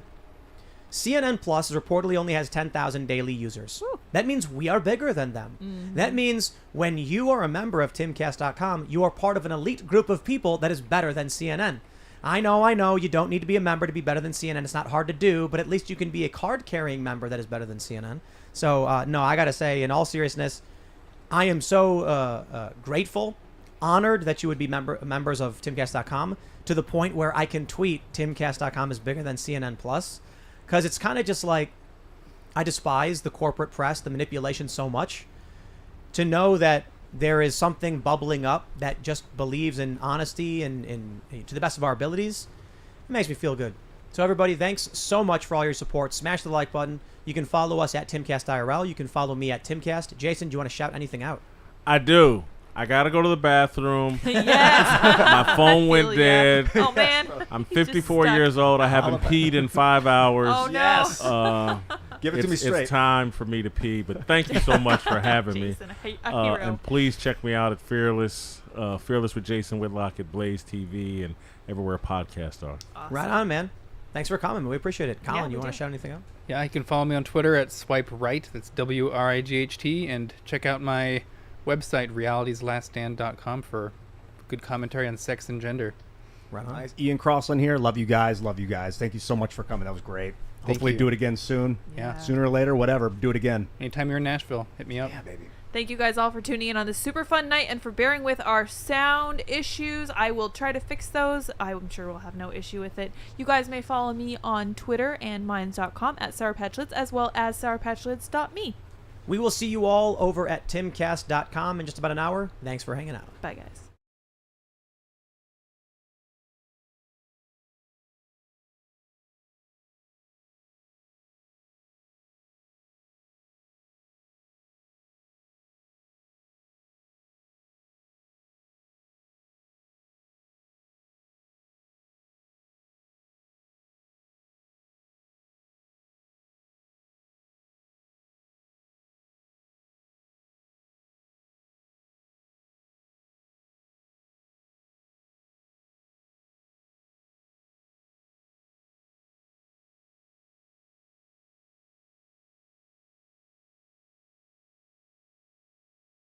CNN Plus reportedly only has 10,000 daily users. That means we are bigger than them. That means when you are a member of timcast.com, you are part of an elite group of people that is better than CNN. I know, you don't need to be a member to be better than CNN. It's not hard to do, but at least you can be a card-carrying member that is better than CNN. So, no, I got to say, in all seriousness, I am so grateful, honored that you would be members of timcast.com to the point where I can tweet timcast.com is bigger than CNN Plus. Because it's kind of just like, I despise the corporate press, the manipulation so much. To know that there is something bubbling up that just believes in honesty and to the best of our abilities, it makes me feel good. So everybody, thanks so much for all your support. Smash the like button. You can follow us at Timcast IRL. You can follow me at Timcast. Jason, do you want to shout anything out? I do. I gotta go to the bathroom. Yes. My phone went feel ya. dead. Oh man. I'm He's just 54 stuck. years old. I haven't peed in 5 hours. Oh no. Yes. Give it to me straight. It's time for me to pee. But thank you so much for having me. Jason, a hero. And please check me out at Fearless with Jason Whitlock at Blaze TV and everywhere podcasts are. Awesome. Right on, man. Thanks for coming. We appreciate it. Colin, we you want to do. shout anything out? Yeah, you can follow me on Twitter at swiperight. That's WRIGHT. And check out my website, realitieslaststand.com, for good commentary on sex and gender. Right on. Nice. Ian Crossland here. Love you guys. Thank you so much for coming. That was great. Thank Hopefully you. do it again soon. Yeah. Sooner or later, whatever. Do it again. Anytime you're in Nashville, hit me up. Yeah, baby. Thank you guys all for tuning in on this super fun night and for bearing with our sound issues. I will try to fix those. I'm sure we'll have no issue with it. You guys may follow me on Twitter and minds.com at sourpatchlids as well as sourpatchlids.me. We will see you all over at timcast.com in just about an hour. Thanks for hanging out. Bye guys.